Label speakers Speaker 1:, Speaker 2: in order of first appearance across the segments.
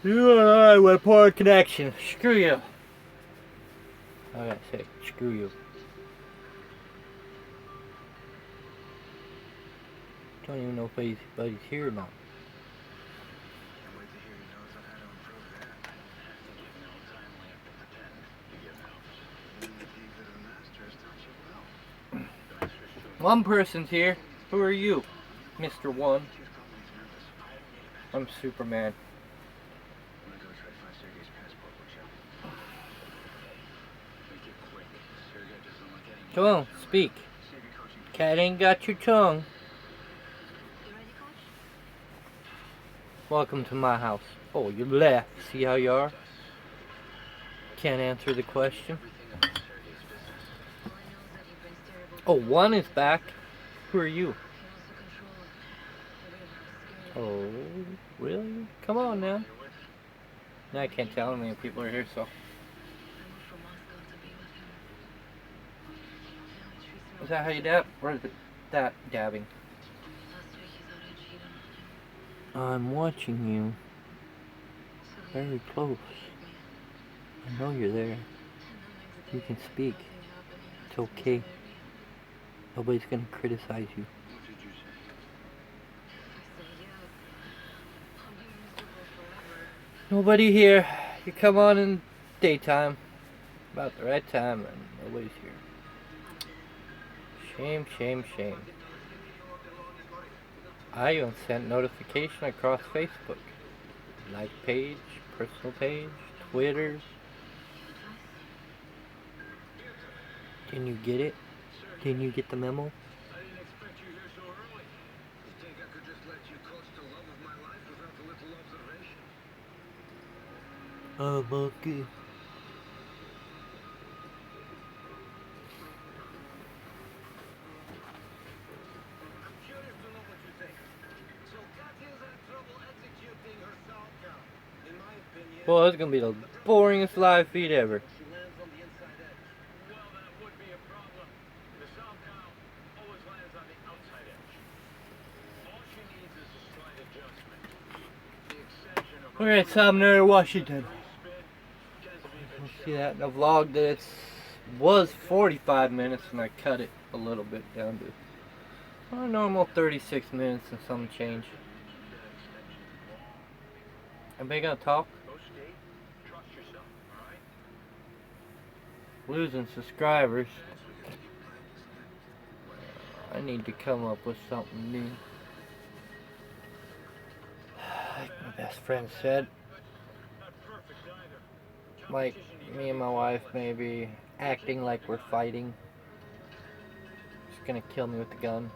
Speaker 1: You and I with poor connection. Screw you. I gotta say, screw you. Don't even know if anybody's here or not. One person's here. Who are you, Mr. One? I'm Superman. Come on, speak. Cat ain't got your tongue. Welcome to my house. Oh, you left. See how you are? Can't answer the question. Oh, One is back. Who are you? Oh, really? Come on now. No, I can't tell how many people are here, so. Is that how you dab? Or is it that dabbing? I'm watching you. Very close. I know you're there. You can speak. It's okay. Nobody's gonna criticize you. Nobody here. You come on in daytime. About the right time and nobody's here. Shame, shame, shame. I even sent notification across Facebook. Like page, personal page, Twitter. Didn't you get it? Didn't you get the memo?
Speaker 2: I didn't expect you here so early. You think I could just let you coach the love of my life without a little observation?
Speaker 1: Oh, monkey.
Speaker 2: I'm curious to know what you think. So Katya's had trouble executing her south count. In my opinion...
Speaker 1: Well, it's gonna be the boringest live feed ever.
Speaker 2: She lands on the inside edge. Well, that would be a problem. The south count always lands on the outside edge. All she needs is a slight adjustment. The exception of...
Speaker 1: Alright, Sumner, Washington. See that in the vlog that it was 45 minutes and I cut it a little bit down to a normal 36 minutes and some change. Anybody gonna talk? Losing subscribers. I need to come up with something new. Like my best friend said, like me and my wife maybe acting like we're fighting. She's gonna kill me with the gun.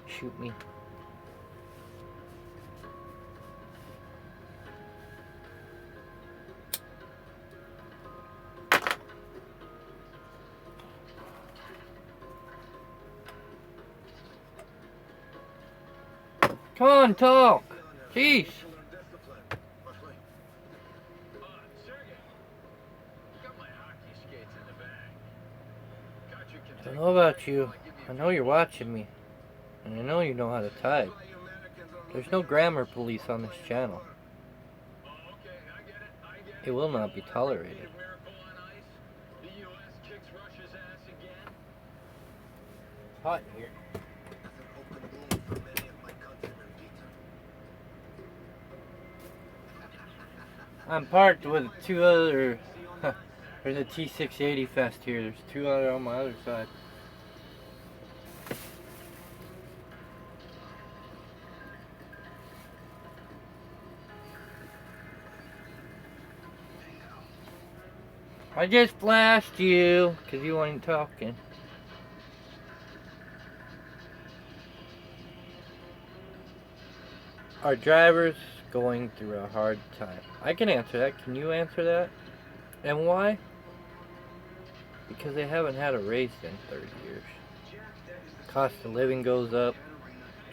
Speaker 1: Shoot me. Come on, talk! Jeez! I don't know about you. I know you're watching me. And I know you know how to type. There's no grammar police on this channel. It will not be tolerated. Hot in here. I'm parked with two other... There's a T680 Fest here. There's two other on my other side. I just flashed you because you weren't talking. Our driver's going through a hard time. I can answer that. Can you answer that? And why? Because they haven't had a raise in 30 years. Cost of living goes up.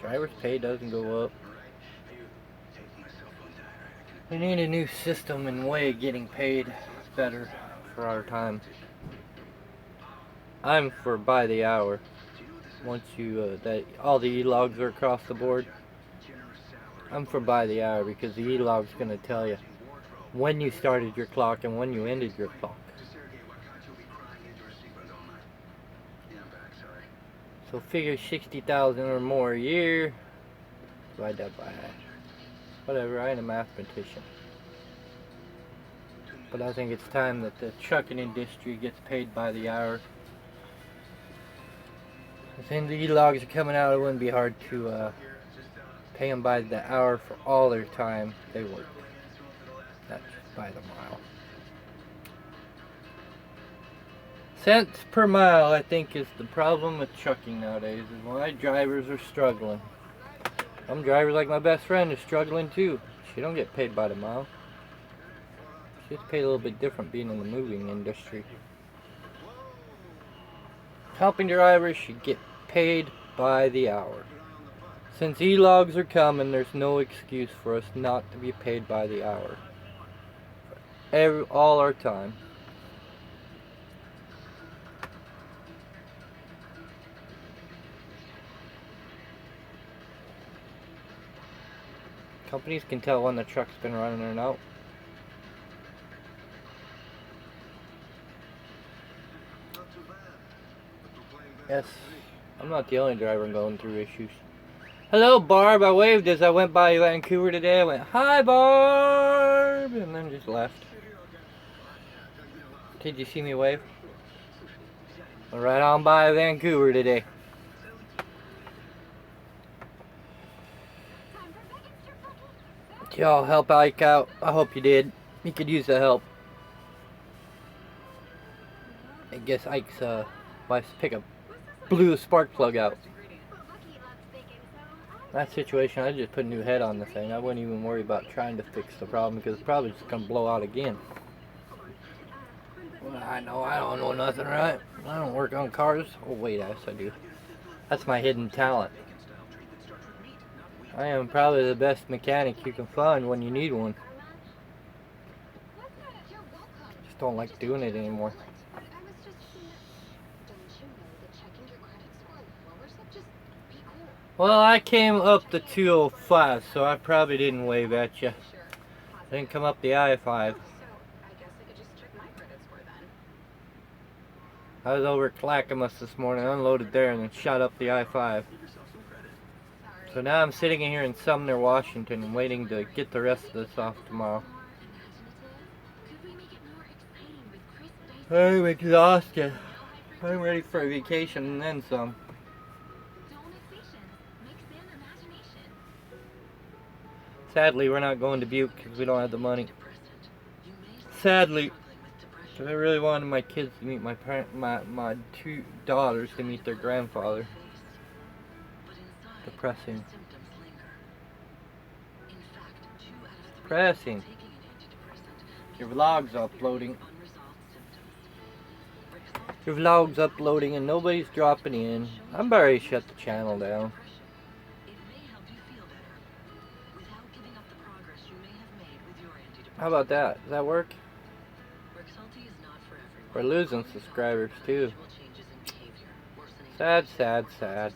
Speaker 1: Driver's pay doesn't go up. We need a new system and way of getting paid better for our time. I'm for by the hour. Once you that all the e-logs are across the board. I'm for by the hour because the e-log's gonna tell you when you started your clock and when you ended your clock. So figure 60,000 or more a year. Divide that by whatever. I ain't a mathematician. But I think it's time that the trucking industry gets paid by the hour. Since the e-logs are coming out, it wouldn't be hard to pay them by the hour for all their time they work. Not just by the mile. Cents per mile, I think, is the problem with trucking nowadays. Is why drivers are struggling. Some drivers, like my best friend, is struggling too. She don't get paid by the mile. She gets paid a little bit different being in the moving industry. Company drivers should get paid by the hour. Since e-logs are coming, there's no excuse for us not to be paid by the hour. All our time. Companies can tell when the truck's been running or not. Yes, I'm not the only driver going through issues. Hello, Barb. I waved as I went by Vancouver today. I went, "Hi, Barb," and then just left. Did you see me wave? Went right on by Vancouver today. Did y'all help Ike out? I hope you did. He could use the help. I guess Ike's wife's pickup blew the spark plug out. That situation, I just put a new head on the thing. I wouldn't even worry about trying to fix the problem because it's probably just gonna blow out again. Well, I don't know nothing, right? I don't work on cars. Oh wait, yes I do. That's my hidden talent. I am probably the best mechanic you can find when you need one. Just don't like doing it anymore. Well, I came up the 205, so I probably didn't wave at you. I didn't come up the I-5. I was over at Clackamas this morning, unloaded there, and then shot up the I-5. So now I'm sitting in here in Sumner, Washington, and waiting to get the rest of this off tomorrow. I'm exhausted. I'm ready for a vacation and then some. Sadly, we're not going to Butte because we don't have the money. Sadly, because I really wanted my kids to meet my two daughters to meet their grandfather. Depressing. Depressing. Your vlog's uploading. Your vlog's uploading and nobody's dropping in. I'm about ready to shut the channel down. How about that? Does that work? We're losing subscribers too. Sad, sad, sad.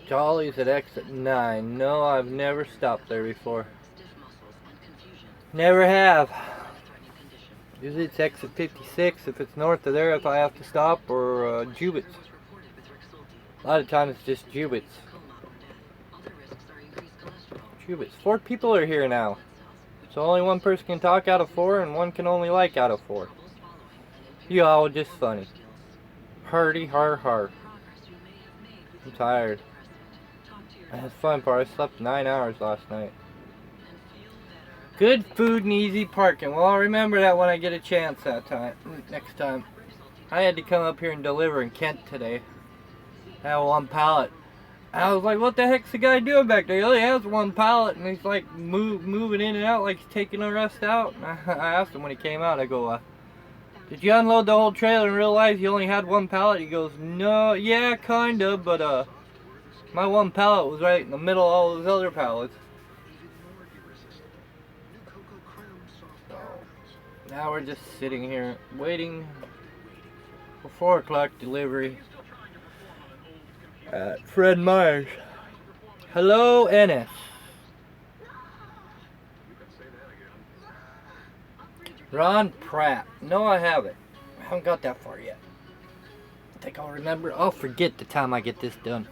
Speaker 1: Jolly's at exit 9. No, I've never stopped there before. Never have. Usually it's exit 56 if it's north of there if I have to stop, or Jubits. A lot of times it's just Jubits. Jubits. 4 people are here now. So only one person can talk out of 4 and one can only like out of 4. You all just funny. Hardy har har. I'm tired. That's the fun part. I slept 9 hours last night. Good food and easy parking. Well, I'll remember that when I get a chance that time. Next time. I had to come up here and deliver in Kent today. I had 1 pallet. I was like, what the heck's the guy doing back there? He only has 1 pallet and he's like moving in and out like he's taking the rest out. And I asked him when he came out, I go, did you unload the whole trailer and realize you only had 1 pallet? He goes, no, yeah, kinda, but my 1 pallet was right in the middle of all those other pallets. So, now we're just sitting here waiting for 4 o'clock delivery at Fred Meyer's. Hello, NS. Ron Pratt. No, I haven't. I haven't got that far yet. I think I'll remember. I'll forget the time I get this done.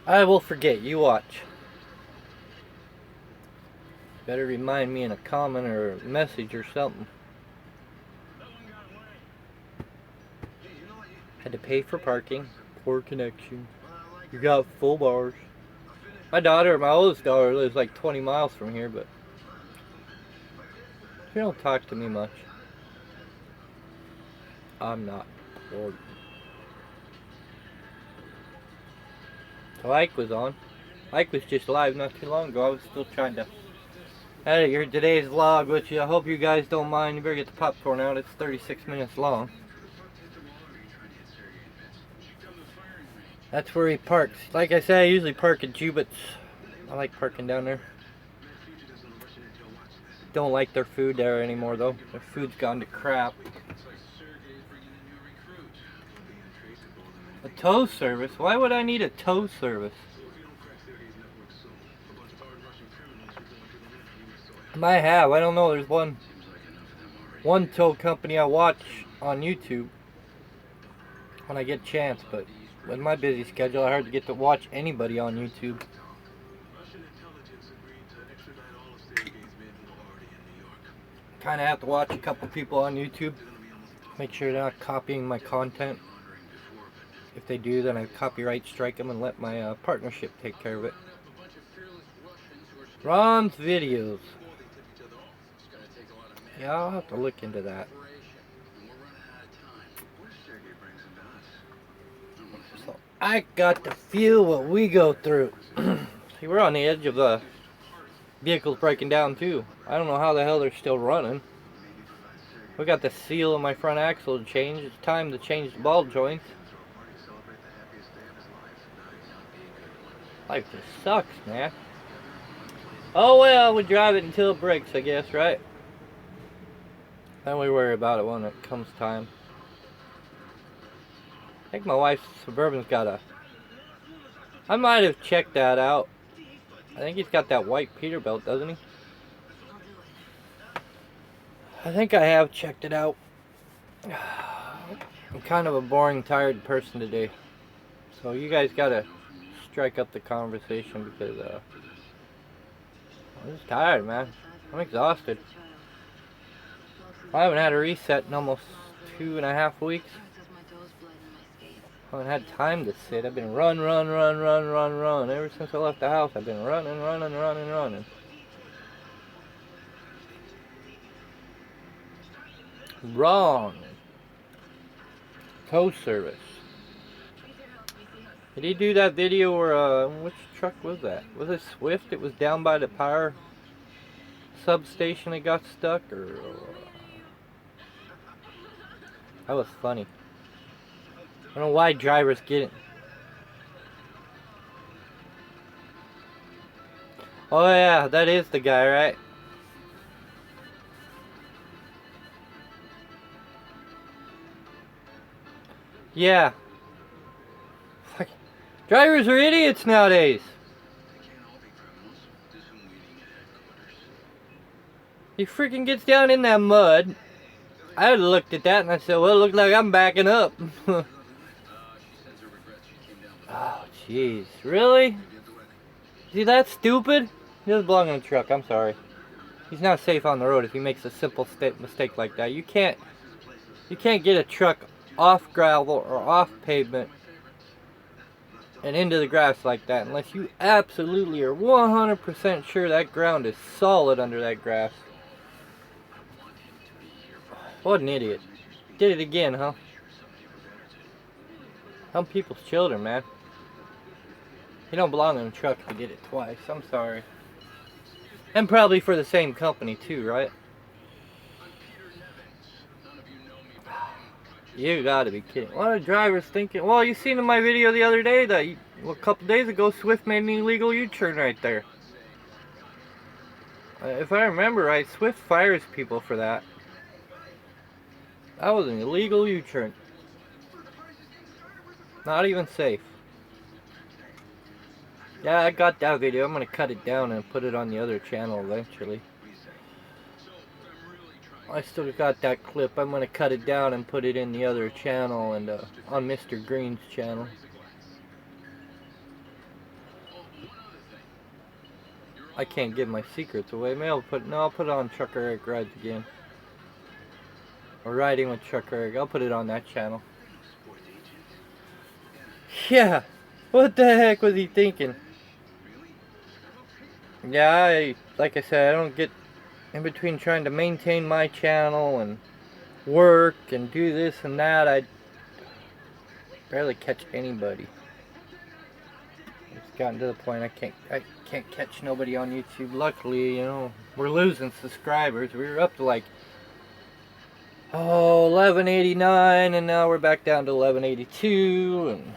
Speaker 1: I will forget. You watch. Better remind me in a comment or a message or something. Had to pay for parking. Poor connection. You got full bars. My oldest daughter, lives like 20 miles from here, but she don't talk to me much. I'm not bored. So Ike was on. Ike was just live not too long ago. I was still trying to edit your today's vlog, which I hope you guys don't mind. You better get the popcorn out. It's 36 minutes long. That's where he parks. Like I said, I usually park at Jubit's. I like parking down there. Don't like their food there anymore though. Their food's gone to crap. A tow service? Why would I need a tow service? I might have. I don't know. There's one tow company I watch on YouTube when I get a chance, but with my busy schedule, I hardly get to watch anybody on YouTube. Kind of have to watch a couple people on YouTube. Make sure they're not copying my content. If they do, then I copyright strike them and let my partnership take care of it. Ron's videos. Yeah, I'll have to look into that. So I got to feel what we go through. See, we're on the edge of the vehicles breaking down too. I don't know how the hell they're still running. We got the seal of my front axle to change. It's time to change the ball joints. Life just sucks, man. Oh well, we drive it until it breaks, I guess, right? Then we worry about it when it comes time. I think my wife's Suburban's got a... I might have checked that out. I think he's got that white Peterbilt, doesn't he? I think I have checked it out. I'm kind of a boring, tired person today. So you guys gotta strike up the conversation because I'm just tired, man. I'm exhausted. I haven't had a reset in almost 2.5 weeks. I haven't had time to sit. I've been run. Ever since I left the house, I've been running. Wrong. Tow service. Did he do that video where, which truck was that? Was it Swift? It was down by the power substation that got stuck, or... That was funny. I don't know why drivers get it. Oh yeah, that is the guy, right? Yeah. Fuck. Drivers are idiots nowadays. He freaking gets down in that mud. I would have looked at that and I said, well, it looks like I'm backing up. Oh, jeez. Really? Is he that stupid? He doesn't belong in a truck. I'm sorry. He's not safe on the road if he makes a simple mistake like that. You can't get a truck off gravel or off pavement and into the grass like that unless you absolutely are 100% sure that ground is solid under that grass. What an idiot. Did it again, huh? Some people's children, man. You don't belong in a truck if you did it twice. I'm sorry. And probably for the same company too, right? You gotta be kidding. What are drivers thinking? Well, you seen in my video the other day that a couple days ago Swift made an illegal U-turn right there. If I remember right, Swift fires people for that. That was an illegal U-turn. Not even safe. Yeah, I got that video. I'm gonna cut it down and put it on the other channel eventually. I still got that clip. I'm gonna cut it down and put it in the other channel and on Mr. Green's channel. I can't give my secrets away. Maybe I'll put it on Trucker Erik Rides Again. Or Riding with Trucker Erik. I'll put it on that channel. Yeah, what the heck was he thinking? Yeah, like I said, I don't get in between trying to maintain my channel and work and do this and that. I barely catch anybody. It's gotten to the point I can't catch nobody on YouTube. Luckily, you know, we're losing subscribers. We were up to like 1189, and now we're back down to 1182. And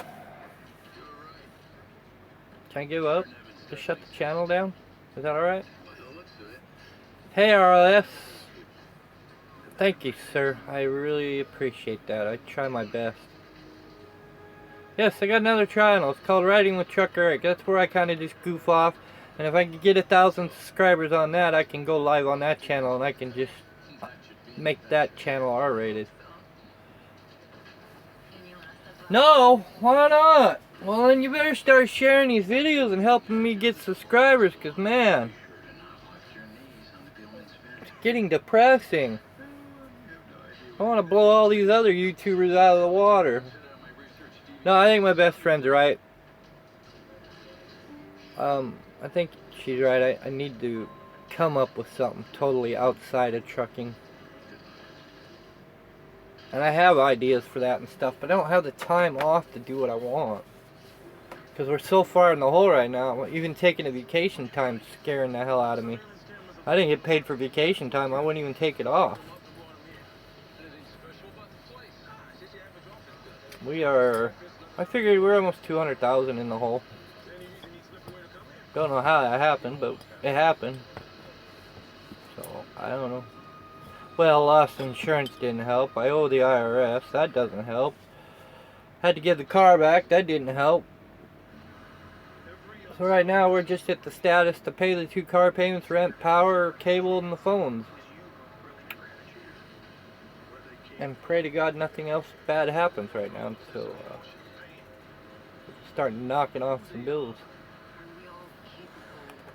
Speaker 1: can I give up? Just shut the channel down? Is that alright? Hey RLS. Thank you, sir. I really appreciate that. I try my best. Yes, I got another channel. It's called Riding with Trucker Erik. That's where I kind of just goof off. And if I can get 1,000 subscribers on that, I can go live on that channel and I can just make that channel R-rated. No, why not? Well, then you better start sharing these videos and helping me get subscribers, because man, it's getting depressing. I want to blow all these other YouTubers out of the water. No, I think my best friend's right. I think she's right. I need to come up with something totally outside of trucking. And I have ideas for that and stuff, but I don't have the time off to do what I want. Because we're so far in the hole right now. Even taking a vacation time's scaring the hell out of me. I didn't get paid for vacation time. I wouldn't even take it off. I figured we're almost 200,000 in the hole. Don't know how that happened, but it happened. So, I don't know. Well, lost insurance didn't help. I owe the IRS. That doesn't help. Had to give the car back. That didn't help. So right now we're just at the status to pay the 2 car payments, rent, power, cable, and the phones. And pray to God nothing else bad happens right now until start knocking off some bills.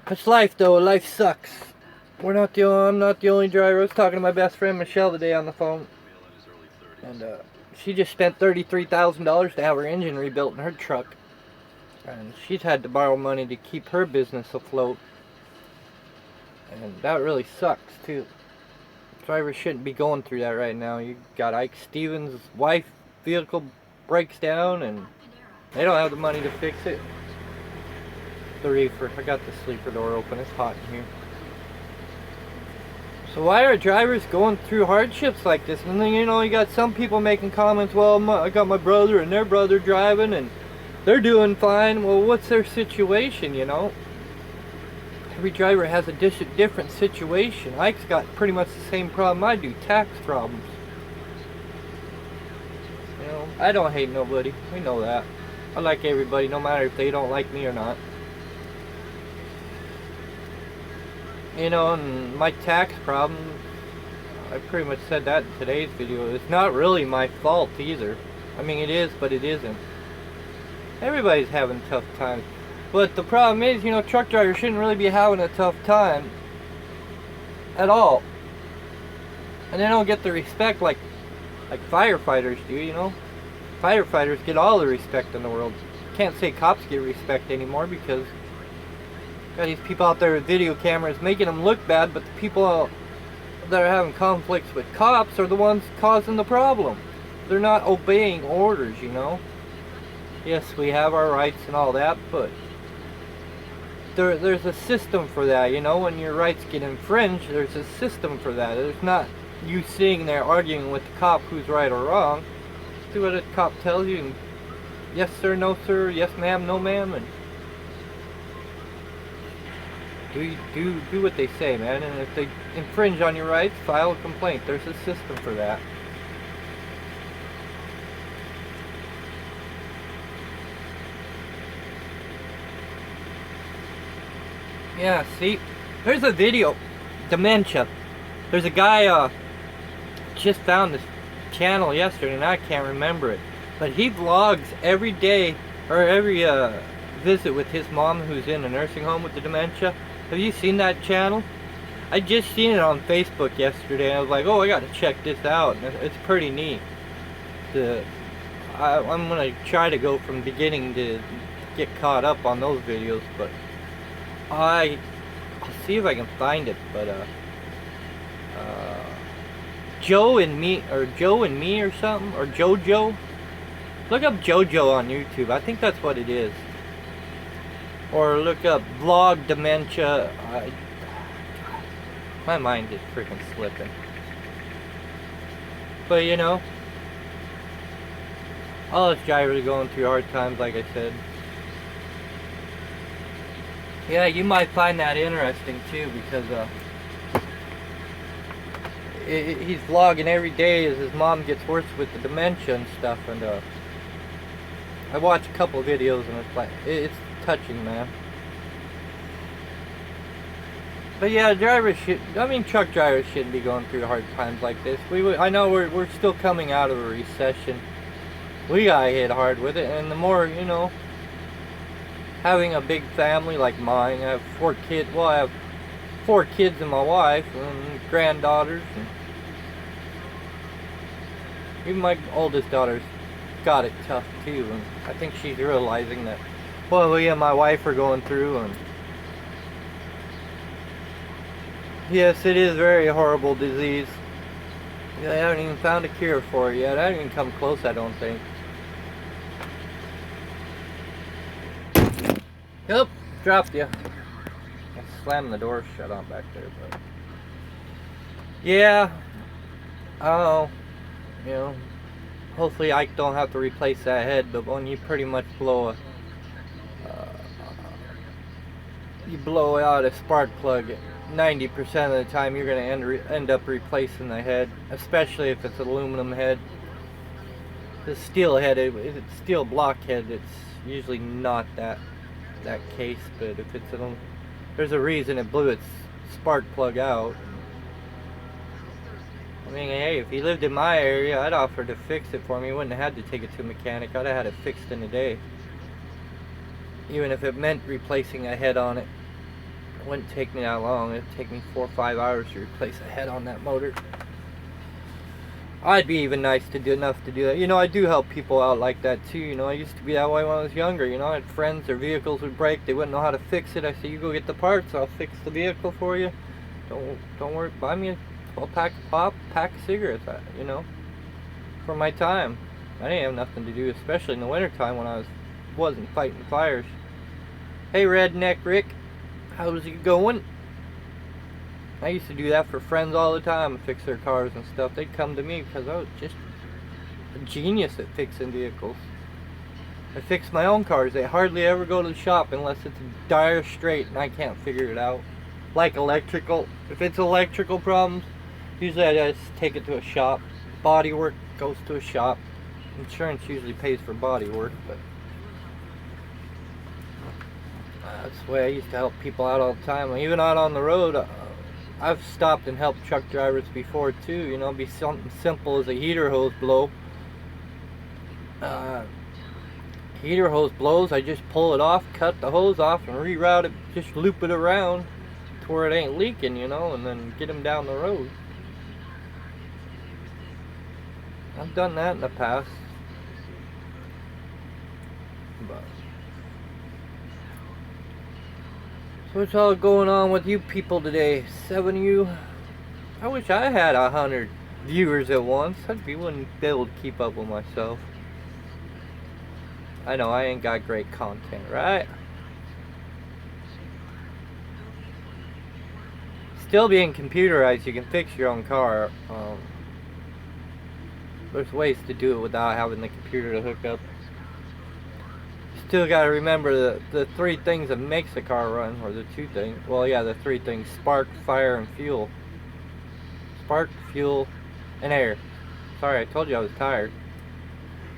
Speaker 1: It's life though. Life sucks. I'm not the only driver. I was talking to my best friend Michelle today on the phone, and she just spent $33,000 to have her engine rebuilt in her truck, and she's had to borrow money to keep her business afloat, and that really sucks too. Drivers shouldn't be going through that right now. You got Ike Stevens' wife vehicle breaks down, and they don't have the money to fix it. The reefer. I got the sleeper door open. It's hot in here. So why are drivers going through hardships like this? And then, you know, you got some people making comments, well, I got my brother and their brother driving and they're doing fine. Well, what's their situation, you know? Every driver has a different situation. Ike's got pretty much the same problem I do, tax problems. You know, I don't hate nobody. We know that. I like everybody, no matter if they don't like me or not. You know, and my tax problem, I pretty much said that in today's video. It's not really my fault either. I mean, it is, but it isn't. Everybody's having tough times. But the problem is, you know, truck drivers shouldn't really be having a tough time at all. And they don't get the respect like firefighters do, you know. Firefighters get all the respect in the world. Can't say cops get respect anymore because got these people out there with video cameras making them look bad, but the people that are having conflicts with cops are the ones causing the problem. They're not obeying orders, you know. Yes, we have our rights and all that, but there's a system for that, you know. When your rights get infringed, there's a system for that. There's not you sitting there arguing with the cop who's right or wrong. Do what a cop tells you, and yes sir, no sir, yes ma'am, no ma'am, and do what they say, man. And if they infringe on your rights, file a complaint. There's a system for that. Yeah, see? There's a video. Dementia. There's a guy, just found this channel yesterday, and I can't remember it. But he vlogs every day, or every, visit with his mom who's in a nursing home with the dementia. Have you seen that channel? I just seen it on Facebook yesterday, and I was like, oh, I gotta check this out. And it's pretty neat. I'm gonna try to go from beginning to get caught up on those videos, but I'll see if I can find it. But Joe and me or something, or JoJo. Look up JoJo on YouTube. I think that's what it is. Or look up vlog dementia. My mind is freaking slipping. But you know, all us drivers are going through hard times, like I said. Yeah, you might find that interesting too, because he's vlogging every day as his mom gets worse with the dementia and stuff. And I watched a couple of videos, and it's like, it's touching, man. But yeah, truck drivers shouldn't be going through hard times like this. I know we're still coming out of a recession. We got hit hard with it, and the more, you know, having a big family like mine, I have 4 kids. Well, I have 4 kids and my wife and granddaughters, and even my oldest daughter's got it tough too. And I think she's realizing that, well, me and my wife are going through, and yes, it is a very horrible disease. I haven't even found a cure for it yet. I haven't even come close, I don't think. Yep, dropped you. I slammed the door shut on back there, but yeah, I don't know. You know, hopefully I don't have to replace that head. But when you pretty much blow out a spark plug, 90% of the time you're going to end up replacing the head, especially if it's an aluminum head. The steel head, if it's steel block head, it's usually not that case. But if it's there's a reason it blew its spark plug out. I mean, hey, if he lived in my area, I'd offer to fix it for me. He wouldn't have had to take it to a mechanic. I'd have had it fixed in a day. Even if it meant replacing a head on it. It wouldn't take me that long. It'd take me 4 or 5 hours to replace a head on that motor. I'd be even nice to do enough to do that. You know, I do help people out like that too. You know, I used to be that way when I was younger. You know, I had friends, their vehicles would break, they wouldn't know how to fix it. I said, you go get the parts, I'll fix the vehicle for you. Don't worry, buy me a 12-pack of pop, pack of cigarettes, you know, for my time. I didn't have nothing to do, especially in the winter time when I wasn't fighting fires. Hey, Redneck Rick, how's it going? I used to do that for friends all the time, fix their cars and stuff. They'd come to me because I was just a genius at fixing vehicles. I fix my own cars. They hardly ever go to the shop unless it's dire straight and I can't figure it out. Like electrical. If it's electrical problems, usually I just take it to a shop. Body work goes to a shop. Insurance usually pays for body work, but that's the way I used to help people out all the time. Even out on the road, I've stopped and helped truck drivers before too. You know, be something simple as a heater hose blow. Heater hose blows, I just pull it off, cut the hose off, and reroute it, just loop it around to where it ain't leaking, you know, and then get them down the road. I've done that in the past. But so what's all going on with you people today? 7 of you? I wish I had 100 viewers at once. Wouldn't be able to keep up with myself. I know I ain't got great content, right? Still being computerized, you can fix your own car. There's ways to do it without having the computer to hook up. Still got to remember the 3 things that makes the car run, or the 2 things. Well, yeah, the 3 things: spark, fire, and fuel. Spark, fuel, and air. Sorry, I told you I was tired.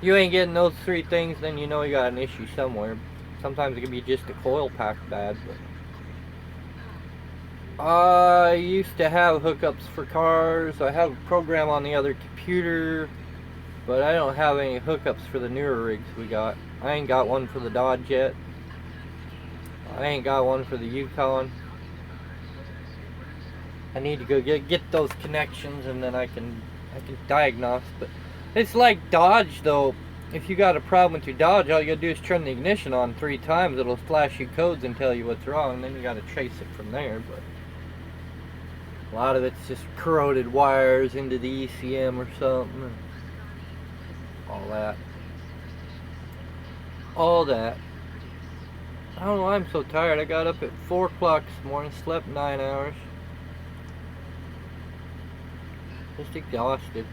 Speaker 1: You ain't getting those 3 things, then you know you got an issue somewhere. Sometimes it can be just a coil pack bad, but I used to have hookups for cars. I have a program on the other computer, but I don't have any hookups for the newer rigs we got. I ain't got one for the Dodge yet. I ain't got one for the Yukon. I need to go get those connections, and then I can diagnose. But it's like Dodge though. If you got a problem with your Dodge, all you gotta do is turn the ignition on 3 times. It'll flash you codes and tell you what's wrong. And then you gotta trace it from there. But a lot of it's just corroded wires into the ECM or something. And all that. All that. I don't know why I'm so tired. I got up at 4 o'clock this morning, slept 9 hours. Just exhausted.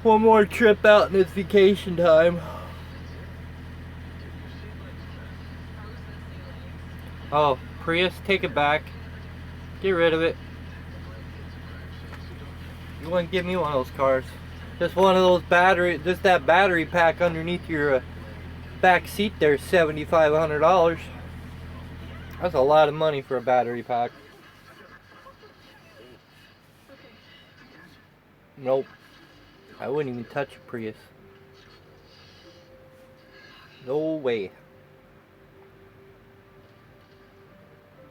Speaker 1: One more trip out and it's vacation time. Oh, Prius, take it back. Get rid of it. You wouldn't give me one of those cars. Just one of those battery, just that battery pack underneath your back seat there's $7,500. That's a lot of money for a battery pack. Nope. I wouldn't even touch a Prius. No way.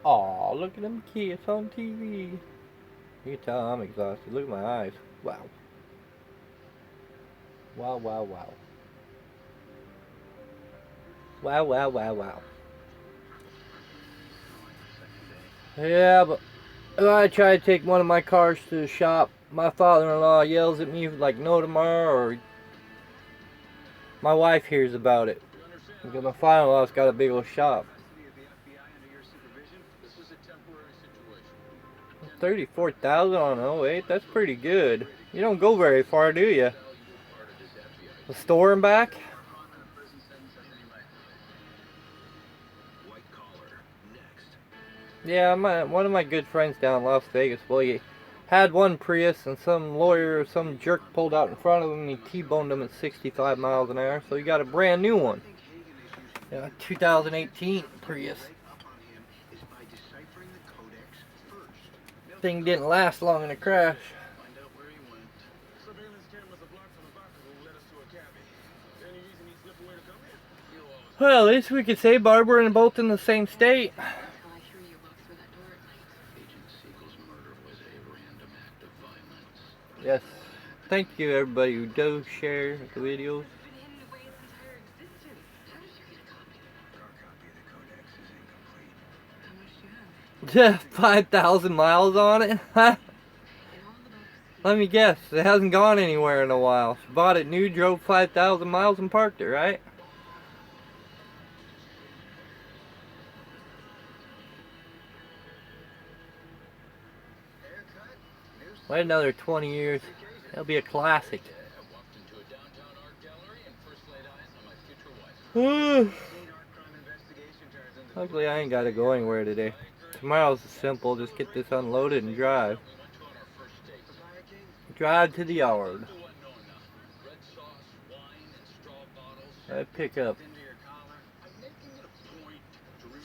Speaker 1: Aw, look at them kids on TV. You can tell I'm exhausted. Look at my eyes. Wow. Wow, wow, wow. Wow, wow, wow, wow. Yeah, but if I try to take one of my cars to the shop, my father-in-law yells at me like no tomorrow, or my wife hears about it. Because my father-in-law's got a big old shop. 34,000 on an 08, that's pretty good. You don't go very far, do you? The store and back? Yeah, one of my good friends down in Las Vegas, well, he had one Prius and some lawyer or some jerk pulled out in front of him and he T-boned him at 65 miles an hour, so he got a brand new one. Yeah, 2018 Prius. Thing didn't last long in a crash. Well, at least we could say Barbara and both in the same state. Yes. Thank you everybody who does share the videos. 5,000 miles on it? Let me guess, it hasn't gone anywhere in a while. She bought it new, drove 5,000 miles and parked it, right? Wait another 20 years. It'll be a classic. Luckily I ain't gotta go anywhere today. Tomorrow's simple, just get this unloaded and drive. Drive to the yard. I pick up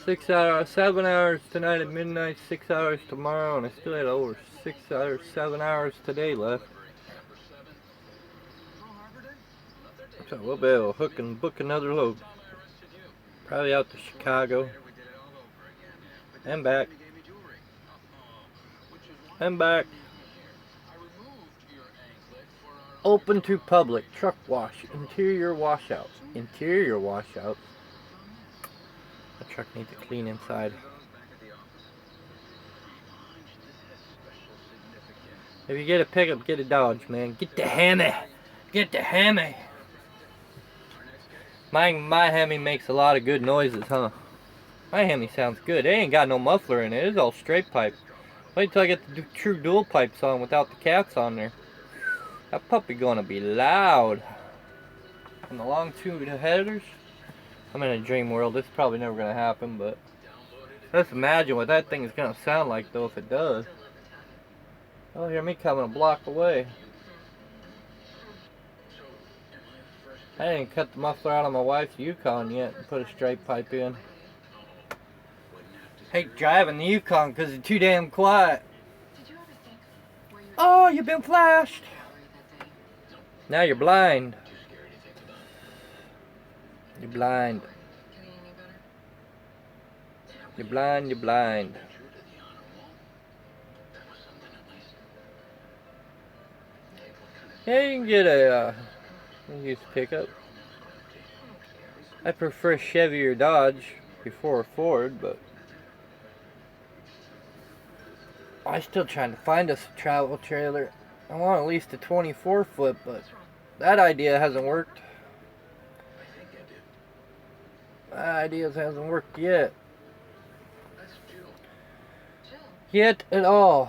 Speaker 1: 6 hours, 7 hours tonight at midnight, 6 hours tomorrow, and I still had over 6 or 7 hours today left. So we'll be able to hook and book another load. Probably out to Chicago. And back. And back. Open to public. Truck wash. Interior washouts. Interior washouts. The truck needs to clean inside. If you get a pickup, get a Dodge, man. Get the Hemi. Get the Hemi. My Hemi makes a lot of good noises, huh? My Hemi sounds good. It ain't got no muffler in it. It's all straight pipe. Wait till I get the true dual pipes on without the cats on there. That puppy gonna be loud. And the long two headers. I'm in a dream world. This is probably never gonna happen, but let's imagine what that thing is gonna sound like though if it does. Oh, hear me coming a block away. I didn't cut the muffler out of my wife's Yukon yet and put a straight pipe in. Hate driving the Yukon because it's too damn quiet.
Speaker 3: Did you ever think where you're
Speaker 1: Oh, you've been flashed.
Speaker 3: that day?
Speaker 1: Now you're blind.
Speaker 2: Too scary to think about.
Speaker 1: You're blind.
Speaker 3: Can it get any better?
Speaker 1: You're blind. You're blind.
Speaker 2: True to the honor wall. That was something at least. Dave, what kind of
Speaker 1: Yeah, you can get a used pickup. I prefer Chevy or Dodge before a Ford, but I'm still trying to find us a travel trailer. I want at least a 24-foot, but that idea hasn't worked.
Speaker 2: I think I did.
Speaker 1: That idea hasn't worked yet.
Speaker 2: That's Jill.
Speaker 3: Jill.
Speaker 1: Yet at all.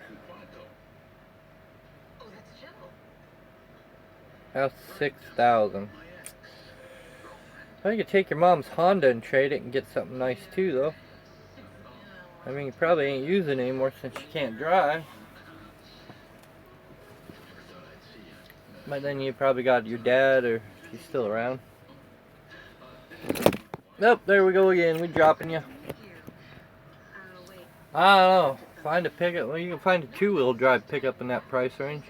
Speaker 2: Too quiet though.
Speaker 3: Oh, that's Jill.
Speaker 1: That's 6,000.
Speaker 2: My ex.
Speaker 1: Well, you could take your mom's Honda and trade it and get something nice too, though. I mean, you probably ain't using it anymore since you can't drive.
Speaker 2: Never thought I'd see you.
Speaker 1: But then you probably got your dad, or if he's still around. Nope, there we go again. We dropping you.
Speaker 3: Wait.
Speaker 1: I don't know. Find a pickup. Well, you can find a two-wheel drive pickup in that price range.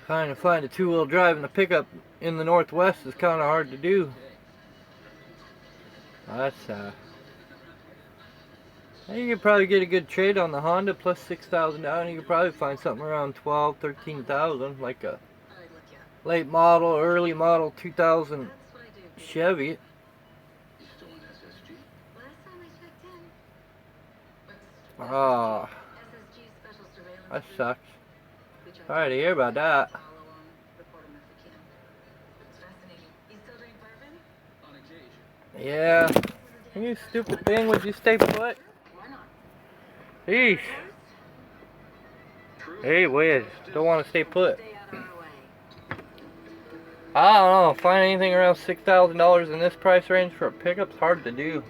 Speaker 1: Trying to find a two-wheel drive in a pickup in the Northwest is kind of hard to do. That's you could probably get a good trade on the Honda plus 6,000 down. You could probably find something around 12, 13,000, like a
Speaker 3: Alright, look, yeah.
Speaker 1: late model, early model 2000
Speaker 3: That's what I do.
Speaker 1: Chevy.
Speaker 2: You still in SSG?
Speaker 3: Last time I checked in. What's
Speaker 1: Ah,
Speaker 3: SSG special surveillance?
Speaker 1: that
Speaker 3: group?
Speaker 1: sucks.
Speaker 3: We try
Speaker 1: Sorry to hear about that.
Speaker 3: follow 'em, report 'em if we can. It's fascinating. You still drink bourbon?
Speaker 2: On occasion.
Speaker 1: Yeah. You stupid thing, would you stay put?
Speaker 3: Why not?
Speaker 1: Eesh. Hey, Wiz, don't want to stay put.
Speaker 3: Stay out of our way.
Speaker 1: I don't know, find anything around $6,000 in this price range for a pickup's hard to do.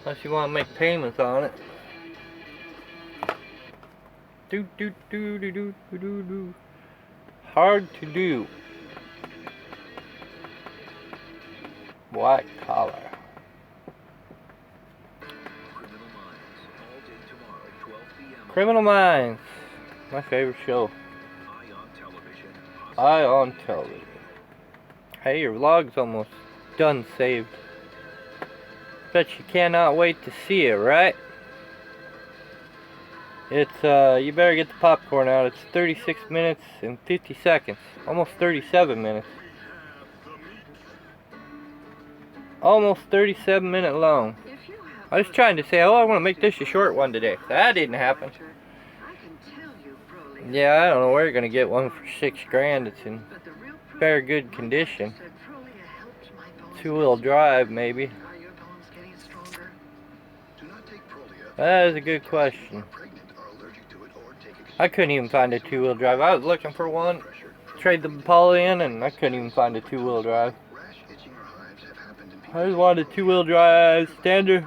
Speaker 1: Unless you want to make payments on it. Do. Hard to do. White collar.
Speaker 2: Criminal Minds. All day tomorrow, 12 p.m.
Speaker 1: Criminal Minds. My favorite show.
Speaker 2: Eye on television.
Speaker 1: Eye on television. Hey, your vlog's almost done saved. Bet you cannot wait to see it, right? It's, you better get the popcorn out. It's 36 minutes and 50 seconds. Almost 37 minutes. Almost 37 minute long.
Speaker 3: If you have
Speaker 1: I was trying to say, oh, I want to make this a short one today. That didn't happen.
Speaker 3: I can tell you, Broly.
Speaker 1: Yeah, I don't know where you're going to get one for $6,000. It's in
Speaker 3: But the real proof
Speaker 1: very good condition.
Speaker 3: said Prolia helped my bones.
Speaker 1: Two-wheel drive, maybe.
Speaker 3: Are your bones getting stronger?
Speaker 4: Do not take Prolia.
Speaker 1: That is a good question.
Speaker 4: Are pregnant, are allergic to it, or take it.
Speaker 1: I couldn't even find a two-wheel drive. I was looking for one. Trade the Impala in, and I couldn't even find a two-wheel drive.
Speaker 4: Rash, itching, or hives have happened in people.
Speaker 1: I just wanted a two-wheel drive, standard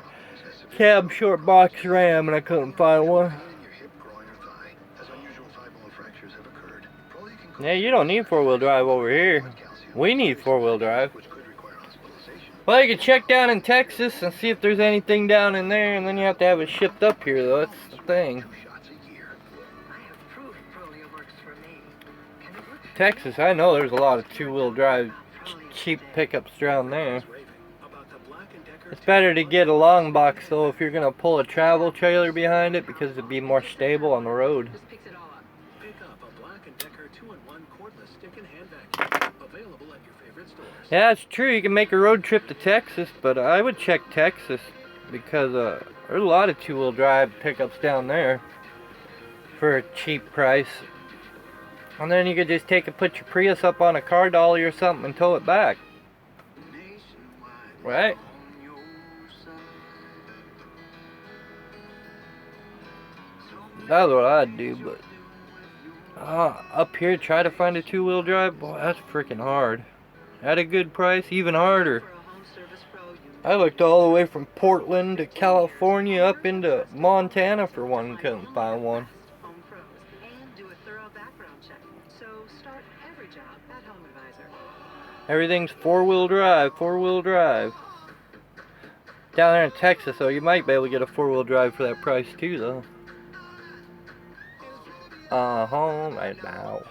Speaker 1: cab, short box Ram, and I couldn't find one.
Speaker 4: Pain in your hip, groin, or thigh, as unusual thigh bone fractures have occurred. Prolia can cause
Speaker 1: Yeah, you don't need four-wheel drive over here.
Speaker 4: calcium,
Speaker 1: We need four-wheel drive.
Speaker 4: which could require hospitalization.
Speaker 1: Well, you can check down in Texas and see if there's anything down in there, and then you have to have it shipped up here, though. That's the thing.
Speaker 4: 2 shots a year.
Speaker 3: I have proof Prolia works for me. Can it work for
Speaker 1: Texas, I know there's a lot of two-wheel drive cheap pickups down there. It's better to get a long box, though, if you're going to pull a travel trailer behind it, because it'd be more stable on the road.
Speaker 3: Just picks it all up.
Speaker 5: Pick up a Black & Decker 2-in-1 cordless stick and hand vacuum. Available at your favorite stores.
Speaker 1: Yeah, it's true. You can make a road trip to Texas, but I would check Texas because there's a lot of two-wheel drive pickups down there for a cheap price. And then you could just put your Prius up on a car dolly or something and tow it back. Right? That's what I'd do, but up here, try to find a two-wheel drive, boy, that's freaking hard. At a good price, even harder.
Speaker 3: For a home service pro, you
Speaker 1: I looked all the way from Portland to California up into Montana for one, couldn't find one.
Speaker 3: home pros and do a thorough background
Speaker 6: background check. So start every job at Home Advisor.
Speaker 1: Everything's four-wheel drive, four-wheel drive. Down there in Texas, though, you might be able to get a four-wheel drive for that price too, though. Home right now.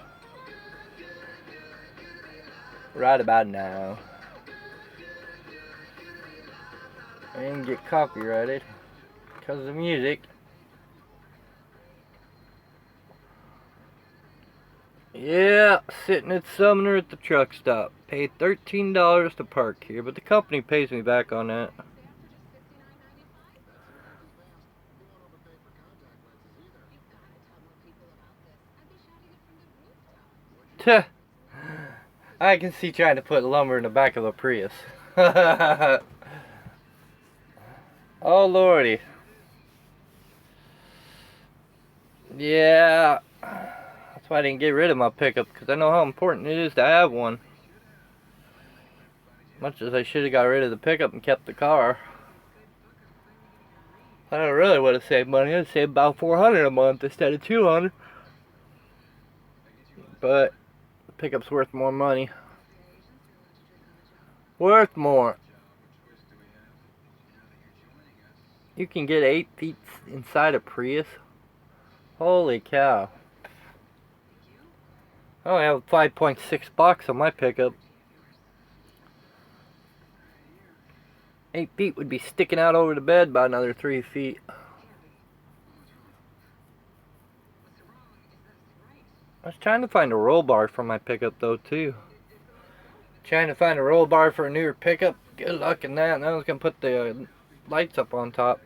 Speaker 1: Right about now. I didn't get copyrighted because of the music. Yeah, sitting at Sumner at the truck stop. Paid $13 to park here, but the company pays me back on that. Tuh. I can see trying to put lumber in the back of a Prius. Oh lordy. Yeah. That's why I didn't get rid of my pickup, because I know how important it is to have one. Much as I should have got rid of the pickup and kept the car. I don't really want to save money. I'd save about $400 a month instead of $200. But the pickup's worth more money. Worth more. You can get 8 feet inside a Prius. Holy cow. I only have 5.6 box on my pickup. 8 feet would be sticking out over the bed by another 3 feet. I was trying to find a roll bar for my pickup though too. Trying to find a roll bar for a newer pickup. Good luck in that. And I was going to put the lights up on top.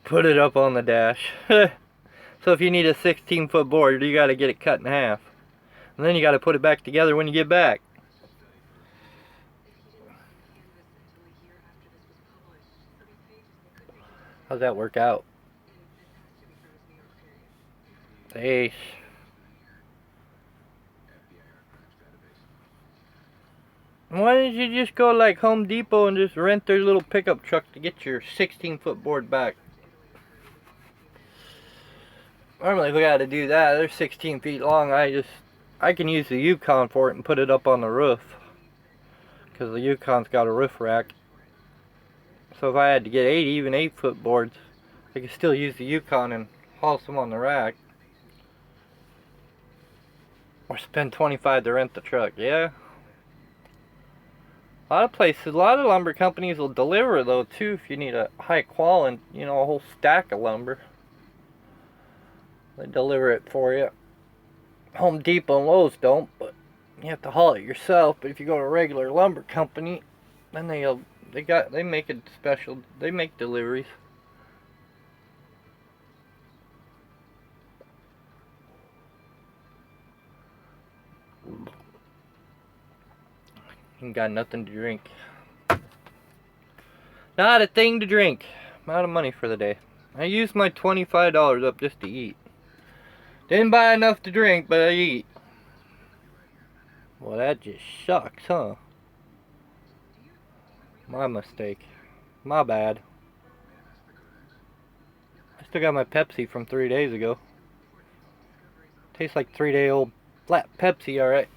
Speaker 1: Put it up on the dash. So if you need a 16-foot board, you got to get it cut in half. And then you got to put it back together when you get back. How's that work out? Ace. Why didn't you just go like Home Depot and just rent their little pickup truck to get your 16-foot board back? Normally if we got to do that, they're 16 feet long. I can use the Yukon for it and put it up on the roof, because the Yukon's got a roof rack. So if I had to get 8, even 8-foot boards, I could still use the Yukon and haul some on the rack. Or spend $25 to rent the truck, yeah. A lot of places, a lot of lumber companies will deliver though too if you need a high quality, you know, a whole stack of lumber. They deliver it for you. Home Depot and Lowe's don't, but you have to haul it yourself. But if you go to a regular lumber company, then they make it special. They make deliveries. Ain't got nothing to drink. Not a thing to drink. I'm out of money for the day. I used my $25 up just to eat. Didn't buy enough to drink, but I eat. Well, that just sucks, huh? My mistake. My bad. I still got my Pepsi from 3 days ago. Tastes like 3-day-old flat Pepsi, alright.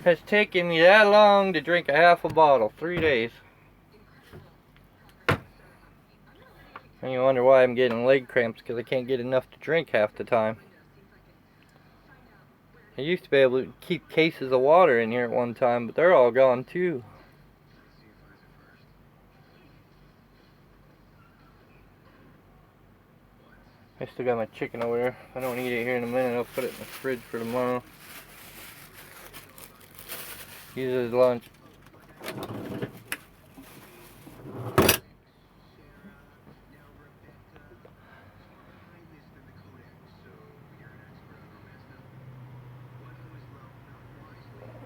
Speaker 1: Has taken me that long to drink a half a bottle. 3 days. And you wonder why I'm getting leg cramps, because I can't get enough to drink half the time. I used to be able to keep cases of water in here at one time, but they're all gone too. I still got my chicken over there. I don't eat it here in a minute. I'll put it in the fridge for tomorrow. Use it as lunch.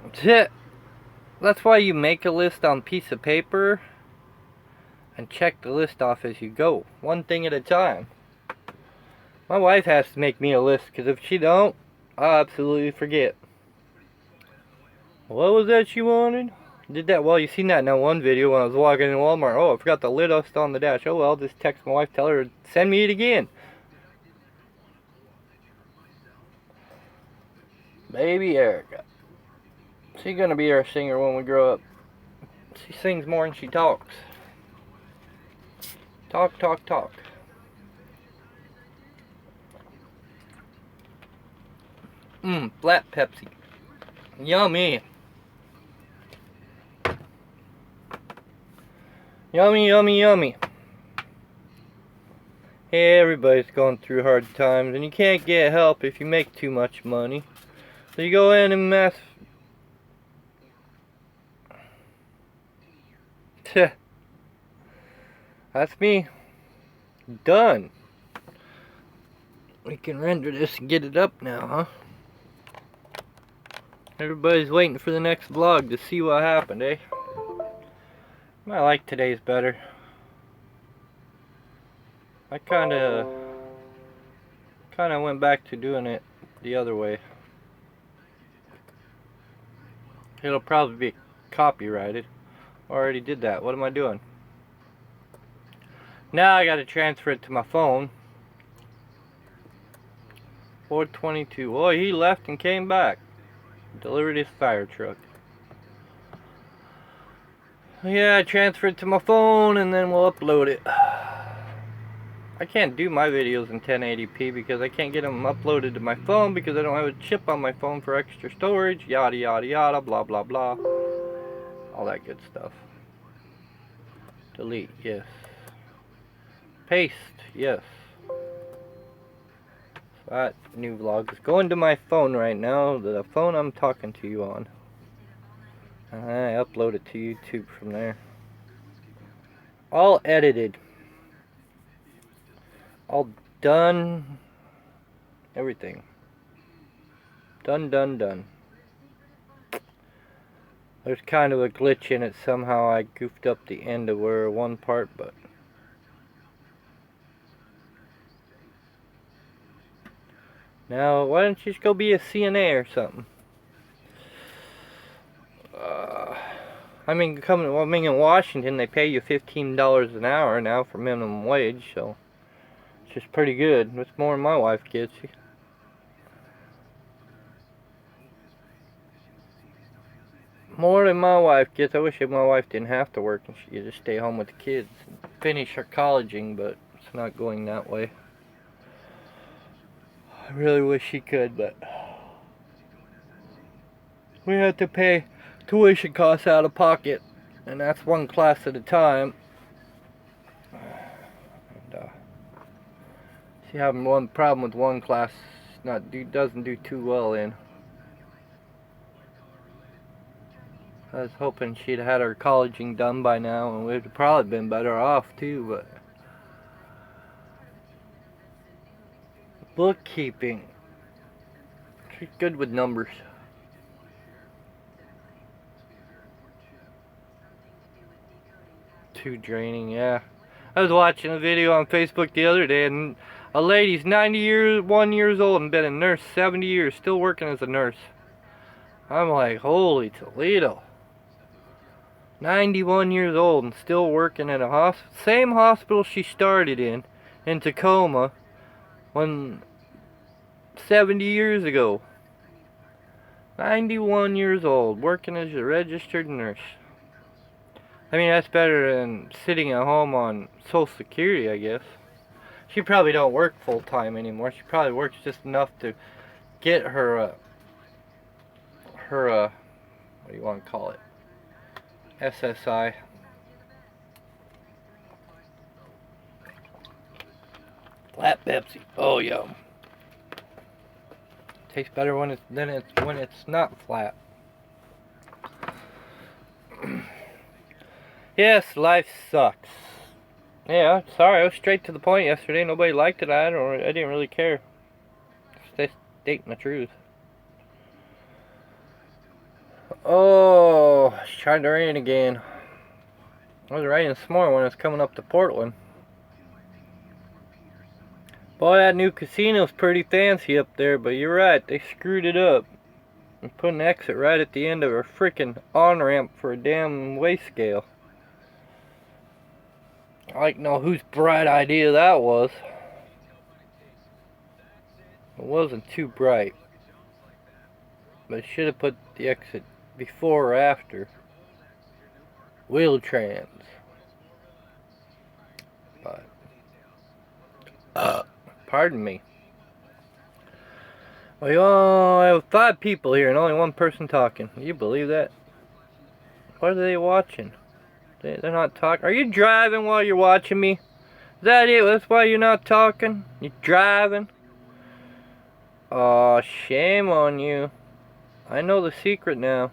Speaker 1: That's it. That's why you make a list on a piece of paper and check the list off as you go. One thing at a time. My wife has to make me a list, because if she don't, I'll absolutely forget. What was that she wanted? Did that well. You seen that in that one video when I was walking in Walmart. Oh, I forgot the lid on the dash. Oh well, just text my wife, tell her to send me it again. Baby Erica. She's gonna be our singer when we grow up. She sings more than she talks. Talk, talk, talk. Flat Pepsi. Yummy. Yummy, yummy, yummy. Hey, everybody's going through hard times, and you can't get help if you make too much money. So you go in and mess. That's me. Done. We can render this and get it up now, huh? Everybody's waiting for the next vlog to see what happened, eh? I like today's better. I kinda went back to doing it the other way. It'll probably be copyrighted. Already did that. What am I doing? Now I gotta transfer it to my phone. 422. Oh, he left and came back. Delivered his fire truck. Yeah, I transfer it to my phone and then we'll upload it. I can't do my videos in 1080p because I can't get them uploaded to my phone because I don't have a chip on my phone for extra storage. Yada yada yada, blah blah blah. All that good stuff. Delete, yes. Paste, yes. So that new vlog is going to my phone right now, the phone I'm talking to you on. And I upload it to YouTube from there. All edited. All done. Everything. Done, done, done. There's kind of a glitch in it. Somehow I goofed up the end of where one part, but now why don't you just go be a CNA or something? I mean, in Washington they pay you $15 an hour now for minimum wage, so it's just pretty good. It's more than my wife gets. More than my wife gets. I wish my wife didn't have to work and she could just stay home with the kids and finish her colleging, but it's not going that way. I really wish she could, but we have to pay tuition costs out of pocket, and that's one class at a time. And she having one problem with one class, doesn't do too well in. I was hoping she'd had her colleging done by now, and we'd probably been better off too, but bookkeeping. She's good with numbers. Too draining, yeah. I was watching a video on Facebook the other day, and a lady's 91 years old and been a nurse 70 years, still working as a nurse. I'm like, holy Toledo. 91 years old and still working at a same hospital she started in Tacoma, 70 years ago. 91 years old, working as a registered nurse. I mean, that's better than sitting at home on Social Security, I guess. She probably don't work full time anymore. She probably works just enough to get her, what do you want to call it? SSI. Flat Pepsi. Oh, yum. Tastes better when it's not flat. Yes, life sucks. Yeah, sorry, I was straight to the point yesterday. Nobody liked it. I didn't really care. Just stating the truth. Oh, it's trying to rain again. It was raining this morning when I was coming up to Portland. Boy, that new casino's pretty fancy up there, but you're right, they screwed it up. And put an exit right at the end of a freaking on-ramp for a damn weigh scale. I like to know whose bright idea that was. It wasn't too bright. But it should have put the exit before or after. Wheel-Trans. But, pardon me. We all have 5 people here and only 1 person talking. Can you believe that? What are they watching? They're not talking. Are you driving while you're watching me? Is that it? That's why you're not talking? You're driving? Aw, shame on you. I know the secret now.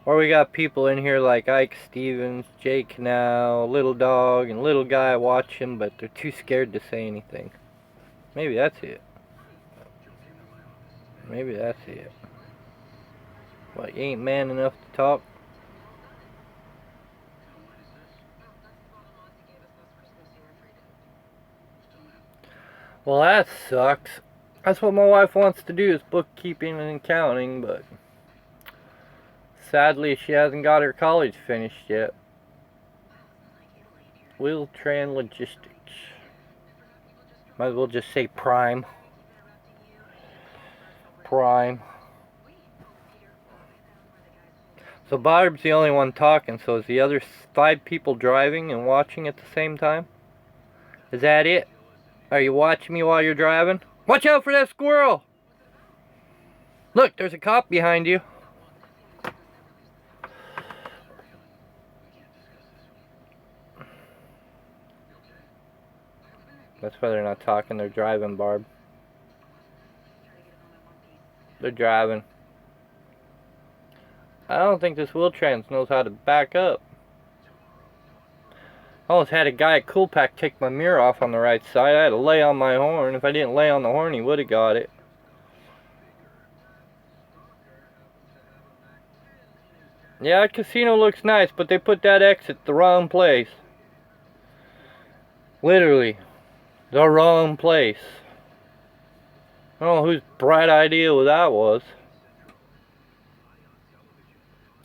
Speaker 1: Or we got people in here like Ike Stevens, Jake now, Little Dog, and Little Guy watching, but they're too scared to say anything. Maybe that's it. Maybe that's it. What, you ain't man enough to talk? Well, that sucks. That's what my wife wants to do, is bookkeeping and accounting, but sadly she hasn't got her college finished yet. Wheel-Trans Logistics. Might as well just say Prime. Prime. So Barb's the only one talking, so is the other 5 people driving and watching at the same time? Is that it? Are you watching me while you're driving? Watch out for that squirrel! Look, there's a cop behind you. That's why they're not talking, they're driving, Barb. They're driving. I don't think this Wheel-Trans knows how to back up. I almost had a guy at Cool Pack take my mirror off on the right side. I had to lay on my horn. If I didn't lay on the horn, he would have got it. Yeah, the casino looks nice, but they put that exit the wrong place. Literally, the wrong place. I don't know whose bright idea that was.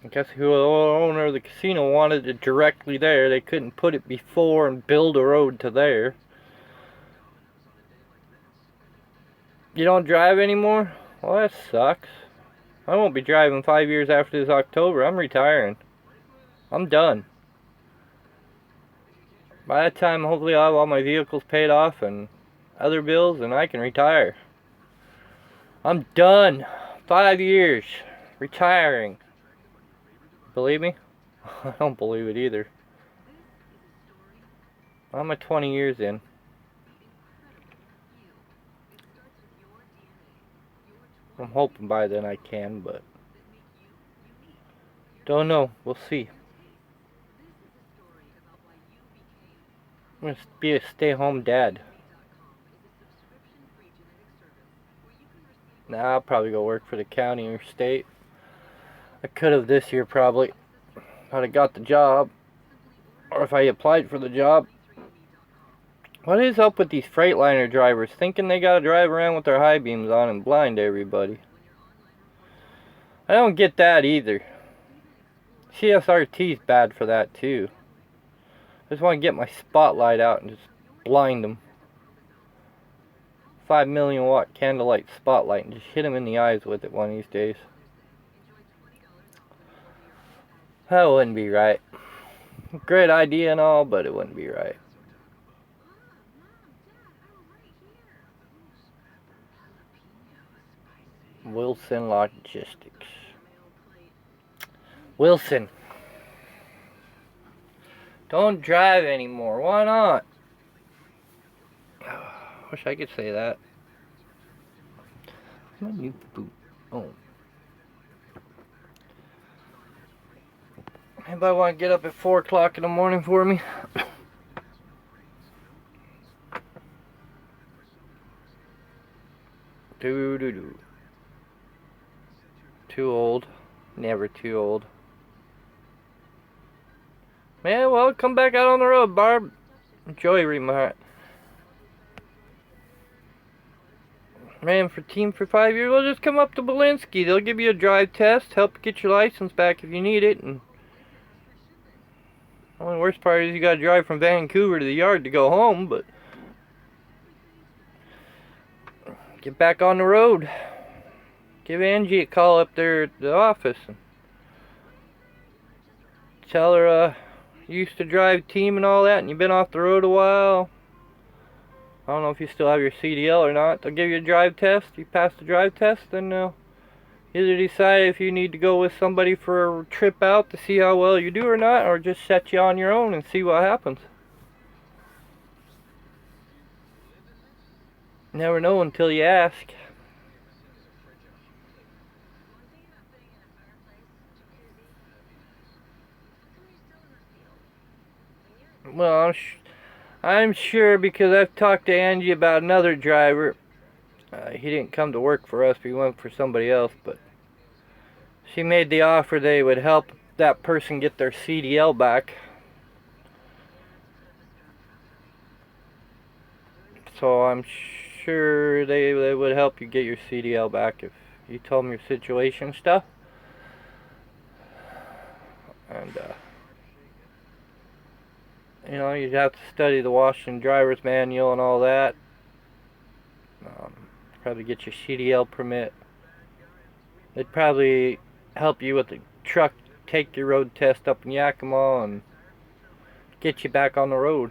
Speaker 1: I guess who the owner of the casino wanted it directly there. They couldn't put it before and build a road to there. You don't drive anymore? Well, that sucks. I won't be driving 5 years after this October. I'm retiring. I'm done. By that time, hopefully I'll have all my vehicles paid off and other bills, and I can retire. I'm done. 5 years. Retiring. Believe me? I don't believe it either. I'm at 20 years in. I'm hoping by then I can, but don't know. We'll see. I'm gonna be a stay-home dad. Now I'll probably go work for the county or state. I could have this year probably, if I'd have got the job, or if I applied for the job. What is up with these Freightliner drivers thinking they gotta drive around with their high beams on and blind everybody? I don't get that either. CSRT's bad for that too. I just want to get my spotlight out and just blind them. 5 million watt candlelight spotlight and just hit them in the eyes with it one of these days. That wouldn't be right. Great idea and all, but it wouldn't be right. Wilson Logistics. Wilson. Don't drive anymore. Why not? Wish I could say that. My new boot. Oh. Anybody want to get up at 4 o'clock in the morning for me? Doo-doo-doo. Too old. Never too old. Man, well, come back out on the road, Barb. Enjoy reading my heart. ran for team for 5 years. Well, just come up to Belinsky. They'll give you a drive test, help get your license back if you need it. And the only worst part is you got to drive from Vancouver to the yard to go home, but get back on the road. Give Angie a call up there at the office and tell her you used to drive team and all that and you've been off the road a while. I don't know if you still have your CDL or not. They'll give you a drive test. You pass the drive test, then they'll either decide if you need to go with somebody for a trip out to see how well you do or not, or just set you on your own and see what happens. Never know until you ask. Well, I'm sure because I've talked to Angie about another driver. He didn't come to work for us, he went for somebody else, but she made the offer they would help that person get their CDL back. So I'm sure they would help you get your CDL back if you told them your situation and stuff. And you know, you'd have to study the Washington driver's manual and all that. Probably get your CDL permit. They'd probably help you with the truck, take your road test up in Yakima and get you back on the road.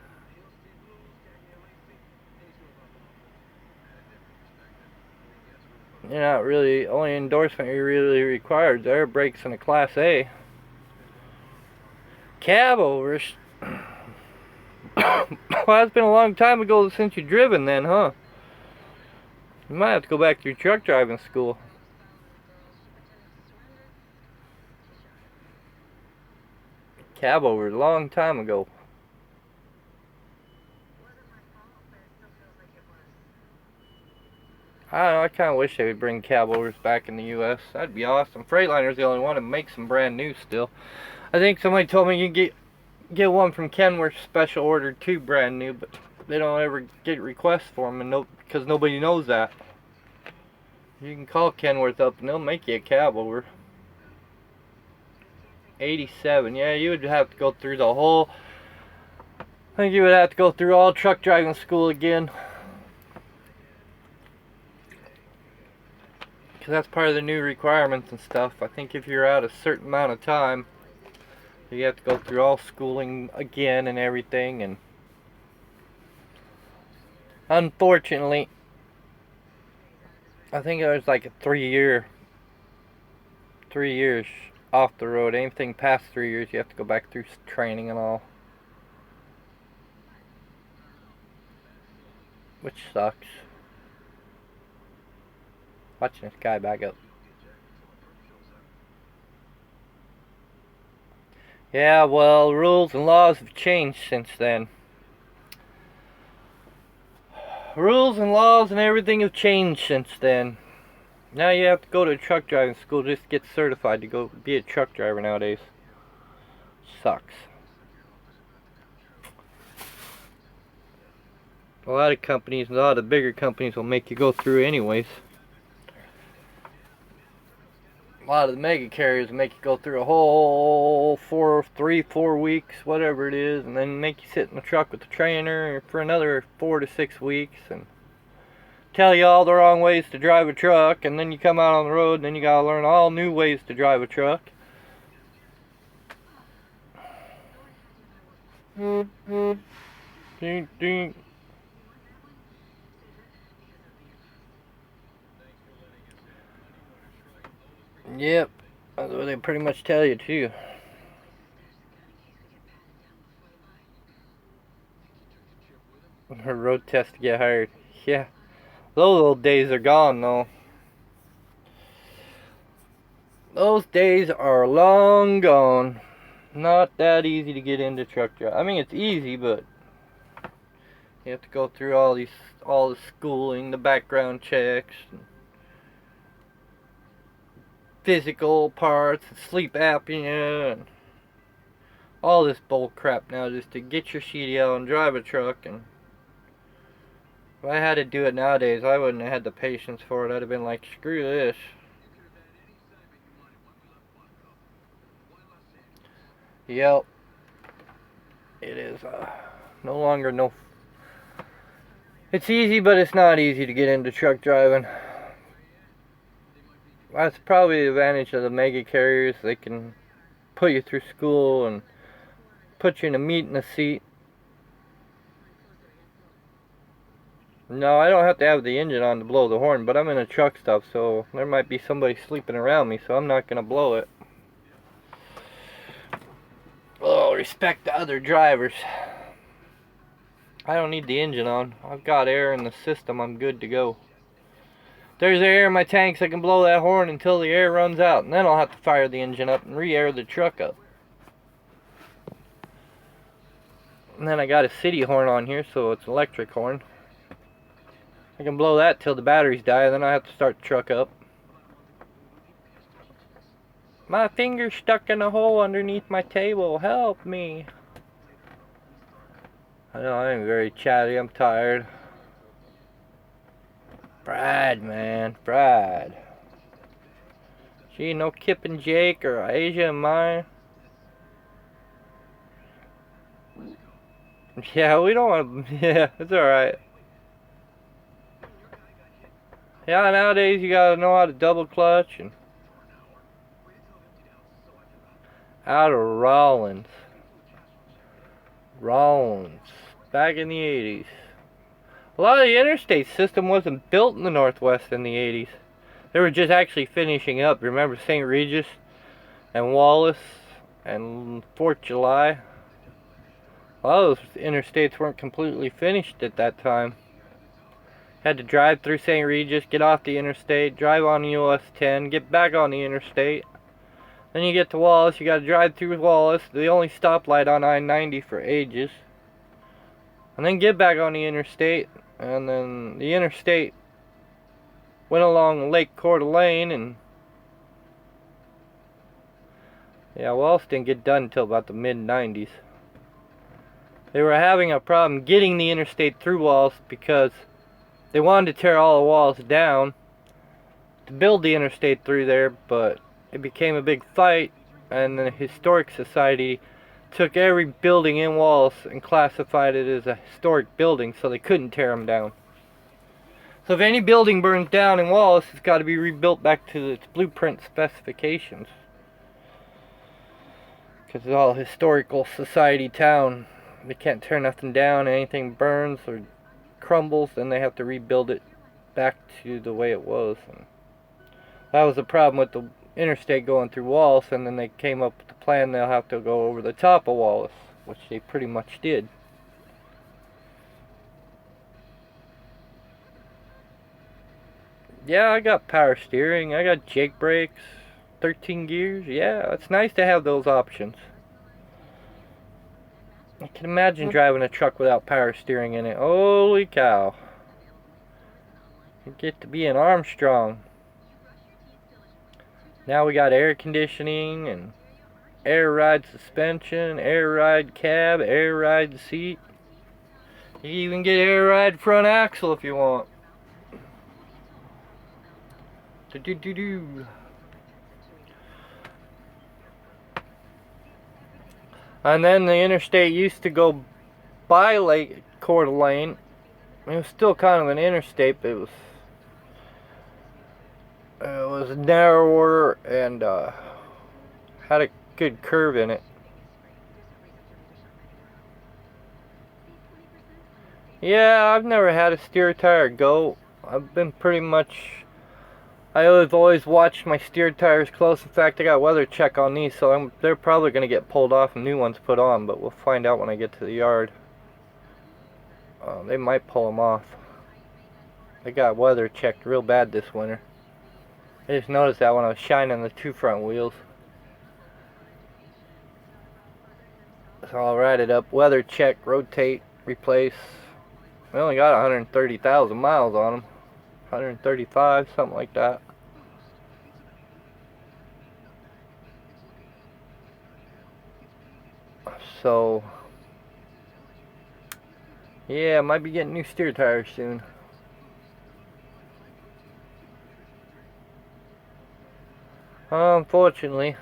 Speaker 1: You're not really, only endorsement you really required is air brakes and a Class A. Cab overs. Well, that's been a long time ago since you've driven then, huh? You might have to go back to your truck driving school. Cab over a long time ago. I don't know, I kind of wish they would bring cab overs back in the U.S. That'd be awesome. Freightliner's the only one that makes them brand new still. I think somebody told me you can get one from Kenworth special ordered too, brand new, but they don't ever get requests for them, and because nobody knows that. You can call Kenworth up and they'll make you a cab over. 87, yeah, you would have to go through the whole, I think you would have to go through all truck driving school again. Because that's part of the new requirements and stuff. I think if you're out a certain amount of time, you have to go through all schooling again and everything. And unfortunately, I think it was like a 3 years off the road. Anything past 3 years, you have to go back through training and all. Which sucks. Watching this guy back up. Yeah, well, rules and laws have changed since then. Rules and laws and everything have changed since then. Now you have to go to a truck driving school just to get certified to go be a truck driver nowadays. Sucks. A lot of companies, a lot of the bigger companies will make you go through anyways. A lot of the mega carriers make you go through a whole 4 weeks, whatever it is, and then make you sit in the truck with the trainer for another 4 to 6 weeks and tell you all the wrong ways to drive a truck, and then you come out on the road and then you gotta learn all new ways to drive a truck. Ding, ding. Yep, that's what they pretty much tell you too. Her road test to get hired. Yeah, those old days are gone though. Those days are long gone. Not that easy to get into truck driving. I mean, it's easy, but you have to go through all the schooling, the background checks, and physical parts, and sleep apnea, and all this bull crap now just to get your CDL and drive a truck. And If I had to do it nowadays, I wouldn't have had the patience for it. I'd have been like, screw this. Yep. It is no longer no. It's easy, but it's not easy to get into truck driving. That's probably the advantage of the mega carriers. They can put you through school and put you in a meat in a seat. No, I don't have to have the engine on to blow the horn, but I'm in a truck stop, so there might be somebody sleeping around me, so I'm not going to blow it. Oh, respect the other drivers. I don't need the engine on. I've got air in the system. I'm good to go. There's air in my tanks. I can blow that horn until the air runs out, and then I'll have to fire the engine up and re-air the truck up. And then I got a city horn on here, so it's an electric horn. I can blow that till the batteries die, and then I have to start the truck up. My finger's stuck in a hole underneath my table. Help me. I know I'm very chatty. I'm tired. Brad, man. Brad. Gee, no Kip and Jake or Asia and mine. Yeah, we don't want to. Yeah, it's alright. Yeah, nowadays you gotta know how to double clutch and out of Rollins. Back in the 80s. A lot of the interstate system wasn't built in the Northwest in the 80s. They were just actually finishing up. Remember St. Regis and Wallace and 4th of July? A lot of those interstates weren't completely finished at that time. Had to drive through St. Regis, get off the interstate, drive on US 10, get back on the interstate. Then you get to Wallace, you gotta drive through Wallace, the only stoplight on I-90 for ages. And then get back on the interstate, and then the interstate went along Lake Coeur d'Alene, and yeah, Wallace didn't get done until about the mid-90s. They were having a problem getting the interstate through Wallace because they wanted to tear all the walls down to build the interstate through there, but it became a big fight, and the Historic Society took every building in Wallace and classified it as a historic building, so they couldn't tear them down. So if any building burns down in Wallace, it's got to be rebuilt back to its blueprint specifications. Because it's all historical society town. They can't tear nothing down. Anything burns or crumbles, then they have to rebuild it back to the way it was. And that was the problem with the interstate going through Wallace, and then they came up with the plan they'll have to go over the top of Wallace, which they pretty much did. Yeah, I got power steering, I got Jake brakes, 13 gears. Yeah, it's nice to have those options. I can imagine driving a truck without power steering in it. Holy cow. You get to be an Armstrong. Now we got air conditioning and air ride suspension, air ride cab, air ride seat. You can even get air ride front axle if you want. Do-do-do-do. And then the interstate used to go by Lake Coeur d'Alene. It was still kind of an interstate, but it was narrower and had a good curve in it. Yeah, I've never had a steer tire go. I've been pretty much, I've always watched my steer tires close. In fact, I got weather check on these, so they're probably going to get pulled off and new ones put on, but we'll find out when I get to the yard. They might pull them off. They got weather checked real bad this winter. I just noticed that when I was shining the two front wheels. So I'll write it up. Weather check, rotate, replace. We only got 130,000 miles on them. 135, something like that. So Yeah, I might be getting new steer tires soon. Unfortunately.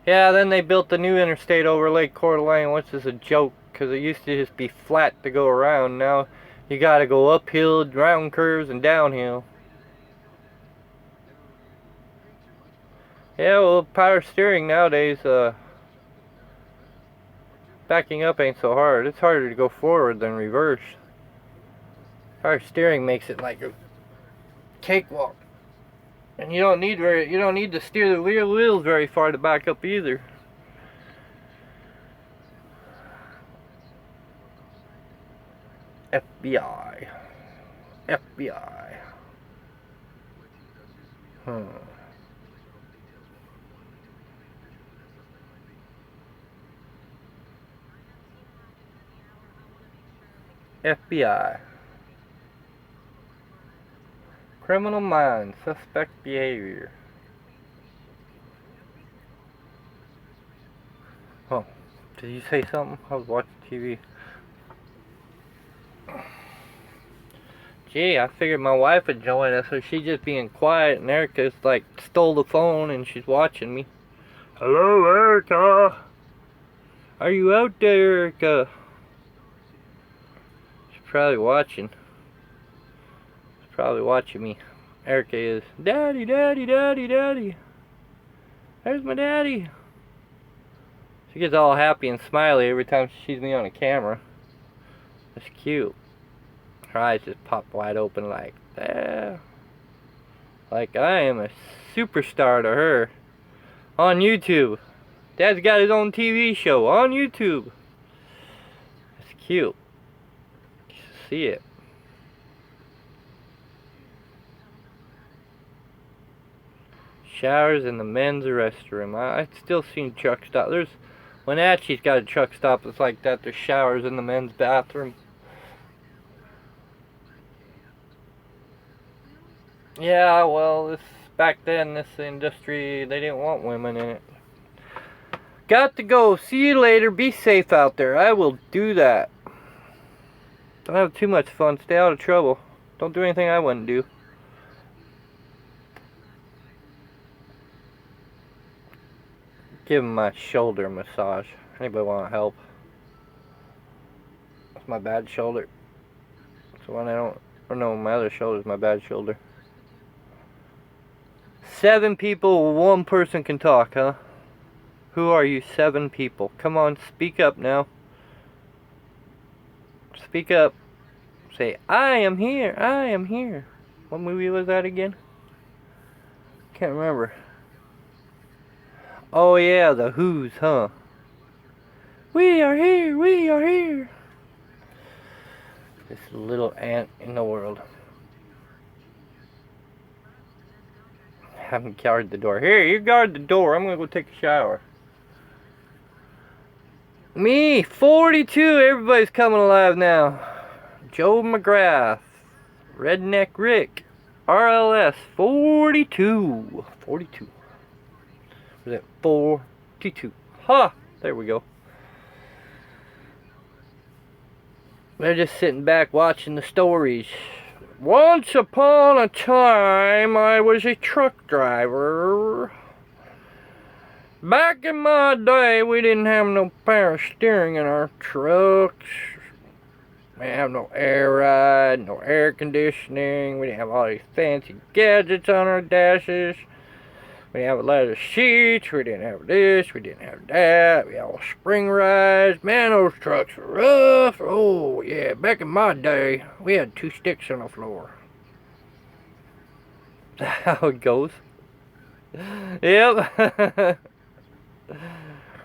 Speaker 1: Yeah, then they built the new interstate over Lake Coeur d'Alene, which is a joke, because it used to just be flat to go around. Now you gotta go uphill, round curves, and downhill. Yeah, well, power steering nowadays, backing up ain't so hard. It's harder to go forward than reverse. Power steering makes it like a cakewalk. And you don't need to steer the rear wheels very far to back up either. FBI. FBI. FBI. Criminal minds, suspect behavior. Oh, did you say something? I was watching TV. Gee, I figured my wife would join us, so she's just being quiet, and Erica's like stole the phone and she's watching me. Hello, Erica. Are you out there, Erica? She's probably watching. She's probably watching me. Erica is. Daddy, daddy, daddy, daddy. There's my daddy. She gets all happy and smiley every time she sees me on a camera. That's cute. Her eyes just pop wide open like that. Like I am a superstar to her. On YouTube. Dad's got his own TV show on YouTube. It's cute. You should see it. Showers in the men's restroom. I still seen truck stop. There's Wenatchee's got a truck stop that's like that. There's showers in the men's bathroom. Yeah, well, back then, this industry, they didn't want women in it. Got to go. See you later. Be safe out there. I will do that. Don't have too much fun. Stay out of trouble. Don't do anything I wouldn't do. Give him my shoulder massage. Anybody want help? That's my bad shoulder. It's the one I don't... Or no, my other shoulder is my bad shoulder. 7 people, 1 person can talk, huh? Who are you? 7 people. Come on, speak up now. Speak up. Say, I am here. I am here. What movie was that again? Can't remember. Oh yeah, the Who's, huh? We are here. We are here. This little ant in the world. Have him guard the door. Here, you guard the door. I'm gonna go take a shower. Me, 42. Everybody's coming alive now. Joe McGrath, Redneck Rick, RLS, 42. 42. Was it 42? Ha! There we go. They're just sitting back watching the stories. Once upon a time, I was a truck driver. Back in my day, we didn't have no power steering in our trucks. We didn't have no air ride, no air conditioning. We didn't have all these fancy gadgets on our dashes. We didn't have leather seats. We didn't have this. We didn't have that. We had all spring rides. Man, those trucks were rough. Oh, yeah. Back in my day, we had 2 sticks on the floor. That's how it goes. Yep.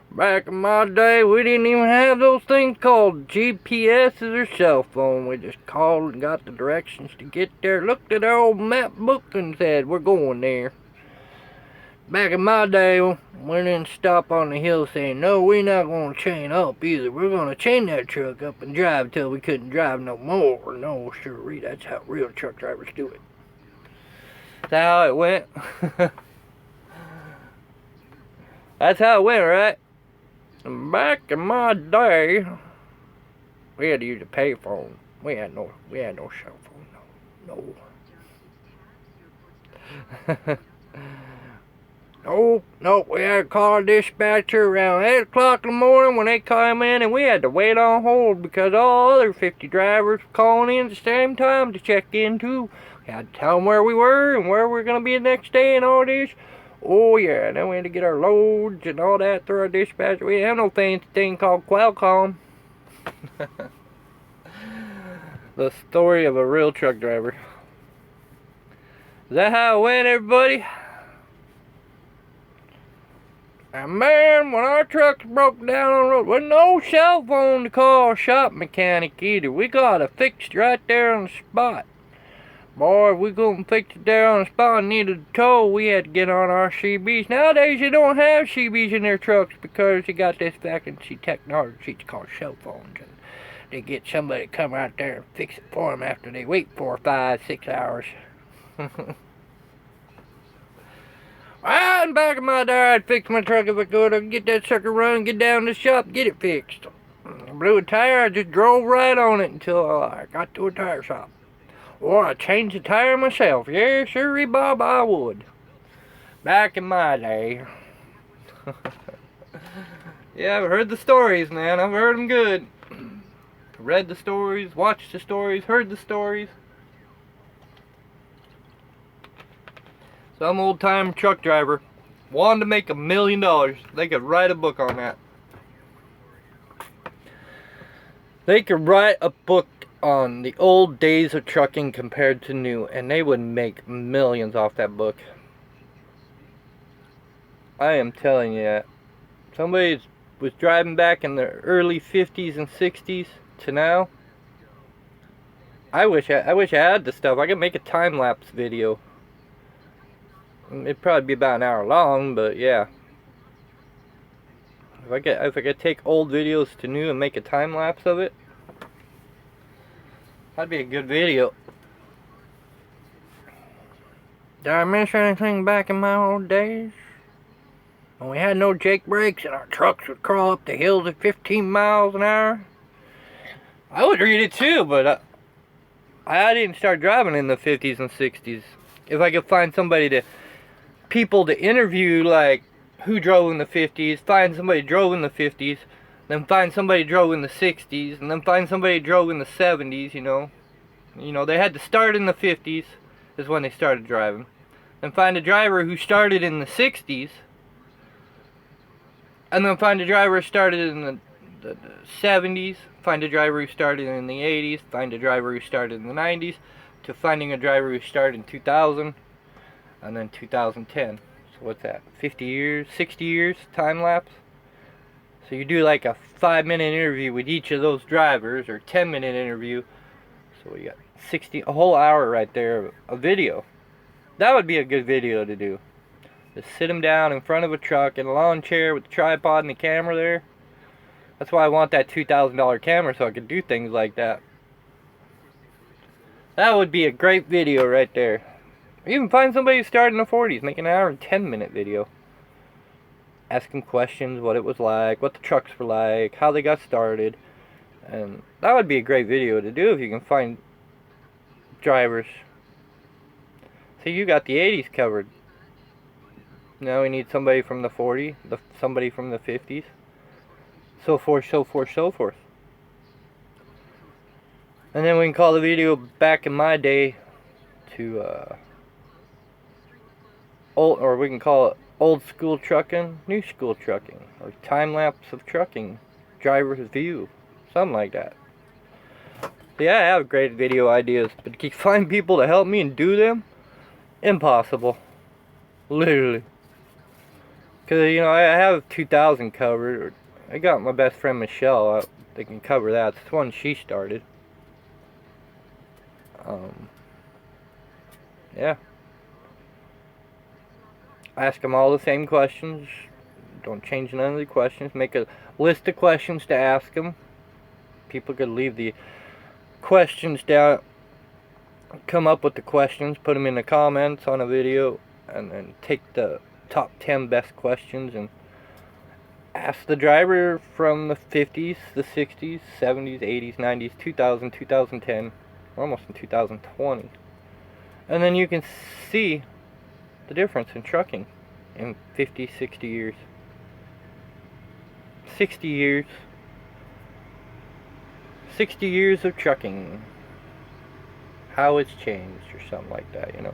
Speaker 1: Back in my day, we didn't even have those things called GPSs or cell phone. We just called and got the directions to get there. Looked at our old map book and said, we're going there. Back in my day, we didn't stop on the hill saying, no, we're not going to chain up either. We're going to chain that truck up and drive till we couldn't drive no more. No, sure, that's how real truck drivers do it. That's how it went. That's how it went, right? Back in my day, We had to use a payphone. We had no cell phone. No. No, we had to call our dispatcher around 8 o'clock in the morning when they come in, and we had to wait on hold because all other 50 drivers were calling in at the same time to check in too. We had to tell them where we were and where we were going to be the next day and all this. Oh yeah, and then we had to get our loads and all that through our dispatcher. We didn't have no fancy thing called Qualcomm. The story of a real truck driver. Is that how it went, everybody? And man, when our trucks broke down on the road, with no cell phone to call a shop mechanic either. We got it fixed right there on the spot. Boy, if we couldn't fix it there on the spot and needed a tow, we had to get on our CBs. Nowadays, you don't have CBs in their trucks because you got this vacancy technology called cell phones. And they get somebody to come out there and fix it for them after they wait 4, 5, 6 hours. Well, back in my day, I'd fix my truck if I could. I'd get that sucker running, get down to the shop, get it fixed. I blew a tire, I just drove right on it until I got to a tire shop. Or I changed the tire myself. Yeah, sure, Bob, I would. Back in my day. Yeah, I've heard the stories, man. I've heard them good. Read the stories, watched the stories, heard the stories. Some old-time truck driver wanted to make $1 million. They could write a book on that. They could write a book on the old days of trucking compared to new, and they would make millions off that book. I am telling you that. Somebody was driving back in the early 50s and 60s to now. I wish I had the stuff. I could make a time-lapse video. It'd probably be about an hour long, but yeah. If I could take old videos to new and make a time lapse of it, that'd be a good video. Did I miss anything back in my old days? When we had no Jake brakes and our trucks would crawl up the hills at 15 miles an hour? I would read it too, but I didn't start driving in the 50s and 60s. If I could find people to interview, like who drove in the 50s, find somebody drove in the 50s, then find somebody drove in the 60s, and then find somebody drove in the 70s, you know, they had to start in the 50s is when they started driving. Then find a driver who started in the 60s, and then find a driver who started in the 70s, find a driver who started in the 80s, find a driver who started in the 90s, to finding a driver who started in 2000. And then 2010. So what's that? 50 years? 60 years time lapse? So you do like a 5-minute interview with each of those drivers, or 10-minute interview. So we got a whole hour right there of video. That would be a good video to do. Just sit them down in front of a truck in a lawn chair with the tripod and the camera there. That's why I want that $2,000 camera, so I could do things like that. That would be a great video right there. Even find somebody who started in the 40s, make an hour and 10-minute video. Ask them questions, what it was like, what the trucks were like, how they got started. And that would be a great video to do if you can find drivers. So you got the 80s covered. Now we need somebody from the 40s, somebody from the 50s. So forth, so forth, so forth. And then we can call the video back in my day to or we can call it old school trucking, new school trucking, or time lapse of trucking, driver's view, something like that. Yeah, I have great video ideas, but can you find people to help me and do them? Impossible, literally. Cause you know I have 2000 covered. Or I got my best friend Michelle. They can cover that. It's the one she started. Yeah. Ask them all the same questions. Don't change none of the questions. Make a list of questions to ask them. People could leave the questions down. Come up with the questions. Put them in the comments on a video. And then take the top 10 best questions. And Ask the driver from the 50s, the 60s, 70s, 80s, 90s, 2000, 2010, we're almost in 2020. And then you can see the difference in trucking in 50, 60 years. 60 years. 60 years of trucking. How it's changed or something like that, you know.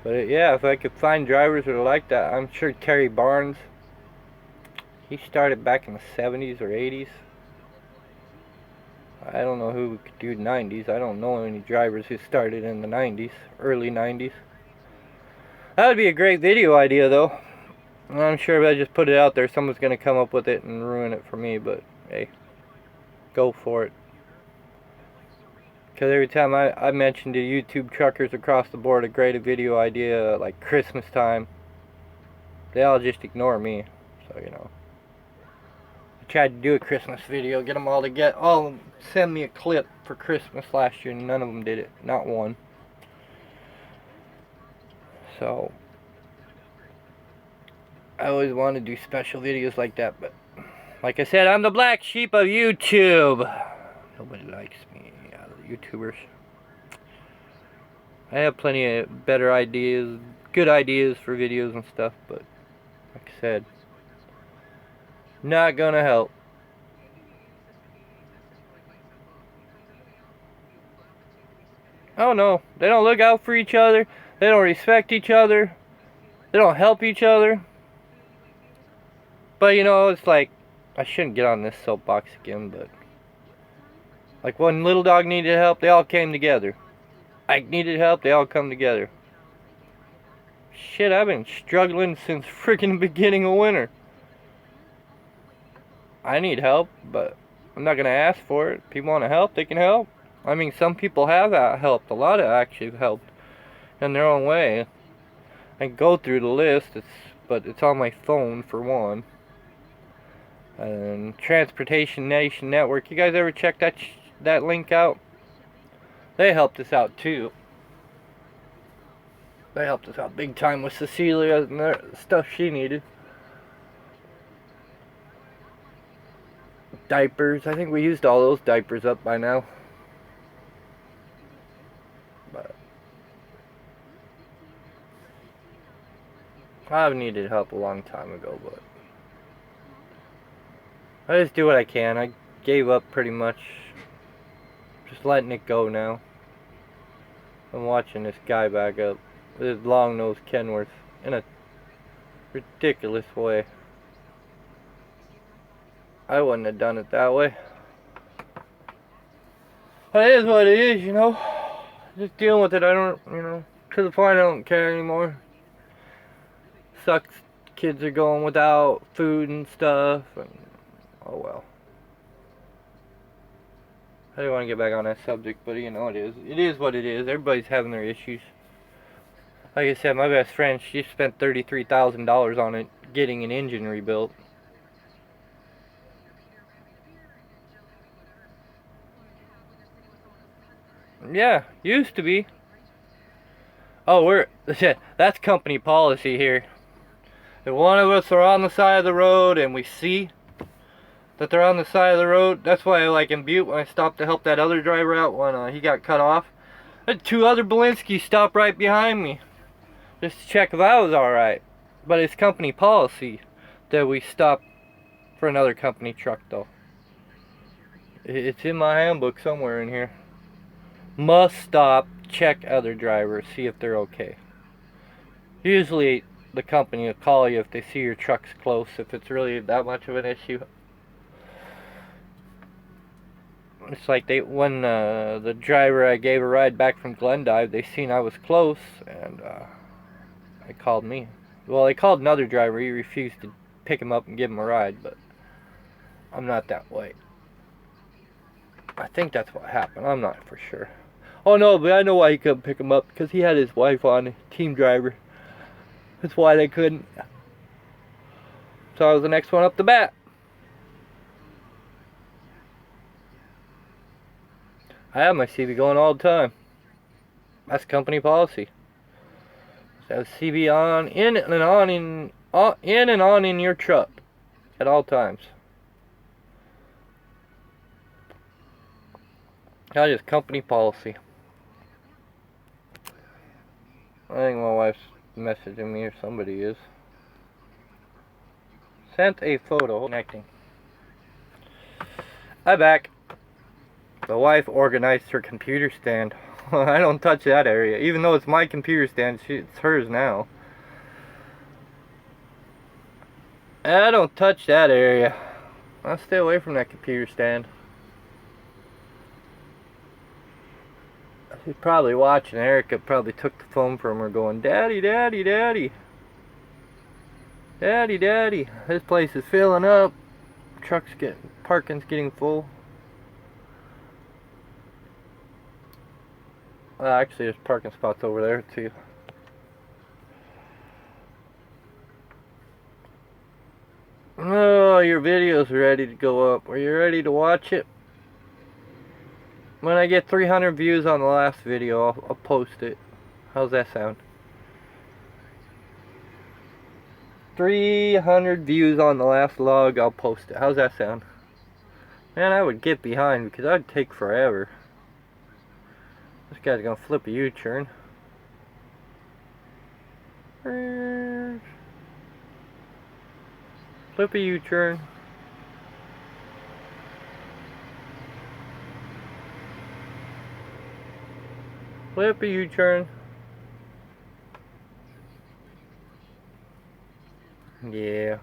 Speaker 1: But yeah, if I could find drivers that are like that, I'm sure Terry Barnes, he started back in the 70s or 80s. I don't know who could do 90s. I don't know any drivers who started in the 90s, early 90s. That would be a great video idea though. I'm sure if I just put it out there, someone's going to come up with it and ruin it for me, but hey, go for it. Because every time I mention to YouTube truckers across the board a great video idea like Christmas time, they all just ignore me. So, you know. I tried to do a Christmas video, get them all to send me a clip for Christmas last year, and none of them did it. Not one. So, I always want to do special videos like that, but like I said, I'm the black sheep of YouTube. Nobody likes me out of the YouTubers. I have plenty of better ideas, good ideas for videos and stuff, but like I said, not gonna help. Oh no, they don't look out for each other, they don't respect each other, they don't help each other. But you know, it's like, I shouldn't get on this soapbox again, but like when Little Dog needed help, they all came together. Ike needed help, they all come together. Shit, I've been struggling since freaking beginning of winter. I need help, but I'm not gonna ask for it. People want to help, they can help. I mean, some people have helped. A lot have actually helped in their own way. I can go through the list, but it's on my phone for one. And Transportation Nation Network. You guys ever check that link out? They helped us out too. They helped us out big time with Cecilia and the stuff she needed. Diapers. I think we used all those diapers up by now. But I've needed help a long time ago, but I just do what I can. I gave up pretty much. Just letting it go now. I'm watching this guy back up with his long-nosed Kenworth in a ridiculous way. I wouldn't have done it that way. But it is what it is, you know. Just dealing with it. I don't, you know, to the point I don't care anymore. Sucks. Kids are going without food and stuff, and oh well. I didn't want to get back on that subject, but you know it is. It is what it is. Everybody's having their issues. Like I said, my best friend, she spent $33,000 on it, getting an engine rebuilt. Yeah, used to be. Oh, that's company policy here. If one of us are on the side of the road and we see that they're on the side of the road, that's why, like in Butte, when I stopped to help that other driver out when he got cut off, two other Bolinskis stopped right behind me just to check if I was alright. But it's company policy that we stop for another company truck, though. It's in my handbook somewhere in here. Must stop, check other drivers, see if they're okay. Usually the company will call you if they see your truck's close, if it's really that much of an issue. It's like when the driver I gave a ride back from Glendive, they seen I was close, and they called me. Well, they called another driver. He refused to pick him up and give him a ride, but I'm not that way. I think that's what happened. I'm not for sure. Oh no, but I know why he couldn't pick him up, because he had his wife on, team driver. That's why they couldn't. So I was the next one up the bat. I have my CB going all the time. That's company policy. So I have CB on, in and in and on in your truck at all times. That is company policy. I think my wife's messaging me, or somebody is. Sent a photo. Connecting. I'm back. The wife organized her computer stand. I don't touch that area. Even though it's my computer stand, it's hers now. I don't touch that area. I'll stay away from that computer stand. She's probably watching. Eric probably took the phone from her going, "Daddy, Daddy, Daddy. Daddy, Daddy. This place is filling up. Parking's getting full." Well, actually, there's parking spots over there too. Oh, your video's ready to go up. Are you ready to watch it? When I get 300 views on the last video, I'll post it. How's that sound? 300 views on the last log, I'll post it. How's that sound? Man, I would get behind because that'd take forever. This guy's gonna flip a U-turn. Flip a U-turn. Flip a U-turn. Yeah.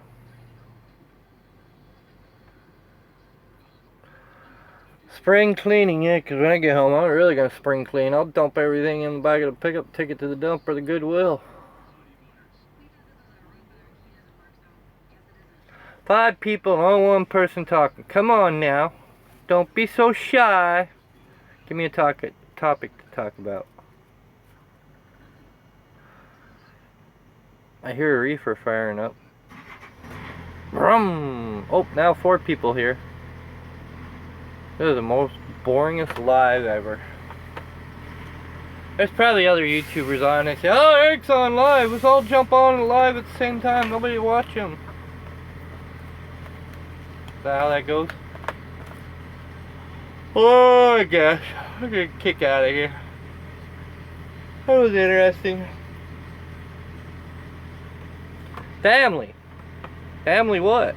Speaker 1: Spring cleaning, yeah, because when I get home, I'm really going to spring clean. I'll dump everything in the back of the pickup, take it to the dump or the Goodwill. 5 people and only 1 person talking. Come on now. Don't be so shy. Give me a topic to talk about. I hear a reefer firing up. Brum! Oh, now 4 people here. This is the most boringest live ever. There's probably other YouTubers on. They say, "Oh, Eric's on live. Let's all jump on live at the same time. Nobody watch him." Is that how that goes? Oh my gosh. I'm gonna kick out of here. That was interesting. Family. Family what?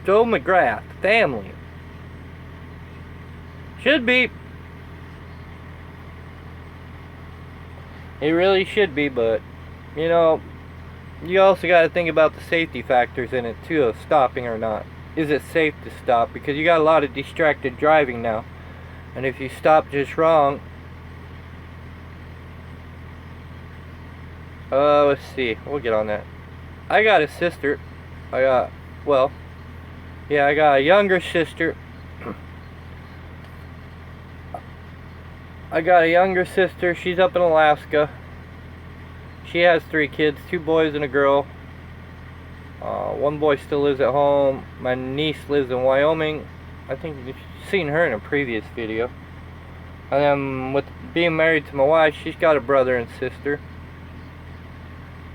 Speaker 1: Joe McGrath. Family. Should be. It really should be, but, you know, you also got to think about the safety factors in it too, of stopping or not. Is it safe to stop? Because you got a lot of distracted driving now. And if you stop just wrong... let's see. We'll get on that. I got a sister. I got a younger sister. I got a younger sister. She's up in Alaska. She has 3 kids, 2 boys and a girl. 1 boy still lives at home. My niece lives in Wyoming. I think you've seen her in a previous video. And then with being married to my wife, she's got a brother and sister.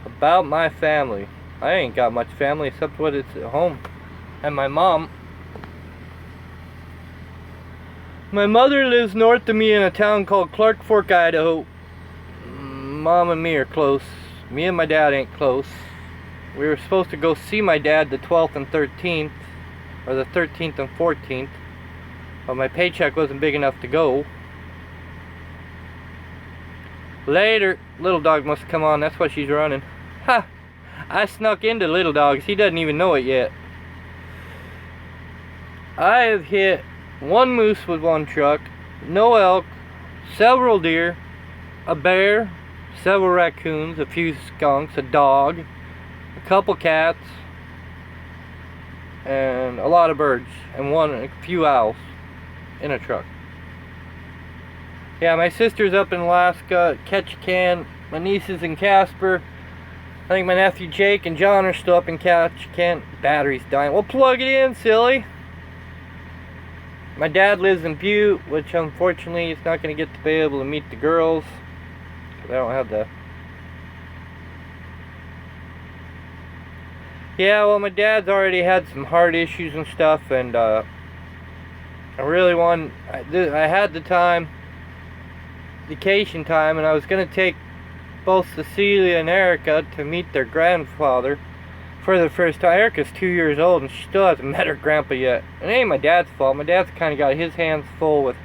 Speaker 1: About my family, I ain't got much family except what it's at home. And my mom. My mother lives north of me in a town called Clark Fork, Idaho. Mom and me are close. Me and my dad ain't close. We were supposed to go see my dad the 12th and 13th, or the 13th and 14th, but my paycheck wasn't big enough to go. Later, Little Dog must come on, that's why she's running. Ha! I snuck into Little Dog's, he doesn't even know it yet. I have hit 1 moose with 1 truck, no elk, several deer, a bear, several raccoons, a few skunks, a dog, a couple cats, and a lot of birds, and a few owls in a truck. Yeah, my sister's up in Alaska, Ketchikan, my niece is in Casper. I think my nephew Jake and John are still up in Ketchikan. Battery's dying. Well, plug it in, silly. My dad lives in Butte, which unfortunately is not going to get to be able to meet the girls. I don't have the Yeah, well, my dad's already had some heart issues and stuff, and I really I had the time, vacation time, and I was going to take both Cecilia and Erica to meet their grandfather for the first time. Erica's 2 years old, and she still hasn't met her grandpa yet. And it ain't my dad's fault. My dad's kind of got his hands full with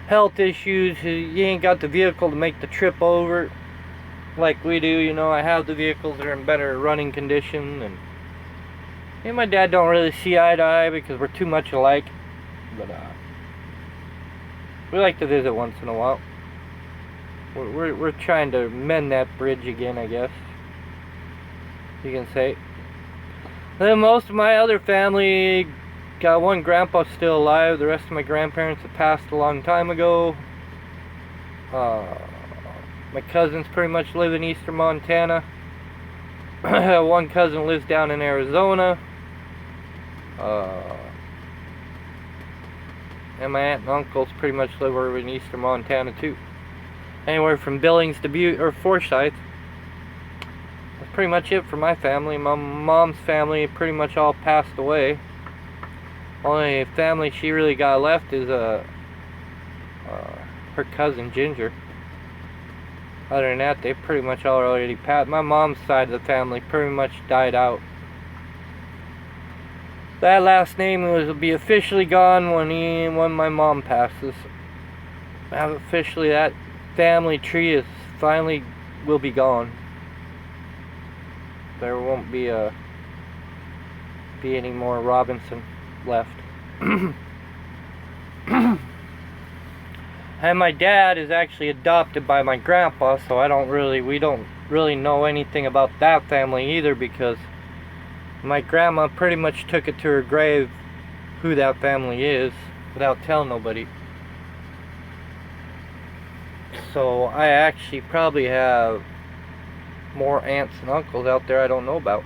Speaker 1: health issues. He ain't got the vehicle to make the trip over like we do. You know, I have the vehicles that are in better running condition, and me and my dad don't really see eye to eye because we're too much alike. But we like to visit once in a while. We're trying to mend that bridge again, I guess you can say. Then most of my other family, got one grandpa still alive. The rest of my grandparents have passed a long time ago. My cousins pretty much live in eastern Montana. One cousin lives down in Arizona. And my aunt and uncles pretty much live over in eastern Montana too. Anywhere from Billings to Butte or Forsyth. That's pretty much it for my family. My mom's family pretty much all passed away. Only family she really got left is her cousin Ginger. Other than that, they pretty much all already passed. My mom's side of the family pretty much died out. That last name will be officially gone when my mom passes. Officially, that family tree is finally will be gone. There won't be any more Robinson left. And my dad is actually adopted by my grandpa, so we don't really know anything about that family either, because my grandma pretty much took it to her grave who that family is without telling nobody. So I actually probably have more aunts and uncles out there I don't know about.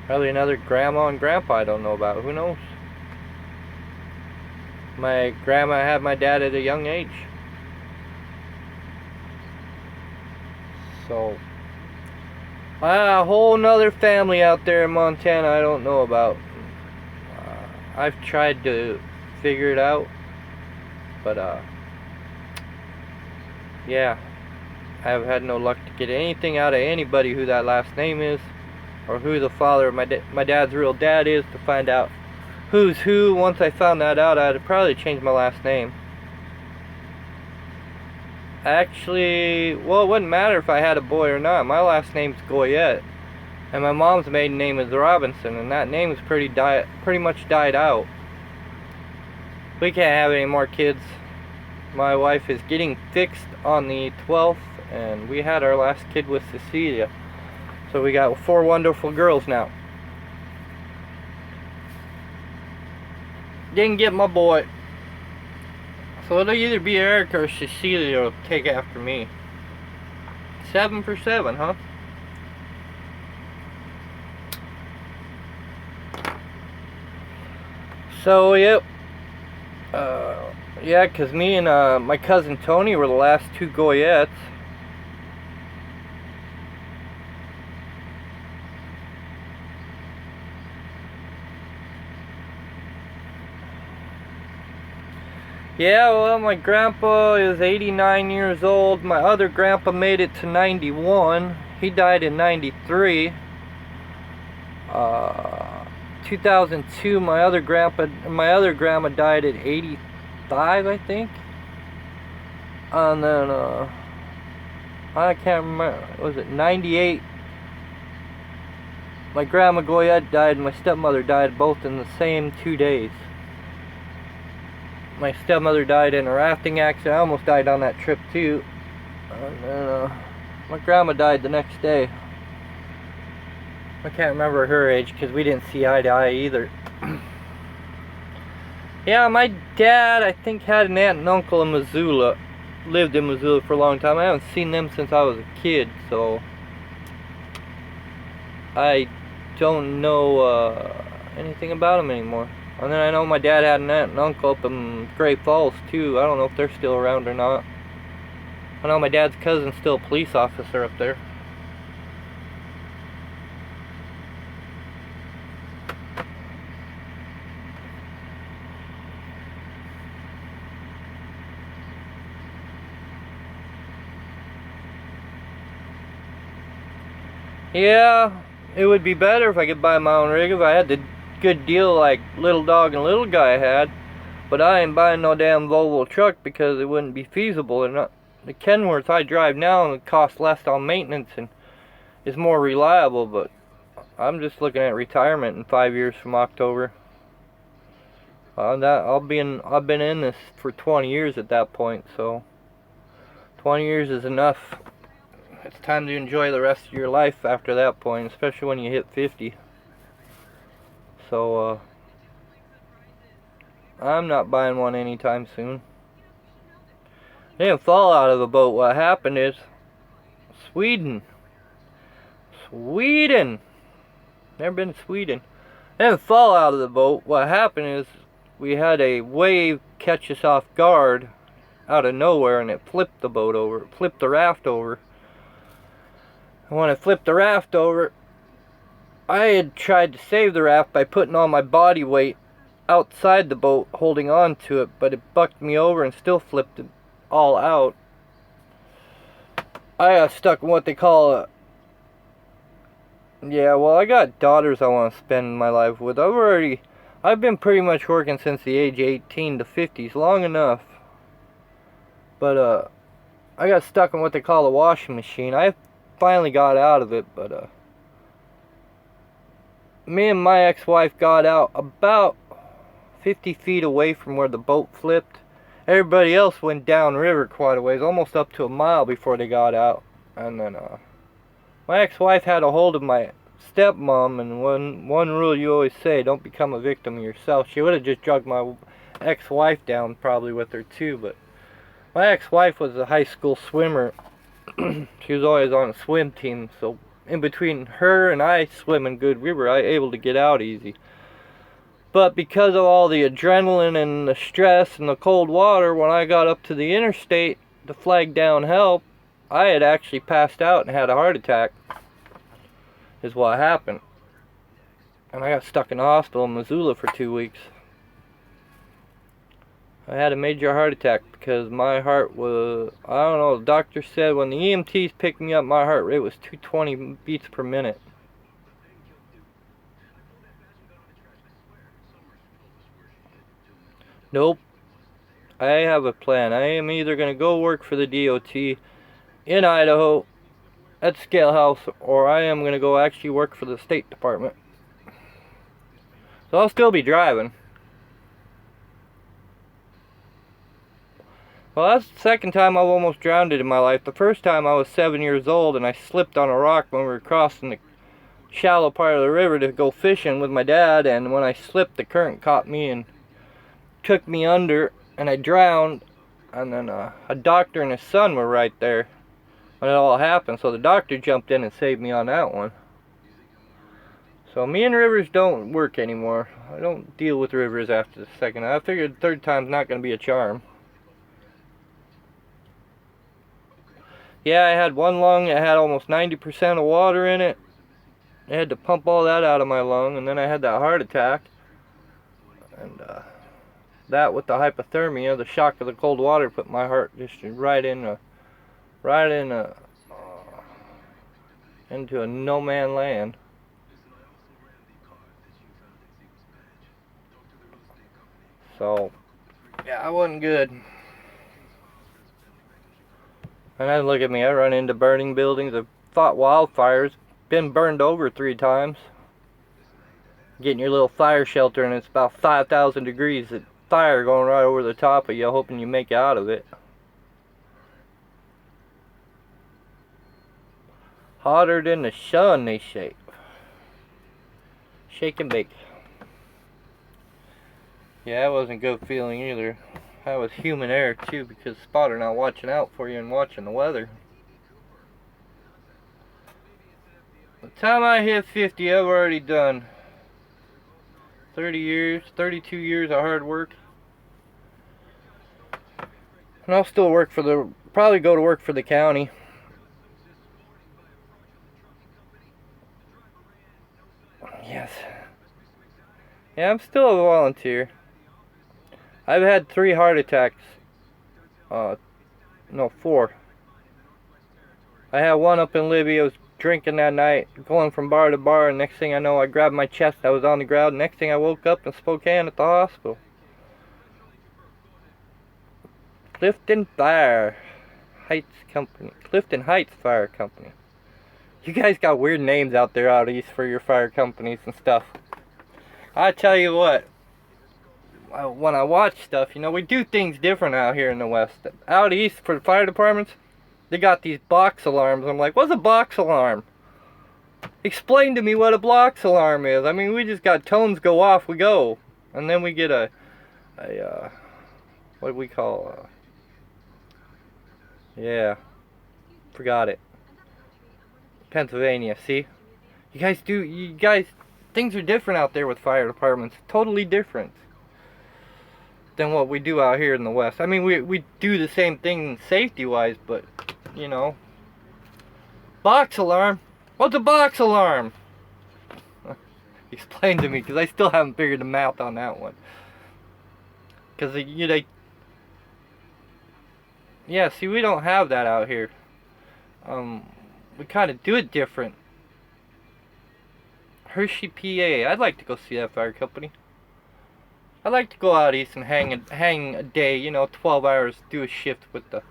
Speaker 1: Probably another grandma and grandpa I don't know about. Who knows? My grandma had my dad at a young age. So a whole nother family out there in Montana I don't know about. I've tried to figure it out, but yeah, I've had no luck to get anything out of anybody who that last name is, or who the father of my dad's real dad is, to find out who's who. Once I found that out, I'd probably change my last name. Actually, well, it wouldn't matter if I had a boy or not. My last name's Goyette, and my mom's maiden name is Robinson, and that name is pretty much died out. We can't have any more kids. My wife is getting fixed on the 12th, and we had our last kid with Cecilia. So we got 4 wonderful girls now. Didn't get my boy. So it'll either be Erik or Cecilia will take after me. 7 for 7, huh? So, yep. Yeah, because me and my cousin Tony were the last 2 Goyettes. Yeah, well, my grandpa is 89 years old. My other grandpa made it to 91. He died in 93. 2002, my other grandma died at 85, I think. And then, I can't remember, was it 98? My grandma Goyette died and my stepmother died both in the same 2 days. My stepmother died in a rafting accident. I almost died on that trip too. And then, my grandma died the next day. I can't remember her age because we didn't see eye to eye either. Yeah, my dad, I think, had an aunt and uncle in Missoula. Lived in Missoula for a long time. I haven't seen them since I was a kid, so I don't know anything about them anymore. And then I know my dad had an aunt and uncle up in Great Falls too. I don't know if they're still around or not. I know my dad's cousin's still a police officer up there. Yeah, it would be better if I could buy my own rig, if I had the good deal like Little Dog and Little Guy had. But I ain't buying no damn Volvo truck because it wouldn't be feasible. And the Kenworth I drive now and it costs less on maintenance and is more reliable. But I'm just looking at retirement in 5 years from October. I've been in this for 20 years at that point, so 20 years is enough. It's time to enjoy the rest of your life after that point, especially when you hit 50. So I'm not buying one anytime soon. I didn't fall out of the boat. What happened is Sweden. Never been to Sweden. I didn't fall out of the boat. What happened is we had a wave catch us off guard out of nowhere, and it flipped the boat over. It flipped the raft over. And when it flipped the raft over, I had tried to save the raft by putting all my body weight outside the boat, holding on to it, but it bucked me over and still flipped it all out. I got stuck in what they call a... Yeah, well, I got daughters I want to spend my life with. I've been pretty much working since the age of 18 to 50s, long enough. But, I got stuck in what they call a washing machine. I finally got out of it, but, me and my ex-wife got out about 50 feet away from where the boat flipped. Everybody else went downriver quite a ways, almost up to a mile before they got out. And then, my ex-wife had a hold of my stepmom, and one rule you always say, don't become a victim of yourself. She would have just drugged my ex-wife down probably with her too, but my ex-wife was a high school swimmer. She was always on a swim team, so in between her and I swimming good river, I was able to get out easy. But because of all the adrenaline and the stress and the cold water, when I got up to the interstate to flag down help, I had actually passed out and had a heart attack, is what happened. And I got stuck in the hospital in Missoula for 2 weeks. I had a major heart attack because my heart was, I don't know, the doctor said when the EMTs picked me up, my heart rate was 220 beats per minute. Nope. I have a plan. I am either going to go work for the DOT in Idaho at Scale House, or I am going to go actually work for the State Department. So I'll still be driving. Well, that's the second time I've almost drowned in my life. The first time I was 7 years old and I slipped on a rock when we were crossing the shallow part of the river to go fishing with my dad, and when I slipped, the current caught me and took me under and I drowned. And then a doctor and his son were right there when it all happened, so the doctor jumped in and saved me on that one. So me and rivers don't work anymore. I don't deal with rivers after the second. I figured the third time's not going to be a charm. Yeah, I had one lung that had almost 90% of water in it. I had to pump all that out of my lung, and then I had that heart attack. And that with the hypothermia, the shock of the cold water, put my heart just into a no man land. So yeah, I wasn't good. And then look at me, I run into burning buildings. I've fought wildfires, been burned over 3 times. Getting your little fire shelter, and it's about 5,000 degrees of fire going right over the top of you, hoping you make it out of it. Hotter than the sun, they say. Shake and bake. Yeah, that wasn't a good feeling either. That was human error too, because spotter not watching out for you and watching the weather. By the time I hit 50, I've already done 30 years, 32 years of hard work. And I'll still work for probably go to work for the county. Yes. Yeah, I'm still a volunteer. I've had 3 heart attacks. No, 4. I had one up in Libya. It was drinking that night, going from bar to bar, and next thing I know, I grabbed my chest, I was on the ground. Next thing I woke up in Spokane at the hospital. Clifton Heights Fire Company. You guys got weird names out there out east for your fire companies and stuff. I tell you what, when I watch stuff, you know, we do things different out here in the West. Out east for the fire departments, they got these box alarms. I'm like, what's a box alarm? Explain to me what a box alarm is. I mean, we just got tones go off, we go. And then we get what do we call, yeah, forgot it. Pennsylvania, see? You guys, things are different out there with fire departments. Totally different than what we do out here in the West. I mean, we do the same thing safety-wise, but, you know. Box alarm? What's a box alarm? Explain to me, because I still haven't figured the math on that one. Because, yeah, see, we don't have that out here. We kind of do it different. Hershey, PA. I'd like to go see that fire company. I'd like to go out east and hang a day, you know, 12 hours, do a shift with the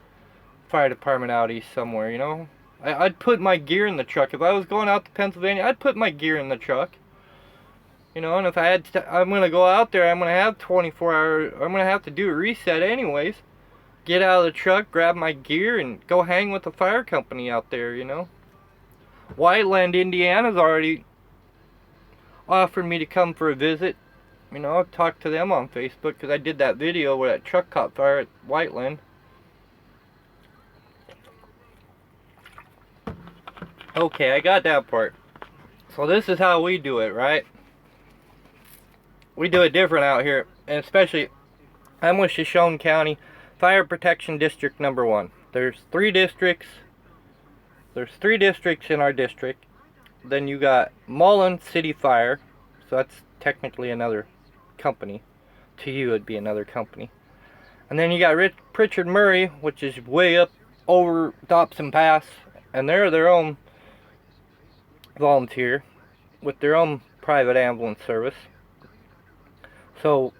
Speaker 1: fire department out east somewhere, you know. I'd put my gear in the truck. If I was going out to Pennsylvania, I'd put my gear in the truck. You know, and if I had to, I'm going to go out there, I'm going to have 24 hours, I'm going to have to do a reset anyways. Get out of the truck, grab my gear, and go hang with the fire company out there, you know. Whiteland, Indiana's already offered me to come for a visit. You know, I've talked to them on Facebook because I did that video where that truck caught fire at Whiteland. Okay, I got that part. So this is how we do it, right? We do it different out here, and especially, I'm with Shoshone County Fire Protection District number 1. There's 3 districts. There's 3 districts in our district. Then you got Mullen City Fire, so that's technically another company. To you, it'd be another company. And then you got Pritchard Murray, which is way up over Dobson Pass, and they're their own volunteer with their own private ambulance service. So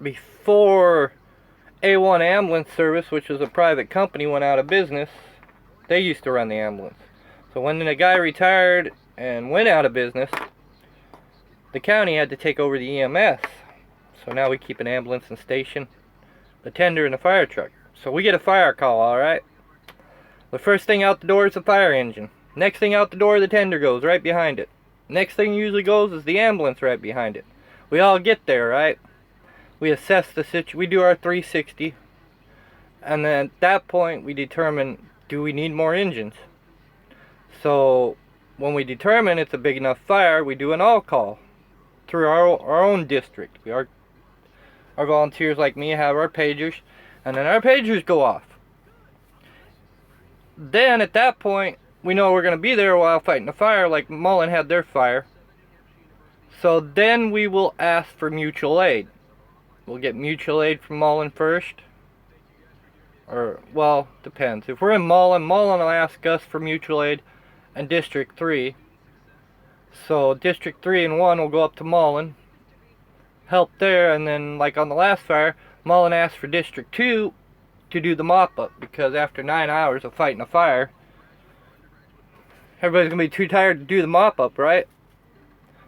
Speaker 1: before A1 Ambulance Service, which was a private company, went out of business, they used to run the ambulance. So when the guy retired and went out of business, the county had to take over the EMS. So now we keep an ambulance in station, the tender, and the fire truck. So we get a fire call, alright? The first thing out the door is the fire engine. Next thing out the door, the tender goes right behind it. Next thing usually goes is the ambulance right behind it. We all get there, right? We assess the situation, we do our 360, and then at that point we determine, do we need more engines? So when we determine it's a big enough fire, we do an all-call through our own district. Our volunteers like me have our pagers, and then our pagers go off. Then at that point, we know we're going to be there while fighting the fire, like Mullen had their fire. So then we will ask for mutual aid. We'll get mutual aid from Mullen first. Or, well, depends. If we're in Mullen will ask us for mutual aid and District 3. So District 3 and 1 will go up to Mullen, help there, and then like on the last fire, Mullen asked for District 2 to do the mop-up, because after 9 hours of fighting a fire, everybody's going to be too tired to do the mop-up, right?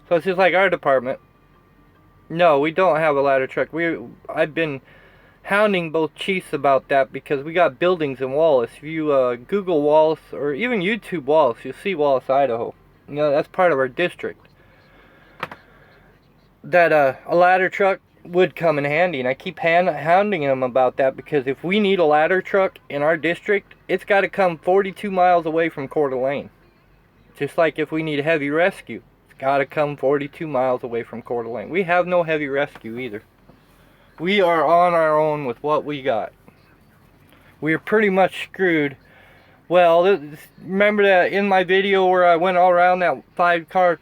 Speaker 1: So it's just like our department. No, we don't have a ladder truck. I've been hounding both chiefs about that because we got buildings in Wallace. If you Google Wallace or even YouTube Wallace, you'll see Wallace, Idaho. You know, that's part of our district. That a ladder truck would come in handy, and I keep hounding them about that, because if we need a ladder truck in our district, it's got to come 42 miles away from Coeur d'Alene. Just like if we need heavy rescue, it's got to come 42 miles away from Coeur d'Alene. We have no heavy rescue either. We are on our own with what we got. We are pretty much screwed. Well, remember that in my video where I went all around that 5-car...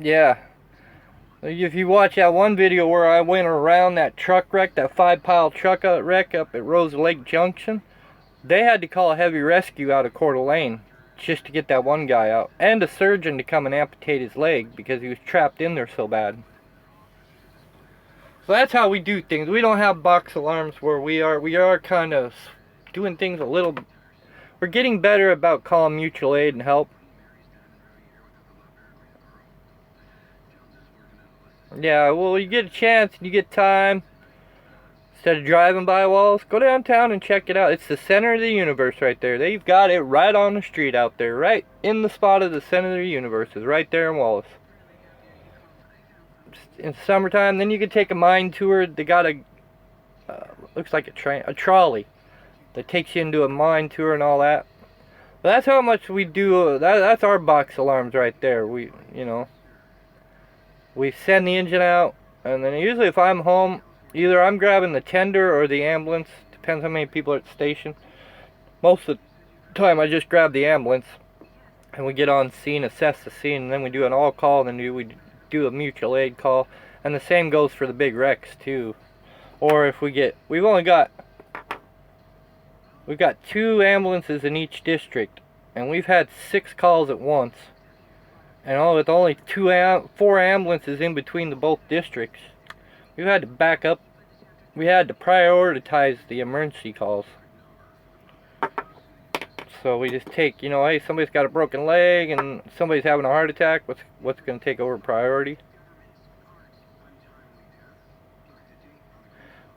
Speaker 1: Yeah. If you watch that one video where I went around that truck wreck, that 5-pile truck wreck up at Rose Lake Junction, They had to call a heavy rescue out of Coeur d'Alene just to get that one guy out. And a surgeon to come and amputate his leg because he was trapped in there so bad. So that's how we do things. We don't have box alarms where we are kind of doing things a little... We're getting better about calling mutual aid and help. Yeah, well, you get a chance and you get time. Instead of driving by Wallace, go downtown and check it out. It's the center of the universe right there. They've got it right on the street out there. Right in the spot of the center of the universe is right there in Wallace. In summertime, then you can take a mine tour. They got a, looks like a trolley that takes you into a mine tour and all that. But that's how much we do. That's our box alarms right there. We send the engine out, and then usually if I'm home, either I'm grabbing the tender or the ambulance. Depends how many people are at the station. Most of the time I just grab the ambulance, and we get on scene, assess the scene, and then we do an all call, and then we do a mutual aid call. And the same goes for the big wrecks too. Or if we've got 2 ambulances in each district, and we've had 6 calls at once. And with only 4 ambulances in between the both districts, we've had to back up. We had to prioritize the emergency calls. So we just take, hey, somebody's got a broken leg and somebody's having a heart attack. What's going to take over priority?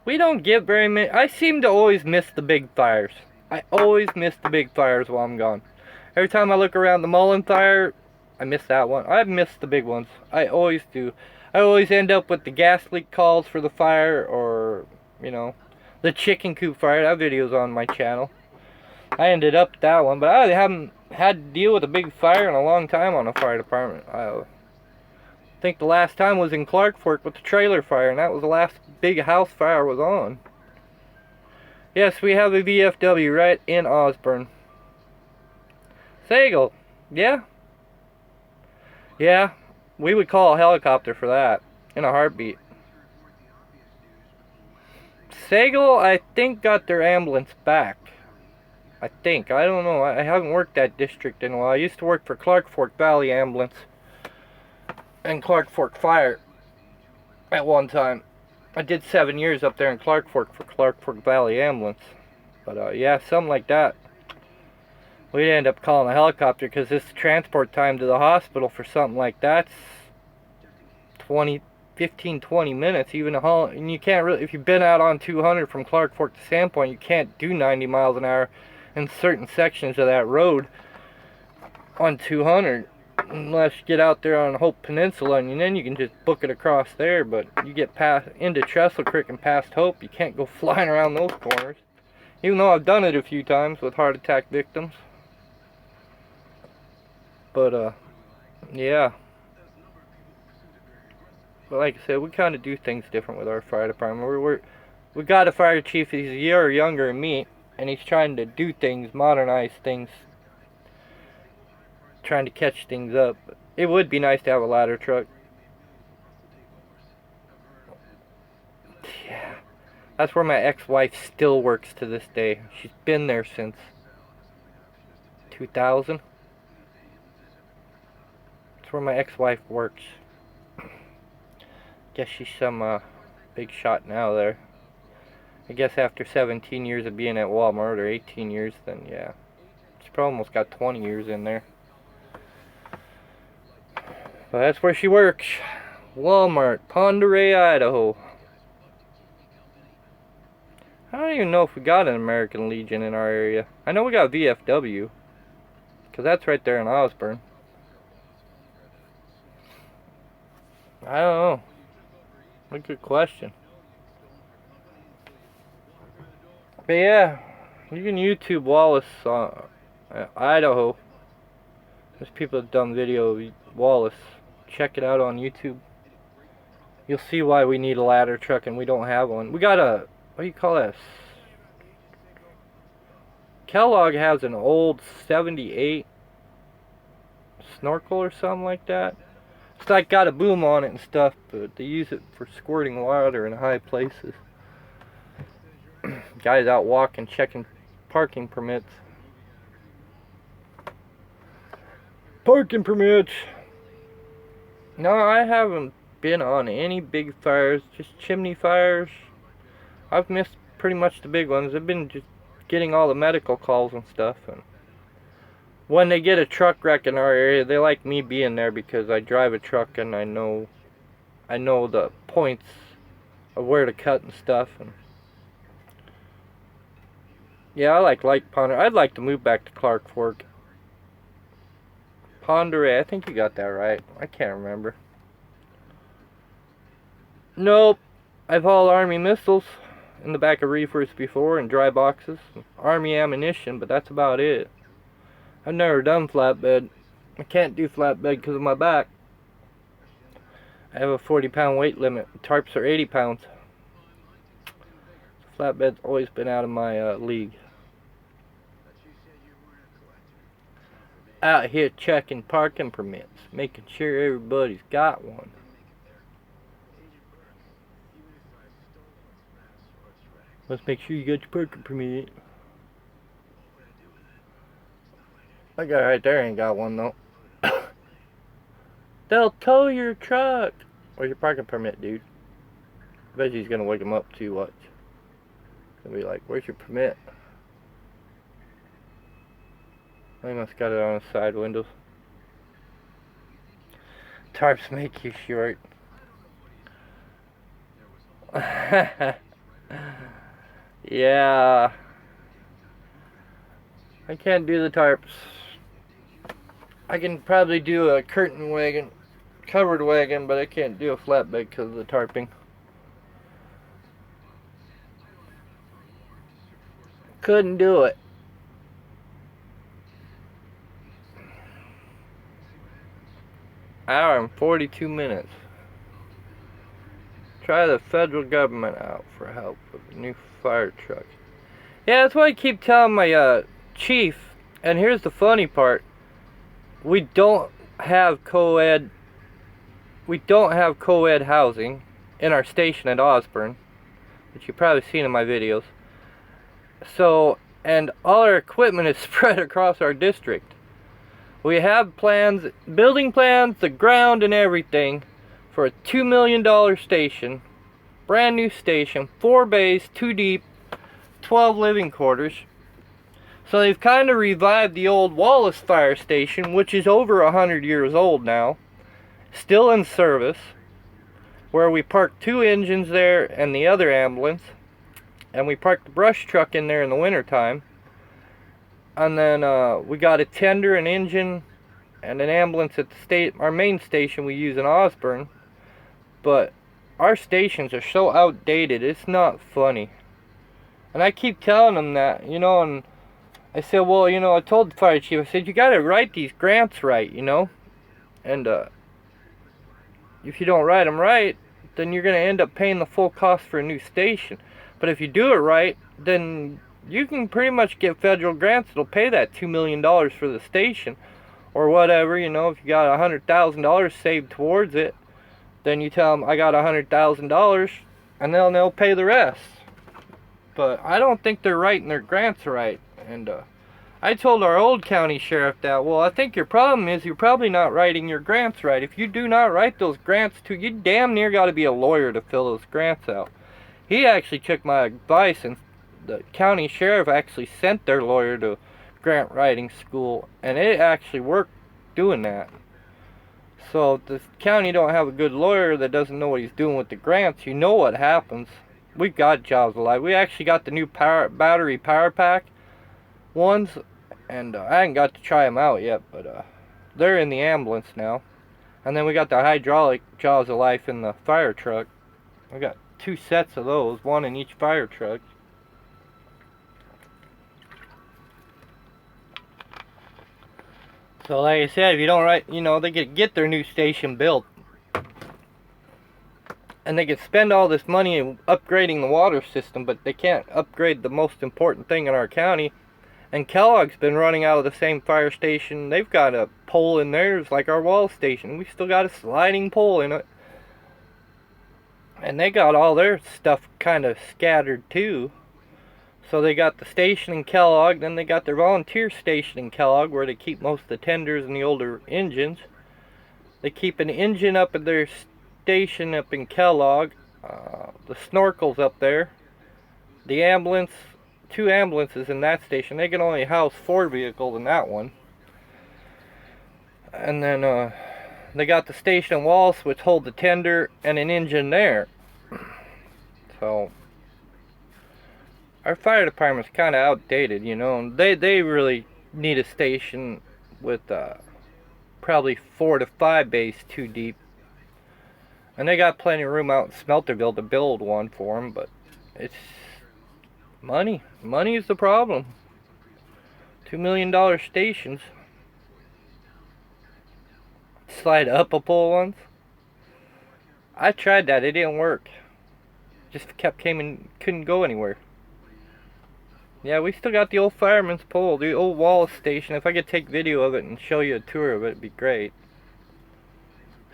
Speaker 1: We don't get very many. I seem to always miss the big fires. I always miss the big fires while I'm gone. Every time I look around the Mullen fire, I miss that one. I miss the big ones. I always do. I always end up with the gas leak calls for the fire, or, the chicken coop fire. That video's on my channel. I ended up that one, but I haven't had to deal with a big fire in a long time on a fire department. I think the last time was in Clark Fork with the trailer fire, and that was the last big house fire was on. Yes, we have a VFW right in Osburn. Sagal, yeah? Yeah, we would call a helicopter for that, in a heartbeat. Sagal, I think, got their ambulance back. I think. I don't know. I haven't worked that district in a while. I used to work for Clark Fork Valley Ambulance and Clark Fork Fire at one time. I did 7 years up there in Clark Fork for Clark Fork Valley Ambulance. But, yeah, something like that. We'd end up calling a helicopter because this transport time to the hospital for something like that's 15-20 minutes. Even and you can't really, if you've been out on 200 from Clark Fork to Sandpoint, you can't do 90 miles an hour in certain sections of that road on 200 unless you get out there on Hope Peninsula, and then you can just book it across there. But you get past into Trestle Creek and past Hope, you can't go flying around those corners, even though I've done it a few times with heart attack victims. But yeah, but like I said, we kind of do things different with our fire department. We got a fire chief. He's a year younger than me, and he's trying to do things, modernize things, trying to catch things up. It would be nice to have a ladder truck. Yeah, that's where my ex-wife still works to this day. She's been there since 2000. That's where my ex-wife works. Guess she's some big shot now there. I guess after 17 years of being at Walmart, or 18 years, then yeah. She's probably almost got 20 years in there. But that's where she works. Walmart, Pend Oreille, Idaho. I don't even know if we got an American Legion in our area. I know we got VFW, because that's right there in Osburn. I don't know. What a good question. But yeah, you can YouTube Wallace, Idaho. There's people that done video of Wallace. Check it out on YouTube. You'll see why we need a ladder truck and we don't have one. We got a, what do you call that? Kellogg has an old 78 snorkel or something like that. It's like got a boom on it and stuff, but they use it for squirting water in high places. Guys out walking, checking parking permits. Parking permits! No, I haven't been on any big fires, just chimney fires. I've missed pretty much the big ones. I've been just getting all the medical calls and stuff. And when they get a truck wreck in our area, they like me being there because I drive a truck and I know the points of where to cut and stuff. And yeah, I like Ponder. I'd like to move back to Clark Fork. Ponderay, I think you got that right. I can't remember. Nope. I've hauled Army missiles in the back of reefers before and dry boxes. Army ammunition, but that's about it. I've never done flatbed. I can't do flatbed because of my back. I have a 40-pound weight limit. Tarps are 80 pounds. Flatbed's always been out of my league. Out here checking parking permits, making sure everybody's got one. Let's make sure you got your parking permit. That guy right there ain't got one though. They'll tow your truck. Where's your parking permit, dude? I bet he's gonna wake him up too. Watch. He'll be like, "Where's your permit?" They must got it on the side windows. Tarps make you short. Yeah. I can't do the tarps. I can probably do a curtain wagon, covered wagon, but I can't do a flatbed because of the tarping. Couldn't do it. Hour and 42 minutes. Try the federal government out for help with a new fire truck. Yeah, that's what I keep telling my chief. And here's the funny part. We don't have co-ed housing in our station at Osburn, which you've probably seen in my videos. So, and all our equipment is spread across our district. We have plans, building plans, the ground and everything for a $2 million station. Brand new station, 4 bays, 2 deep, 12 living quarters. So they've kind of revived the old Wallace Fire Station, which is over 100 years old now. Still in service. Where we parked 2 engines there and the other ambulance. And we parked the brush truck in there in the wintertime. And then we got a tender, an engine, and an ambulance at the our main station we use in Osburn. But our stations are so outdated, it's not funny. And I keep telling them that, you know, and I said, well, you know, I told the fire chief, I said, you gotta write these grants right, you know. And if you don't write them right, then you're gonna end up paying the full cost for a new station. But if you do it right, then you can pretty much get federal grants that'll pay that $2 million for the station. Or whatever, you know, if you got $100,000 saved towards it, then you tell them, I got $100,000, and they'll pay the rest. But I don't think they're writing their grants right. And I told our old county sheriff that, well, I think your problem is you're probably not writing your grants right. If you do not write those grants too, you damn near got to be a lawyer to fill those grants out. He actually took my advice, and the county sheriff actually sent their lawyer to grant writing school, and it actually worked doing that. So if the county don't have a good lawyer that doesn't know what he's doing with the grants, you know what happens. We've got jobs alive. We actually got the new battery power pack ones, and I haven't got to try them out yet, but they're in the ambulance now. And then we got the hydraulic jaws of life in the fire truck. We got 2 sets of those, 1 in each fire truck. So like I said, if you don't write, you know, they could get their new station built. And they could spend all this money in upgrading the water system, but they can't upgrade the most important thing in our county. And Kellogg's been running out of the same fire station. They've got a pole in theirs like our wall station. We still got a sliding pole in it. And they got all their stuff kind of scattered too. So they got the station in Kellogg, then they got their volunteer station in Kellogg where they keep most of the tenders and the older engines. They keep an engine up at their station up in Kellogg, the snorkels up there, the ambulance, 2 ambulances in that station. They can only house 4 vehicles in that one. And then they got the station in Wallace, which hold the tender and an engine there. So our fire department's kind of outdated, you know. And they really need a station with probably 4 to 5 bays too deep. And they got plenty of room out in Smelterville to build one for them, but it's money. Money is the problem. $2 million stations. Slide up a pole once. I tried that, it didn't work. Just kept couldn't go anywhere. Yeah, we still got the old fireman's pole, the old Wallace station. If I could take video of it and show you a tour of it, it'd be great.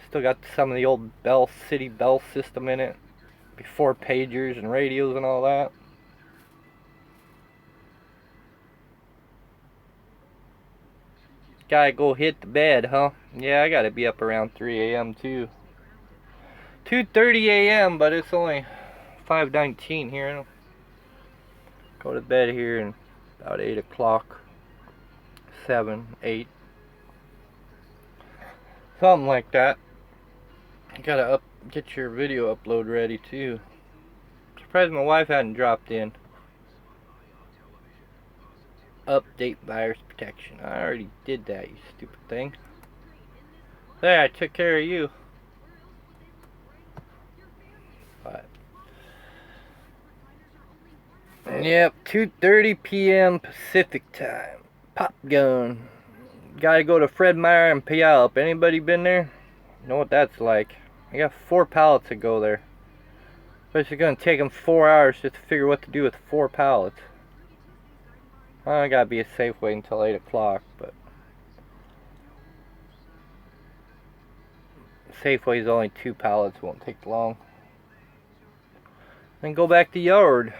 Speaker 1: Still got some of the old city bell system in it. Before pagers and radios and all that. Gotta go hit the bed, huh? Yeah, I gotta be up around 3 a.m. too. 2:30 a.m., but it's only 5:19 here. Go to bed here in about 8 o'clock. 7, 8. Something like that. You gotta get your video upload ready too. Surprised my wife hadn't dropped in. Update virus protection. I already did that, you stupid thing. There, I took care of you. But yep, 2:30 p.m. Pacific time. Pop gun. Gotta go to Fred Meyer and Puyallup. Anybody been there? You know what that's like. I got 4 pallets to go there. But it's gonna take them 4 hours just to figure what to do with 4 pallets. I gotta be a Safeway until 8 o'clock, but Safeway's only 2 pallets, won't take long. Then go back to yard.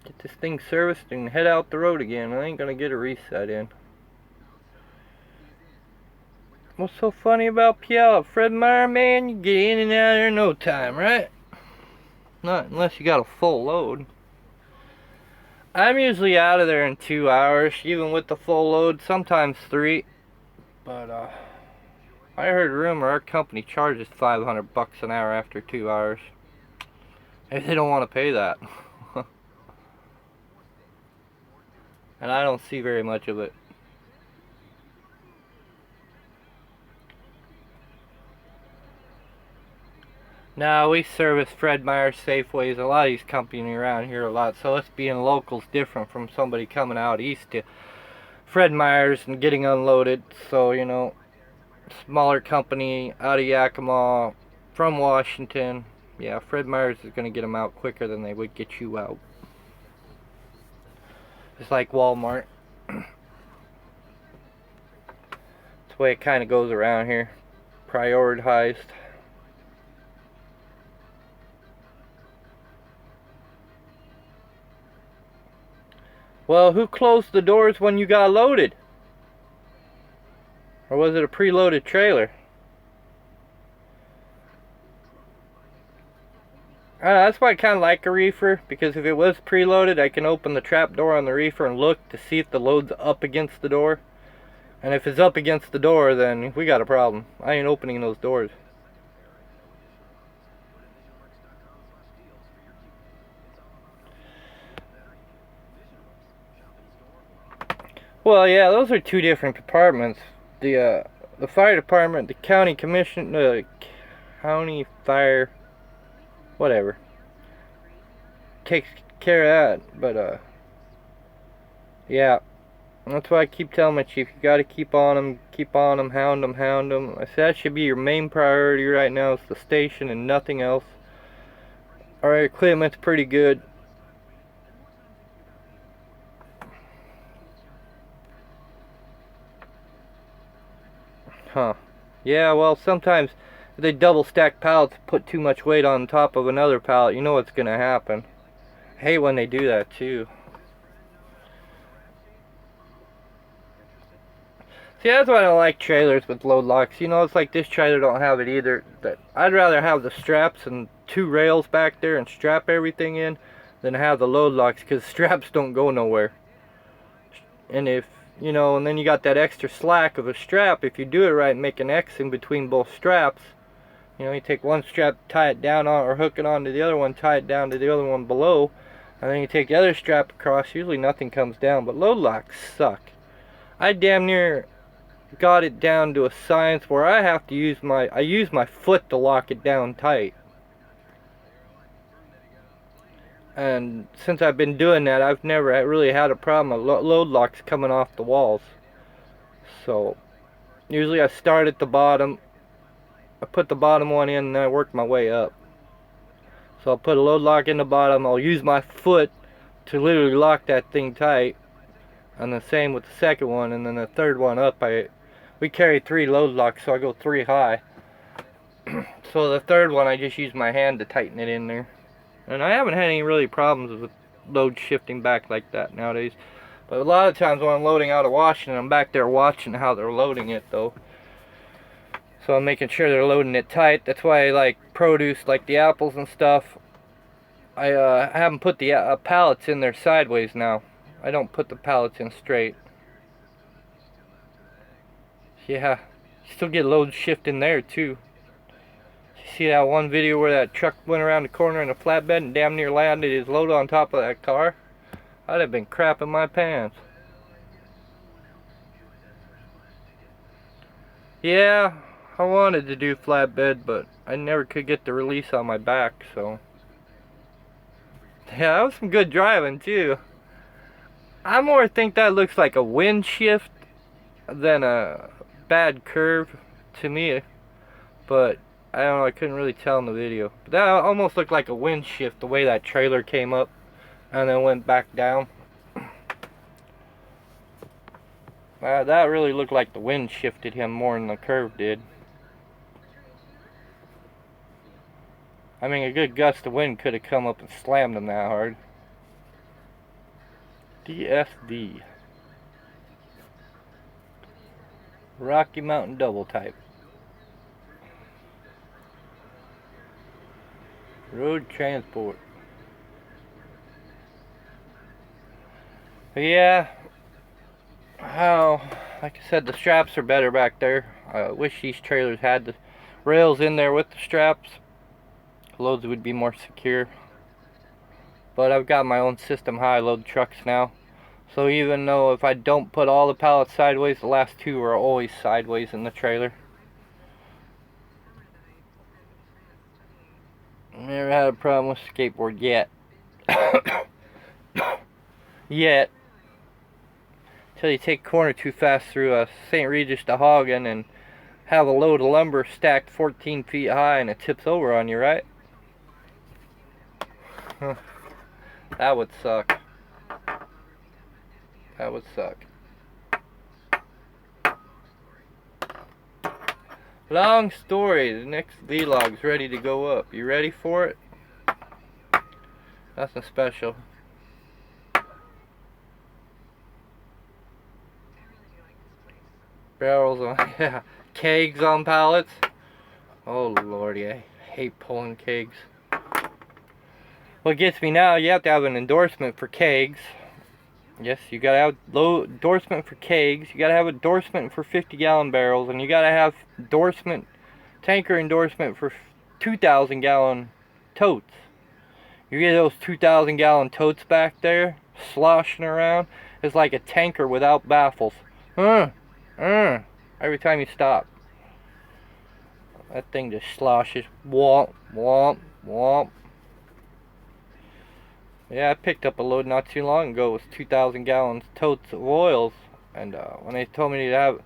Speaker 1: Get this thing serviced and head out the road again. I ain't gonna get a reset in. What's so funny about Puyallup? Fred Meyer, man, you get in and out of there in no time, right? Not unless you got a full load. I'm usually out of there in 2 hours, even with the full load, sometimes 3. But I heard a rumor our company charges $500 an hour after 2 hours. If they don't want to pay that. And I don't see very much of it. Now we service Fred Meyer, Safeways, a lot of these companies around here a lot, so us being locals different from somebody coming out east to Fred Meyer's and getting unloaded. So, you know, smaller company out of Yakima, from Washington. Yeah, Fred Meyer's is going to get them out quicker than they would get you out. It's like Walmart. That's the way it kind of goes around here. Prioritized. Well, who closed the doors when you got loaded? Or was it a preloaded trailer? That's why I kind of like a reefer, because if it was preloaded, I can open the trap door on the reefer and look to see if the load's up against the door. And if it's up against the door, then we got a problem. I ain't opening those doors. Well, yeah, those are 2 different departments. The fire department, the county commission, the county fire, whatever, takes care of that. But yeah, that's why I keep telling my chief, you got to keep on them, hound them. I said that should be your main priority right now, is the station and nothing else. Our equipment's pretty good. Huh. Yeah, well, sometimes if they double stack pallets, put too much weight on top of another pallet, you know what's going to happen. I hate when they do that too. See, that's why I don't like trailers with load locks. You know, it's like this trailer don't have it either. I'd rather have the straps and 2 rails back there and strap everything in than have the load locks, because straps don't go nowhere. And if, you know, and then you got that extra slack of a strap, if you do it right, make an X in between both straps. You know, you take one strap, tie it down on, or hook it onto the other one, tie it down to the other one below, and then you take the other strap across. Usually nothing comes down, but load locks suck. I damn near got it down to a science where I have to use my foot to lock it down tight. And since I've been doing that, I've never really had a problem with load locks coming off the walls. So usually I start at the bottom, I put the bottom one in, and then I work my way up. So I'll put a load lock in the bottom, I'll use my foot to literally lock that thing tight, and the same with the second one, and then the third one up, we carry 3 load locks, so I go 3 high. So the third one, I just use my hand to tighten it in there. And I haven't had any really problems with load shifting back like that nowadays. But a lot of times when I'm loading out of Washington, I'm back there watching how they're loading it though. So I'm making sure they're loading it tight. That's why I like produce, like the apples and stuff. I haven't put the pallets in there sideways now. I don't put the pallets in straight. Yeah, still get load shift in there too. See that one video where that truck went around the corner in a flatbed and damn near landed his load on top of that car? I'd have been crapping my pants. Yeah, I wanted to do flatbed, but I never could get the release on my back, so. Yeah, that was some good driving too. I more think that looks like a wind shift than a bad curve to me, but I don't know, I couldn't really tell in the video. But that almost looked like a wind shift, the way that trailer came up and then went back down. That really looked like the wind shifted him more than the curve did. I mean, a good gust of wind could have come up and slammed him that hard. DSD. Rocky Mountain double type. Road transport. But yeah, like I said, the straps are better back there. I wish these trailers had the rails in there with the straps. Loads would be more secure. But I've got my own system how I load trucks now. So even though if I don't put all the pallets sideways, the last 2 are always sideways in the trailer. Never had a problem with skateboard yet. Yet. Until you take a corner too fast through a St. Regis to Hagen and have a load of lumber stacked 14 feet high and it tips over on you, right? That would suck. That would suck. Long story. The next vlog's ready to go up. You ready for it? Nothing special. Barrels on, yeah. Kegs on pallets. Oh lordy, I hate pulling kegs. What gets me now, you have to have an endorsement for kegs. Yes, you gotta have endorsement for kegs. You gotta have endorsement for 50-gallon barrels, and you gotta have tanker endorsement for 2,000-gallon totes. You get those 2,000-gallon totes back there, sloshing around. It's like a tanker without baffles. Every time you stop, that thing just sloshes. Womp, womp, womp. Yeah, I picked up a load not too long ago with 2,000 gallons totes of oils, and when they told me to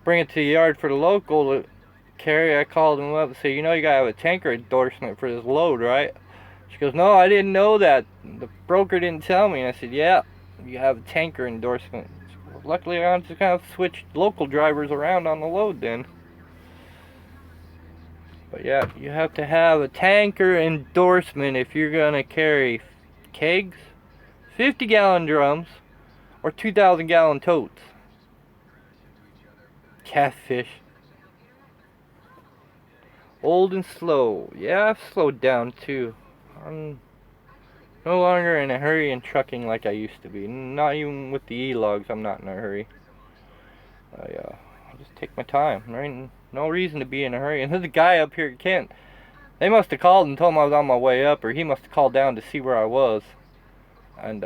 Speaker 1: bring it to the yard for the local to carry, I called them up and said, you know, you gotta have a tanker endorsement for this load, right? She goes, no, I didn't know that. The broker didn't tell me. And I said, yeah, you have a tanker endorsement. Luckily, I just kind of switched local drivers around on the load then. But yeah, you have to have a tanker endorsement if you're gonna carry kegs, 50-gallon drums, or 2,000-gallon totes? Catfish. Old and slow. Yeah, I've slowed down too. I'm no longer in a hurry in trucking like I used to be. Not even with the E-logs, I'm not in a hurry. I just take my time. There ain't no reason to be in a hurry. And there's a guy up here at Kent. They must have called and told him I was on my way up, or he must have called down to see where I was. And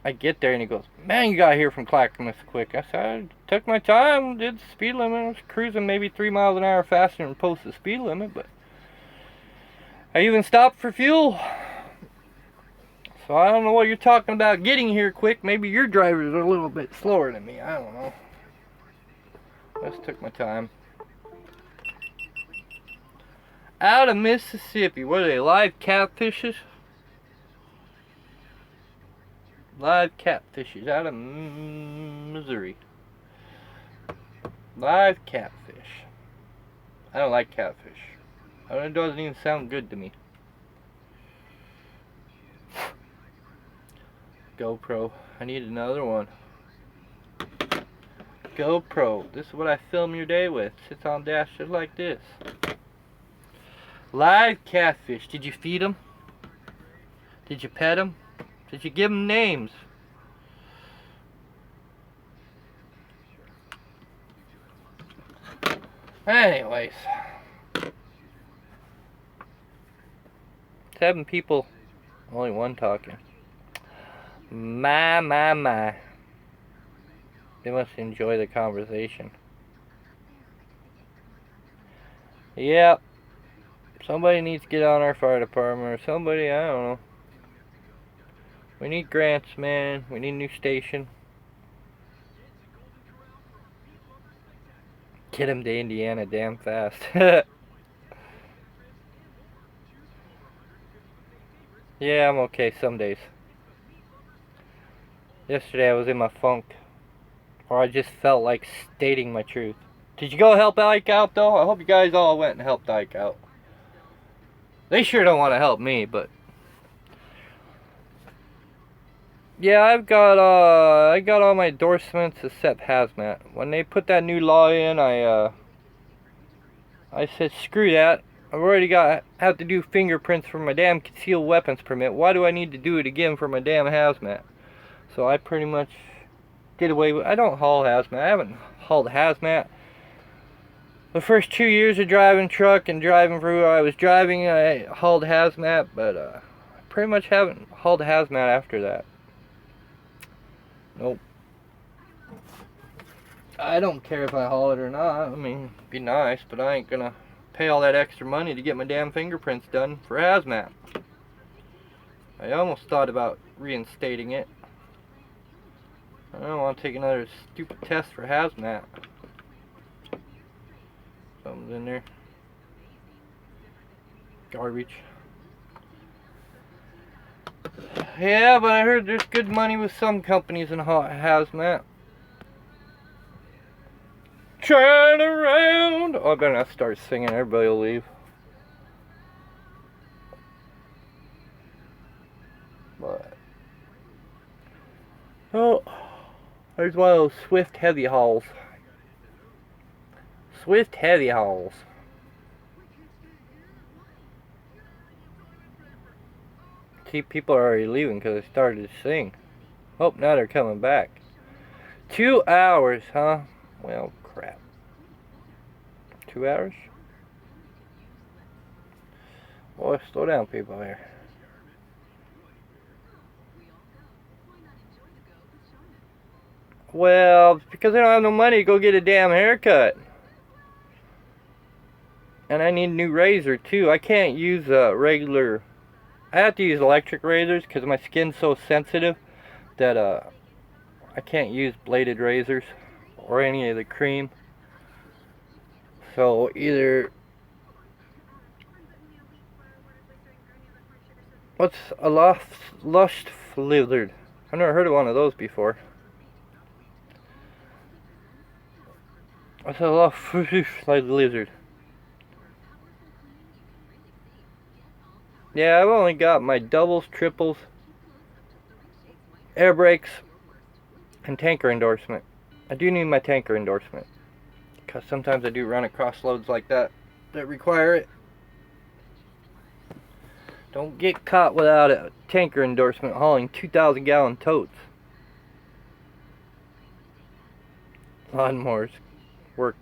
Speaker 1: I get there and he goes, "Man, you got here from Clackamas quick." I said, "I took my time, did the speed limit. I was cruising maybe 3 miles an hour faster than posted speed limit, but I even stopped for fuel. So I don't know what you're talking about getting here quick. Maybe your drivers are a little bit slower than me. I don't know. I just took my time." Out of Mississippi. What are they, live catfishes? Live catfishes out of Missouri. Live catfish. I don't like catfish. It doesn't even sound good to me. GoPro. I need another one. GoPro. This is what I film your day with. Sits on dash just like this. Live catfish. Did you feed them? Did you pet them? Did you give them names? Anyways. 7 people. Only one talking. My. They must enjoy the conversation. Yep. Somebody needs to get on our fire department, or somebody, I don't know. We need grants, man. We need a new station. Get him to Indiana damn fast. Yeah, I'm okay some days. Yesterday I was in my funk, or I just felt like stating my truth. Did you go help Ike out though? I hope you guys all went and helped Ike out. They sure don't want to help me, but yeah, I got all my endorsements except hazmat. When they put that new law in, I said screw that. I've already have to do fingerprints for my damn concealed weapons permit. Why do I need to do it again for my damn hazmat? So I pretty much did away with. I don't haul hazmat. I haven't hauled hazmat. The first 2 years of driving truck and driving for who I was driving, I hauled hazmat, but I pretty much haven't hauled hazmat after that. Nope. I don't care if I haul it or not. I mean, it'd be nice, but I ain't gonna pay all that extra money to get my damn fingerprints done for hazmat. I almost thought about reinstating it. I don't want to take another stupid test for hazmat. Something's in there. Garbage. Yeah, but I heard there's good money with some companies in hazmat. Turn around! Oh, I better not start singing. Everybody will leave. But oh, there's one of those Swift heavy hauls. Swift heavy hauls. See, people are already leaving because I started to sing. Oh, now they're coming back. 2 hours, huh? Well, crap. 2 hours? Boy, slow down, people here. Well, it's because I don't have no money to go get a damn haircut. And I need a new razor, too. I can't use regular... I have to use electric razors because my skin's so sensitive that I can't use bladed razors or any of the cream. So either... What's a lush lizard? I've never heard of one of those before. What's a lush lizard? Yeah, I've only got my doubles, triples, air brakes, and tanker endorsement. I do need my tanker endorsement, because sometimes I do run across loads like that require it. Don't get caught without a tanker endorsement hauling 2,000 gallon totes. Lawnmowers work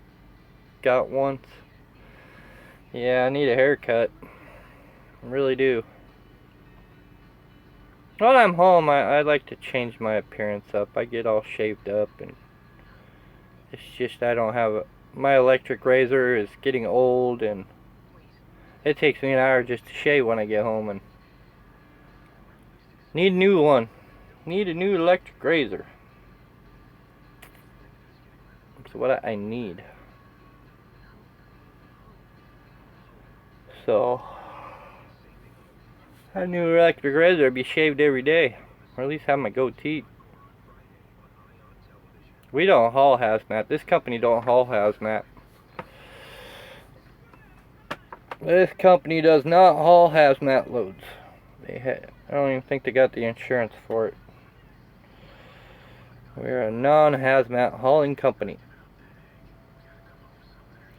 Speaker 1: out once. Yeah, I need a haircut. I really do. When I'm home, I like to change my appearance up. I get all shaved up, and it's just I don't have my electric razor is getting old, and it takes me an hour just to shave when I get home, and need a new one. Need a new electric razor. That's what I need. So, a new electric razor would be shaved every day, or at least have my goatee. We don't haul hazmat. This company don't haul hazmat. This company does not haul hazmat loads. I don't even think they got the insurance for it. We're a non-hazmat hauling company.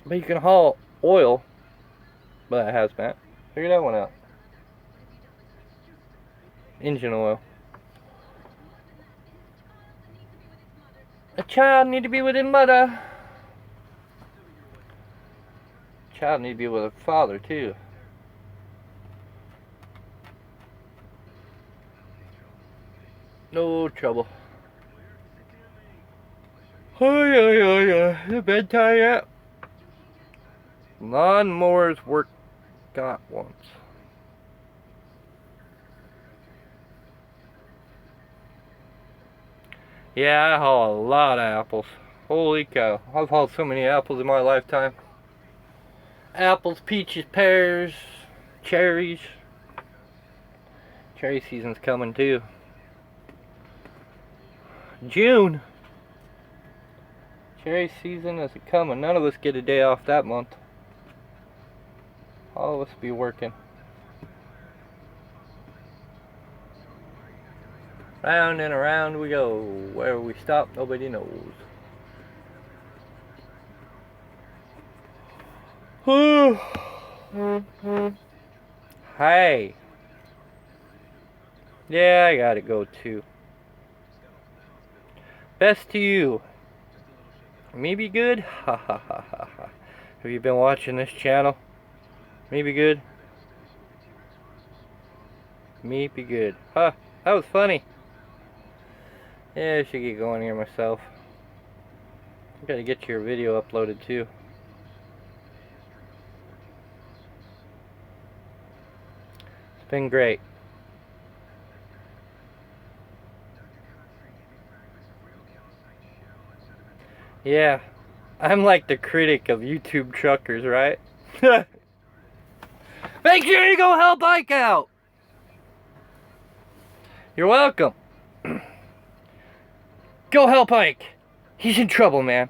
Speaker 1: But you can haul oil, but hazmat. Figure that one out. Engine oil. A child need to be with his mother. Child need to be with a father too. No trouble. Oh yeah. The bedtime yet? Lawnmowers work got once. Yeah, I haul a lot of apples. Holy cow. I've hauled so many apples in my lifetime. Apples, peaches, pears, cherries. Cherry season's coming too. June. Cherry season is coming. None of us get a day off that month. All of us be working. Round and around we go. Where we stop, nobody knows. Hey. Yeah, I gotta go too. Best to you. Me be good? Ha ha ha ha ha. Have you been watching this channel? Me be good? Me be good. Huh, that was funny. Yeah, I should get going here myself. I gotta get your video uploaded too. It's been great. Yeah, I'm like the critic of YouTube truckers, right? Make sure you go help Ike out! You're welcome. Go help Ike. He's in trouble, man.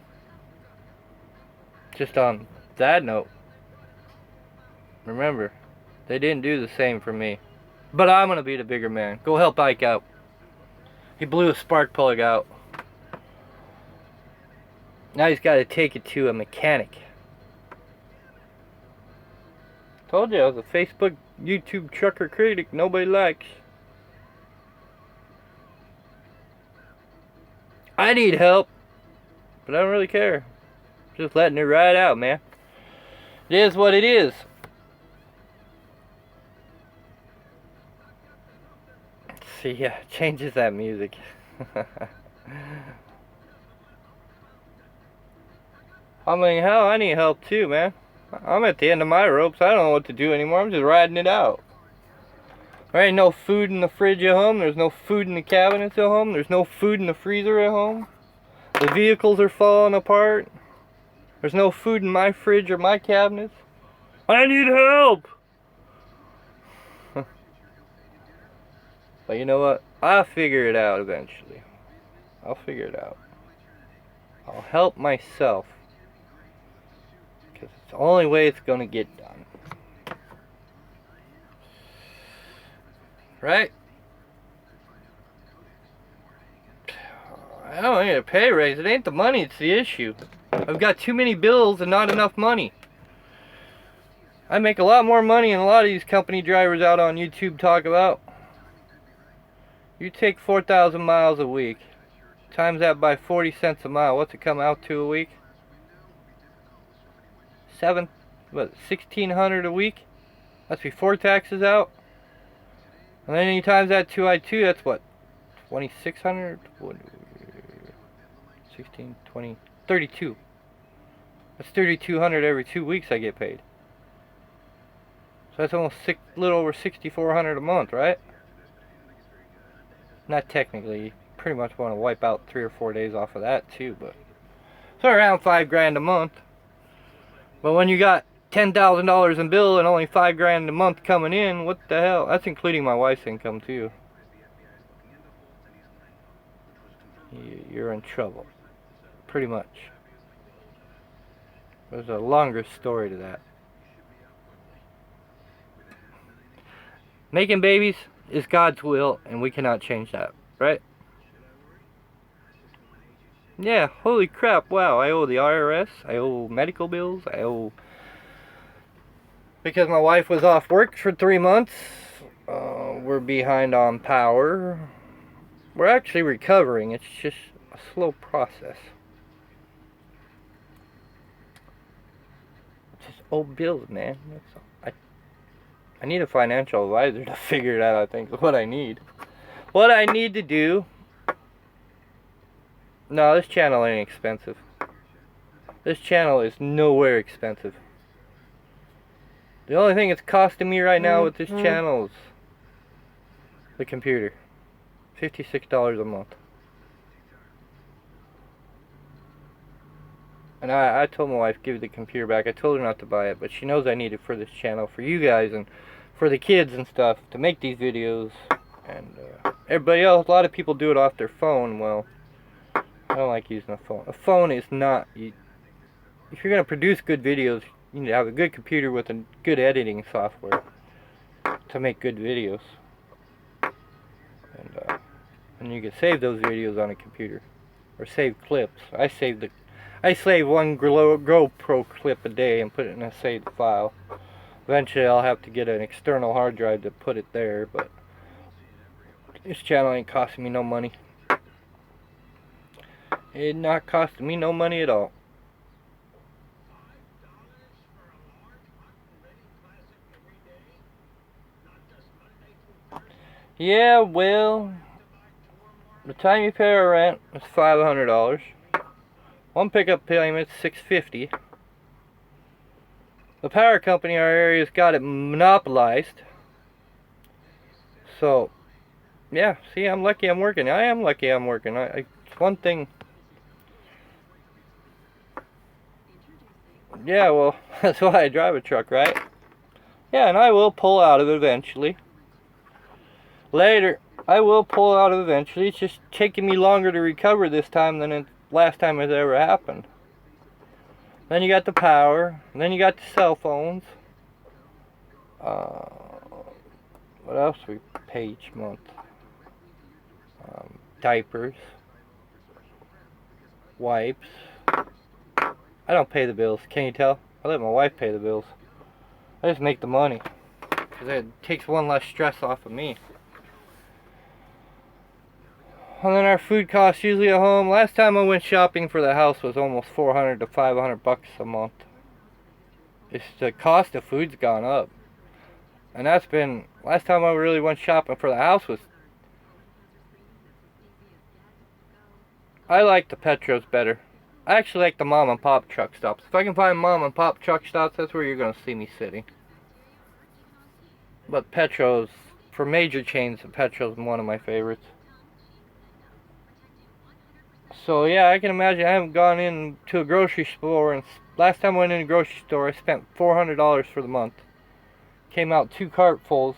Speaker 1: Just on that note, remember, they didn't do the same for me. But I'm gonna be the bigger man. Go help Ike out. He blew a spark plug out. Now he's got to take it to a mechanic. Told you I was a Facebook, YouTube trucker critic nobody likes. I need help, but I don't really care. Just letting it ride out, man. It is what it is. See, yeah, changes that music. I mean, hell, I need help too, man. I'm at the end of my ropes. I don't know what to do anymore. I'm just riding it out. There ain't no food in the fridge at home. There's no food in the cabinets at home. There's no food in the freezer at home. The vehicles are falling apart. There's no food in my fridge or my cabinets. I need help! But you know what? I'll figure it out eventually. I'll figure it out. I'll help myself. Because it's the only way it's going to get done. right? I don't need a pay raise. It ain't the money, it's the issue. I've got too many bills and not enough money. I make a lot more money than a lot of these company drivers out on YouTube talk about. You take 4,000 miles a week, times that by 40 cents a mile. What's it come out to a week? 1,600 a week? That's before taxes out. And then you times that 2 that's what? 2,600? 16, 20, 32. That's 3,200 every 2 weeks I get paid. So that's almost little over 6,400 a month, right? Not technically. You pretty much want to wipe out 3 or 4 days off of that too, but so around $5,000 a month. But when you got $10,000 in bill and only $5,000 a month coming in, what the hell? That's including my wife's income too. You're in trouble. Pretty much. There's a longer story to that. Making babies is God's will, and we cannot change that, right? Yeah, holy crap, wow, I owe the IRS, I owe medical bills, I owe... Because my wife was off work for 3 months, we're behind on power. We're actually recovering, it's just a slow process. It's just old bills, man. I need a financial advisor to figure it out, I think, is what I need. What I need to do... No, this channel ain't expensive. This channel is nowhere expensive. The only thing it's costing me right now with this channel is the computer. $56 a month. And I told my wife, give the computer back. I told her not to buy it, but she knows I need it for this channel, for you guys, and for the kids and stuff, to make these videos. And everybody else, a lot of people do it off their phone. Well, I don't like using a phone. A phone is not... if you're going to produce good videos, you need to have a good computer with a good editing software to make good videos. And you can save those videos on a computer. Or save clips. I save one GoPro clip a day and put it in a saved file. Eventually I'll have to get an external hard drive to put it there, but this channel ain't costing me no money. It's not costing me no money at all. Yeah, well, the time you pay our rent is $500. One pickup payment's $650. The power company in our area's got it monopolized. So, yeah, see, I'm lucky I'm working. I am lucky I'm working. It's one thing. Yeah, well, that's why I drive a truck, right? Yeah, and I will pull out of it eventually. Later, I will pull out of it eventually. It's just taking me longer to recover this time than the last time it ever happened. Then you got the power, and then you got the cell phones. What else we pay each month? Diapers, wipes. I don't pay the bills, can you tell? I let my wife pay the bills. I just make the money, because it takes one less stress off of me. And then our food costs usually at home. Last time I went shopping for the house was almost $400 to $500 a month. The cost of food's gone up. And that's been, last time I really went shopping for the house was, I like the Petros better. I actually like the mom and pop truck stops. If I can find mom and pop truck stops, that's where you're going to see me sitting. But Petros, for major chains, Petros is one of my favorites. So yeah, I can imagine. I haven't gone into a grocery store, and last time I went in a grocery store, I spent $400 for the month. Came out 2 cartfuls.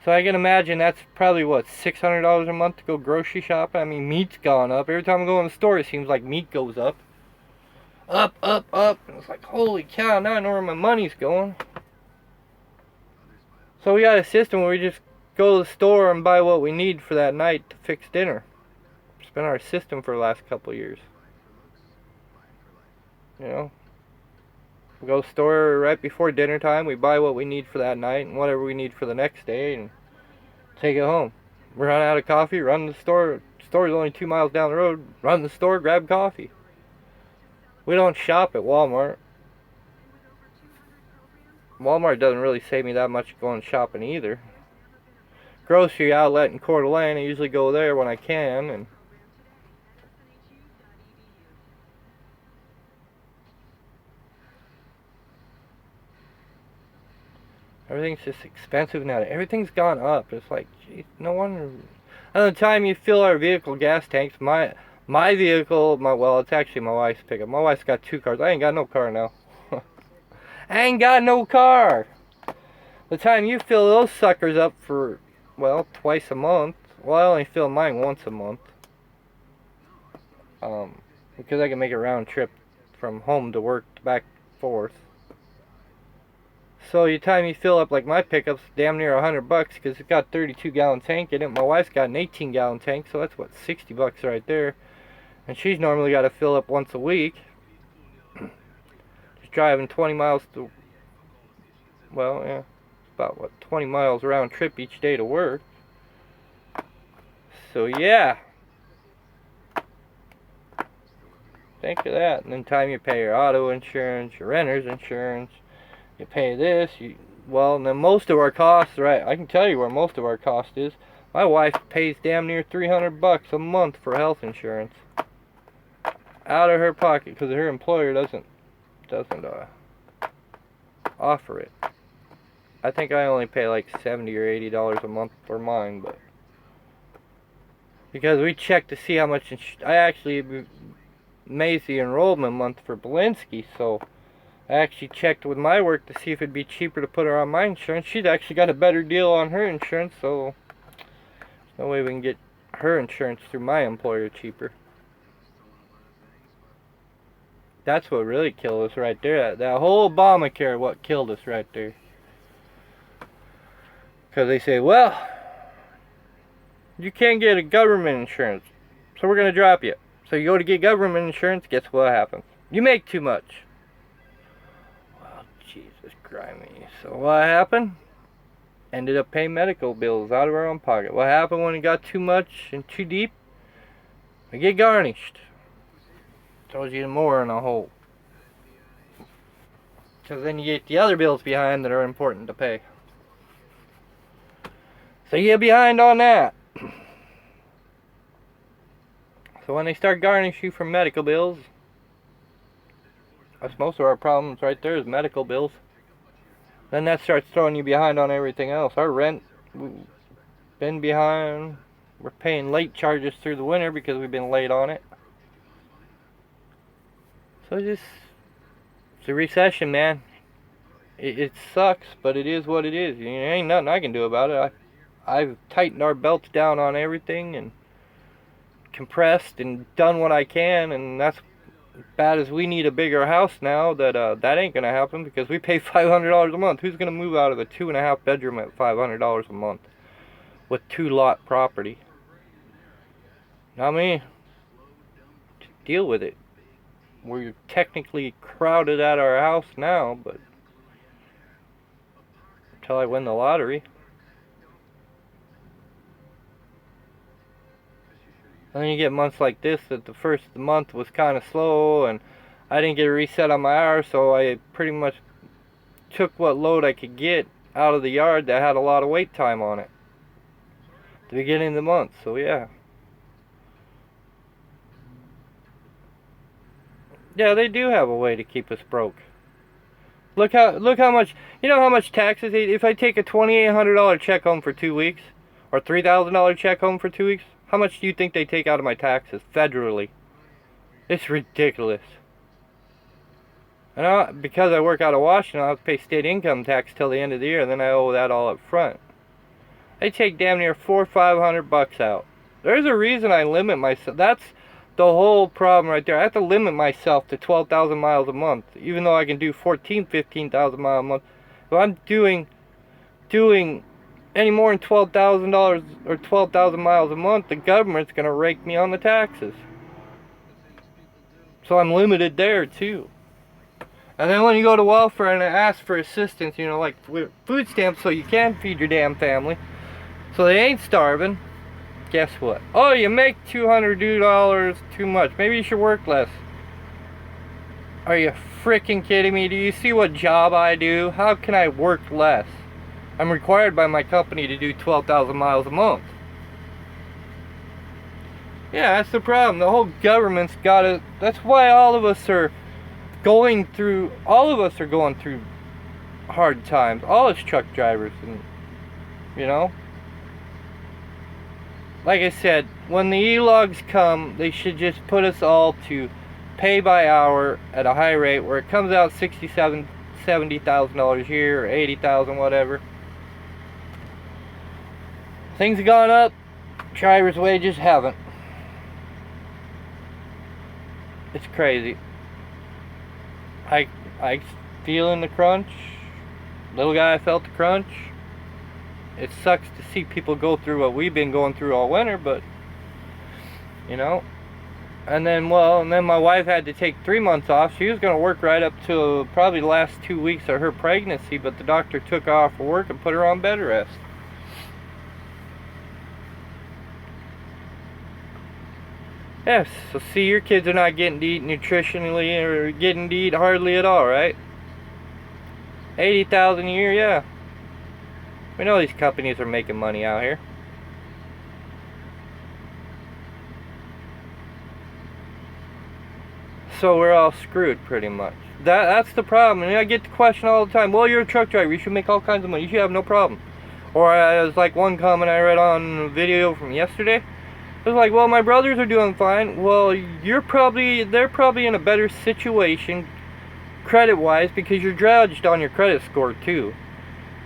Speaker 1: So I can imagine that's probably, what, $600 a month to go grocery shopping? I mean, meat's gone up. Every time I go in the store, it seems like meat goes up. Up, up, up. And it's like, holy cow, now I know where my money's going. So we got a system where we just go to the store and buy what we need for that night to fix dinner. It's been our system for the last couple of years. You know? We go to the store right before dinner time, we buy what we need for that night and whatever we need for the next day and take it home. We run out of coffee, run to the store. The store's only 2 miles down the road. Run to the store, grab coffee. We don't shop at Walmart. Walmart doesn't really save me that much going shopping either. Grocery outlet in Coeur d'Alene, I usually go there when I can, and everything's just expensive now. Everything's gone up. It's like, geez, no wonder. At the time you fill our vehicle gas tanks, my vehicle, well, it's actually my wife's pickup. My wife's got 2 cars. I ain't got no car now. I ain't got no car. The time you fill those suckers up for, well, twice a month. Well, I only fill mine once a month. Because I can make a round trip from home to work back and forth. So the time you fill up, like my pickup's damn near $100 because it's got 32-gallon tank in it. My wife's got an 18-gallon tank, so that's what, $60 right there. And she's normally got to fill up once a week. Just driving 20 miles to, well, yeah, about what, 20 miles round trip each day to work. So yeah. Think of that. And then time you pay your auto insurance, your renter's insurance. You pay this, well, and then most of our costs, right, I can tell you where most of our cost is. My wife pays damn near $300 a month for health insurance. Out of her pocket, because her employer doesn't offer it. I think I only pay like $70 or $80 a month for mine, but because we check to see how much, I actually made the enrollment month for Belinsky, so I actually checked with my work to see if it'd be cheaper to put her on my insurance. She'd actually got a better deal on her insurance, so there's no way we can get her insurance through my employer cheaper. That's what really killed us right there. That whole Obamacare, what killed us right there. Because they say, well, you can't get a government insurance, so we're going to drop you. So you go to get government insurance, guess what happens? You make too much. Jesus grimy. So what happened? Ended up paying medical bills out of our own pocket. What happened when it got too much and too deep? We get garnished. Throws you more in a hole. Because then you get the other bills behind that are important to pay. So you get behind on that. So when they start garnishing you for medical bills, that's most of our problems right there is medical bills. Then that starts throwing you behind on everything else. Our rent, we've been behind. We're paying late charges through the winter because we've been late on it. So it's a recession, man. It sucks, but it is what it is. You know, ain't nothing I can do about it. I've tightened our belts down on everything and compressed and done what I can, and that's bad as we need a bigger house now, that ain't gonna happen because we pay $500 a month. Who's gonna move out of a 2.5 bedroom at $500 a month with 2-lot property? Not me. Deal with it. We're technically crowded at our house now, but until I win the lottery. And then you get months like this that the first of the month was kind of slow and I didn't get a reset on my hours, so I pretty much took what load I could get out of the yard that had a lot of wait time on it at the beginning of the month. So yeah. Yeah, they do have a way to keep us broke. Look how much, you know how much taxes, if I take a $2,800 check home for 2 weeks, or $3,000 check home for 2 weeks, how much do you think they take out of my taxes federally? It's ridiculous. And because I work out of Washington, I have to pay state income tax till the end of the year, and then I owe that all up front. They take damn near $400 or $500 out. There's a reason I limit myself. That's the whole problem right there. I have to limit myself to 12,000 miles a month, even though I can do 14,000, 15,000 miles a month. If I'm doing any more than $12,000 or 12,000 miles a month, the government's going to rake me on the taxes. So I'm limited there too. And then when you go to welfare and ask for assistance, you know, like food stamps so you can feed your damn family, so they ain't starving, guess what? Oh, you make $200 too much. Maybe you should work less. Are you freaking kidding me? Do you see what job I do? How can I work less? I'm required by my company to do 12,000 miles a month. Yeah, that's the problem. The whole government's got it. That's why all of us are going through hard times. All us truck drivers, and you know, like I said, when the e-logs come, they should just put us all to pay by hour at a high rate where it comes out $70,000 a year or $80,000, whatever. Things have gone up, drivers' wages haven't. It's crazy. I feeling the crunch. Little guy felt the crunch. It sucks to see people go through what we've been going through all winter, but you know. And then my wife had to take 3 months off. She was going to work right up to probably the last 2 weeks of her pregnancy, but the doctor took her off of work and put her on bed rest. Yes, so see, your kids are not getting to eat nutritionally or getting to eat hardly at all, right? $80,000 a year, yeah. We know these companies are making money out here. So we're all screwed pretty much. That's the problem. And I get the question all the time, well, you're a truck driver, you should make all kinds of money, you should have no problem. Or as like one comment I read on a video from yesterday, it was like, well, my brothers are doing fine. Well, they're probably in a better situation credit-wise because you're judged on your credit score too.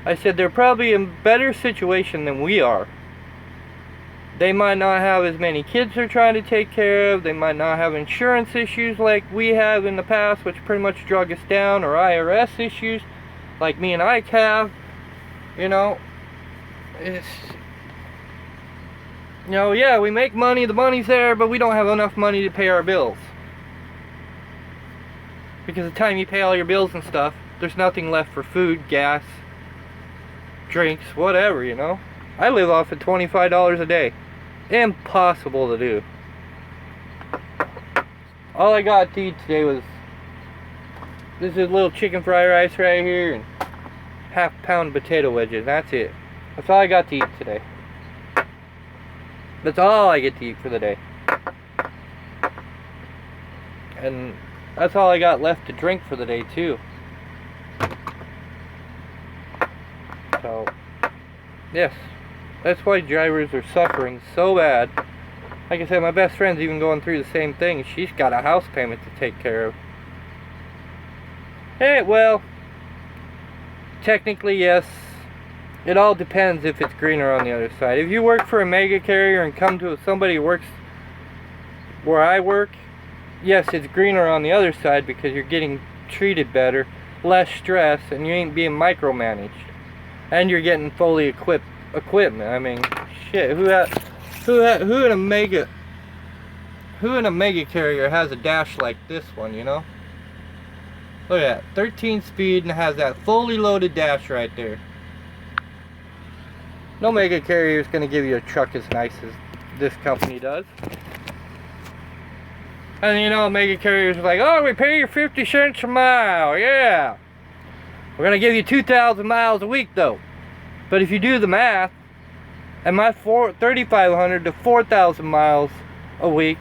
Speaker 1: I said they're probably in a better situation than we are. They might not have as many kids they're trying to take care of. They might not have insurance issues like we have in the past, which pretty much drug us down, or IRS issues like me and Ike have. You know, it's... You know, yeah, we make money, the money's there, but we don't have enough money to pay our bills. Because the time you pay all your bills and stuff, there's nothing left for food, gas, drinks, whatever, you know. I live off of $25 a day. Impossible to do. All I got to eat today was this is a little chicken fried rice right here and half-pound potato wedges. That's it. That's all I got to eat today. That's all I get to eat for the day. And that's all I got left to drink for the day too. So, yes. That's why drivers are suffering so bad. Like I said, my best friend's even going through the same thing. She's got a house payment to take care of. Hey, well, technically yes. It all depends if it's greener on the other side. If you work for a mega carrier and come to somebody who works where I work, yes, it's greener on the other side because you're getting treated better, less stress, and you ain't being micromanaged. And you're getting fully equipment. I mean, shit, who in a mega carrier has a dash like this one, you know? Look at that, 13 speed and has that fully loaded dash right there. No mega carrier is going to give you a truck as nice as this company does. And you know, mega carriers are like, oh, we pay you 50 cents a mile, yeah. We're going to give you 2,000 miles a week though. But if you do the math, and my 3,500 to 4,000 miles a week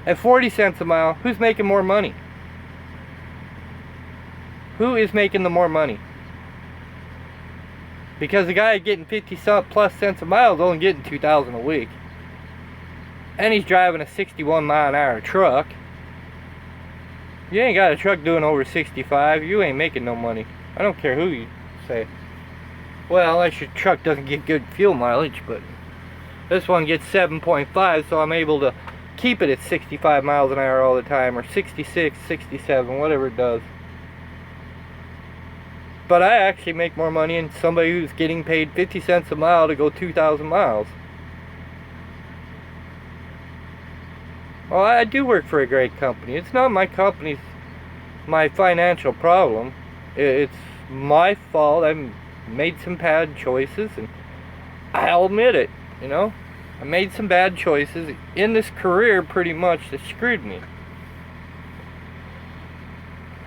Speaker 1: at 40 cents a mile, who's making more money? Who is making the more money? Because the guy getting 50 plus cents a mile is only getting 2,000 a week. And he's driving a 61 mile an hour truck. You ain't got a truck doing over 65, you ain't making no money. I don't care who you say. Well, unless your truck doesn't get good fuel mileage, but this one gets 7.5, so I'm able to keep it at 65 miles an hour all the time, or 66, 67, whatever it does. but I actually make more money than somebody who's getting paid 50 cents a mile to go 2,000 miles. Well, I do work for a great company. It's not my company's my financial problem. It's my fault. I made some bad choices, and I'll admit it, you know. I made some bad choices in this career pretty much that screwed me.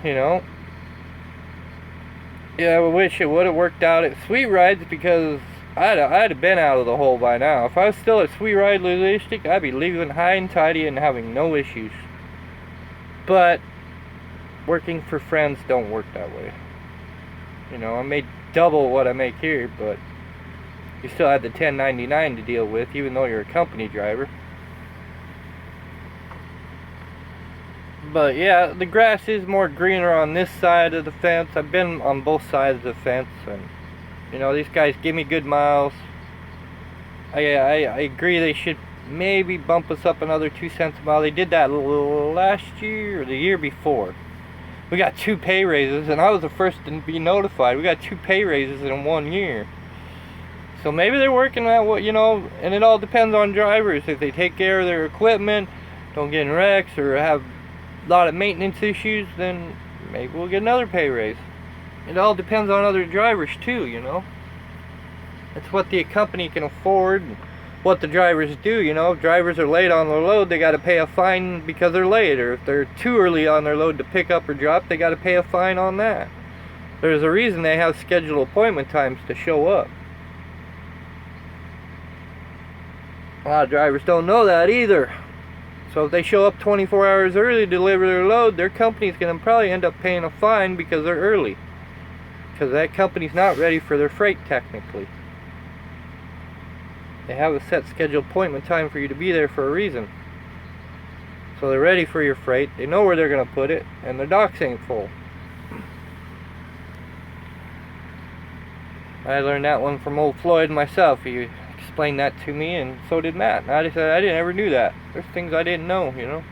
Speaker 1: You know. Yeah, I wish it would have worked out at Sweet Rides, because I'd have been out of the hole by now. If I was still at Sweet Ride Logistic, I'd be leaving high and tidy and having no issues. But working for friends don't work that way. You know, I made double what I make here, but you still have the 1099 to deal with, even though you're a company driver. But yeah, the grass is more greener on this side of the fence. I've been on both sides of the fence, and you know, these guys give me good miles. I agree they should maybe bump us up another 2 cents a mile. They did that last year or the year before. We got 2 pay raises, and I was the first to be notified. We got 2 pay raises in 1 year. So maybe they're working at what, you know, and it all depends on drivers. If they take care of their equipment, don't get in wrecks, or have a lot of maintenance issues, then maybe we'll get another pay raise. It all depends on other drivers too, you know. It's what the company can afford, and what the drivers do, you know. If drivers are late on their load, they got to pay a fine because they're late. Or if they're too early on their load to pick up or drop, they got to pay a fine on that. There's a reason they have scheduled appointment times to show up. A lot of drivers don't know that either. So if they show up 24 hours early to deliver their load, their company's going to probably end up paying a fine because they're early. Because that company's not ready for their freight technically. They have a set scheduled appointment time for you to be there for a reason. So they're ready for your freight, they know where they're going to put it, and their docks ain't full. I learned that one from old Floyd myself. He explained that to me, and so did Matt. And I just said, I didn't ever knew that. There's things I didn't know, you know.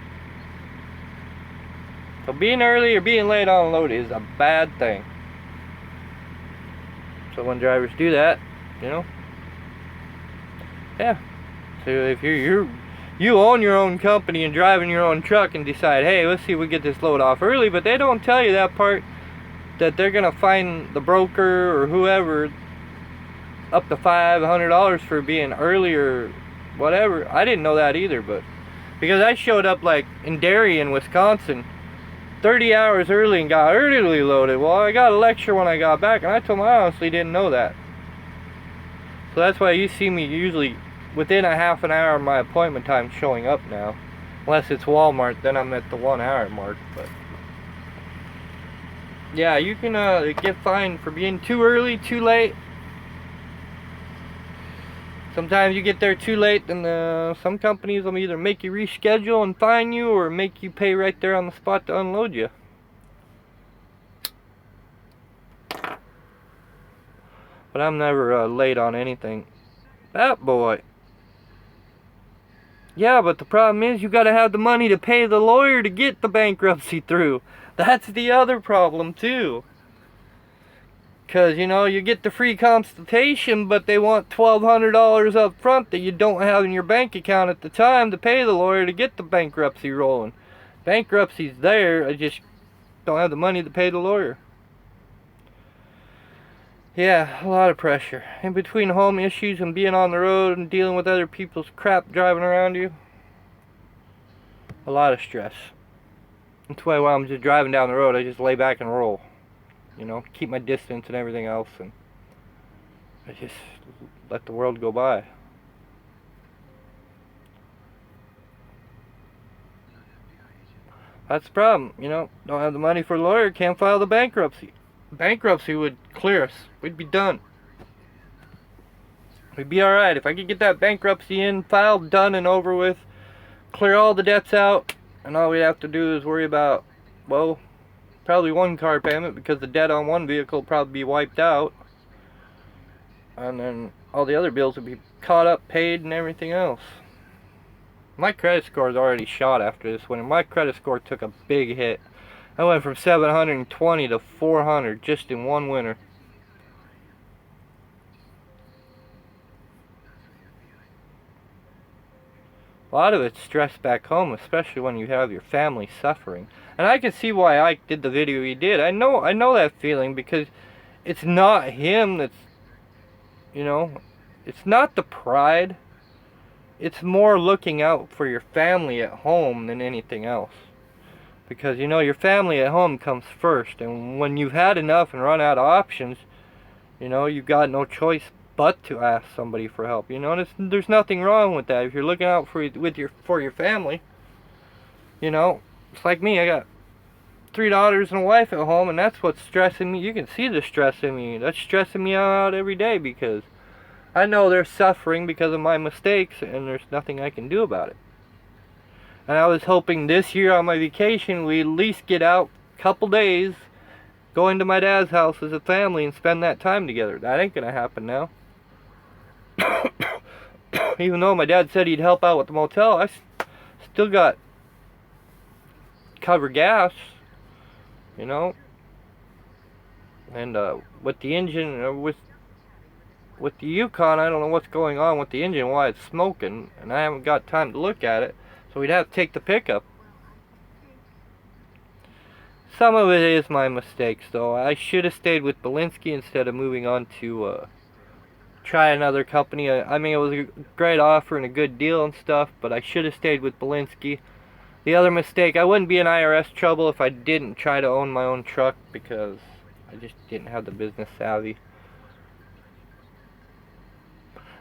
Speaker 1: So being early or being late on load is a bad thing. So when drivers do that, you know, yeah. So if you own your own company and driving your own truck and decide, hey, let's see if we get this load off early, but they don't tell you that part, that they're gonna fine the broker or whoever up to $500 for being early or whatever. I didn't know that either, but because I showed up like in Darien, Wisconsin, 30 hours early and got early loaded. Well, I got a lecture when I got back, and I told them I honestly didn't know that. So that's why you see me usually within a half an hour of my appointment time showing up now. Unless it's Walmart, then I'm at the 1 hour mark. But yeah, you can get fined for being too early, too late. Sometimes you get there too late, and some companies will either make you reschedule and fine you, or make you pay right there on the spot to unload you. But I'm never late on anything. That boy. Yeah, but the problem is you gotta have the money to pay the lawyer to get the bankruptcy through. That's the other problem too. Because, you know, you get the free consultation, but they want $1,200 up front that you don't have in your bank account at the time to pay the lawyer to get the bankruptcy rolling. Bankruptcy's there, I just don't have the money to pay the lawyer. Yeah, a lot of pressure. In between home issues and being on the road and dealing with other people's crap driving around you, a lot of stress. That's why while I'm just driving down the road, I just lay back and roll. You know, keep my distance and everything else, and I just let the world go by. That's the problem, you know. Don't have the money for a lawyer, can't file the bankruptcy. Bankruptcy would clear us. We'd be done. We'd be alright. If I could get that bankruptcy in, filed, done, and over with, clear all the debts out, and all we'd have to do is worry about, well, probably one car payment, because the debt on one vehicle will probably be wiped out. And then all the other bills would be caught up, paid, and everything else. My credit score is already shot after this winter. My credit score took a big hit. I went from 720 to 400 just in one winter. A lot of it's stress back home, especially when you have your family suffering. And I can see why Ike did the video he did. I know that feeling, because it's not him that's, you know, it's not the pride. It's more looking out for your family at home than anything else. Because, you know, your family at home comes first. And when you've had enough and run out of options, you know, you've got no choice but to ask somebody for help. You know, there's nothing wrong with that. If you're looking out for your family, you know, it's like me. I got 3 daughters and a wife at home, and that's what's stressing me. You can see the stress in me. That's stressing me out every day, because I know they're suffering because of my mistakes, and there's nothing I can do about it. And I was hoping this year on my vacation we at least get out a couple days, go into my dad's house as a family and spend that time together. That ain't gonna happen now. Even though my dad said he'd help out with the motel, I still got cover gas, you know. And with the engine, with the Yukon, I don't know what's going on with the engine, why it's smoking, and I haven't got time to look at it, so we'd have to take the pickup. Some of it is my mistakes, though. I should have stayed with Belinsky instead of moving on to try another company. I mean, it was a great offer and a good deal and stuff, but I should have stayed with Belinsky. The other mistake, I wouldn't be in IRS trouble if I didn't try to own my own truck, because I just didn't have the business savvy.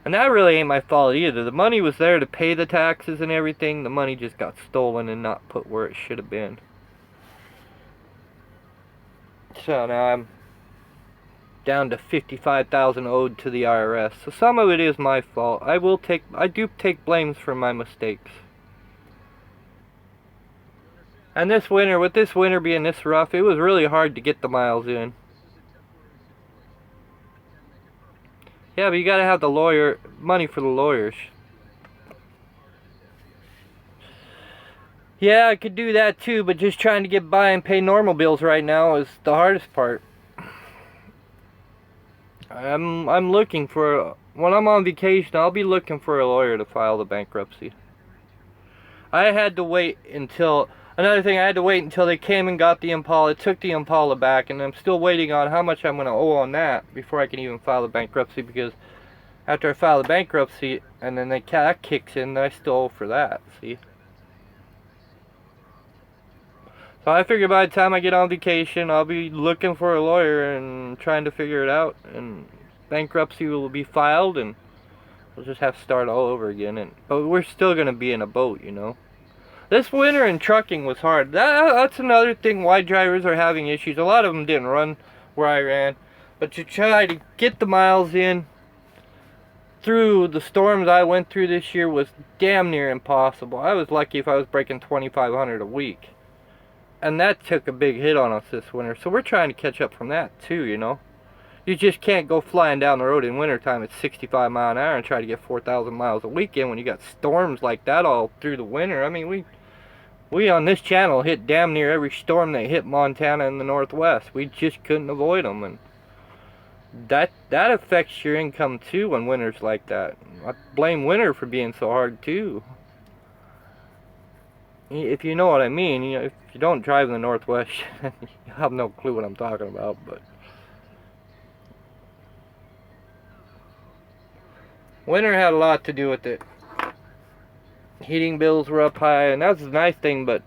Speaker 1: And that really ain't my fault either. The money was there to pay the taxes and everything. The money just got stolen and not put where it should have been. So now I'm down to $55,000 owed to the IRS. So some of it is my fault. I do take blames for my mistakes. And this winter, with this winter being this rough, it was really hard to get the miles in. Yeah, but you gotta have the money for the lawyers. Yeah, I could do that too, but just trying to get by and pay normal bills right now is the hardest part. I'm looking for, when I'm on vacation, I'll be looking for a lawyer to file the bankruptcy. I had to wait until, another thing, I had to wait until they came and got the Impala, took the Impala back, and I'm still waiting on how much I'm going to owe on that before I can even file the bankruptcy, because after I file the bankruptcy and then that kicks in, then I still owe for that, see? So I figure by the time I get on vacation, I'll be looking for a lawyer and trying to figure it out, and bankruptcy will be filed, and we'll just have to start all over again. But we're still going to be in a boat, you know. This winter in trucking was hard. That's another thing why drivers are having issues. A lot of them didn't run where I ran, but to try to get the miles in through the storms I went through this year was damn near impossible. I was lucky if I was breaking 2,500 a week. And that took a big hit on us this winter. So we're trying to catch up from that too, you know. You just can't go flying down the road in wintertime at 65 miles an hour and try to get 4,000 miles a weekend when you got storms like that all through the winter. I mean, we on this channel hit damn near every storm that hit Montana and the Northwest. We just couldn't avoid them, and that affects your income too when winter's like that. I blame winter for being so hard too. If you know what I mean, you know, if you don't drive in the Northwest, you have no clue what I'm talking about, but winter had a lot to do with it. Heating bills were up high, and that's a nice thing, but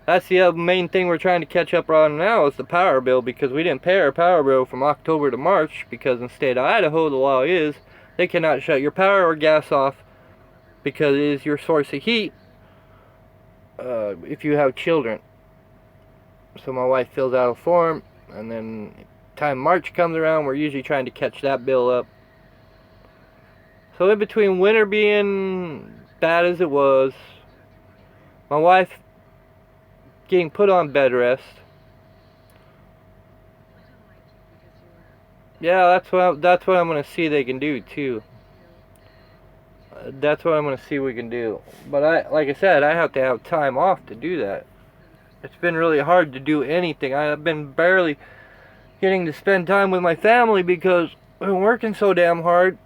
Speaker 1: that's the main thing we're trying to catch up on now is the power bill, because we didn't pay our power bill from October to March, because in the state of Idaho the law is they cannot shut your power or gas off because it is your source of heat if you have children. So my wife fills out a form, and then time March comes around, we're usually trying to catch that bill up. So in between winter being bad as it was, my wife getting put on bed rest. Yeah, that's what I'm gonna see they can do too. That's what I'm gonna see we can do. But like I said, I have to have time off to do that. It's been really hard to do anything. I've been barely getting to spend time with my family because I've been working so damn hard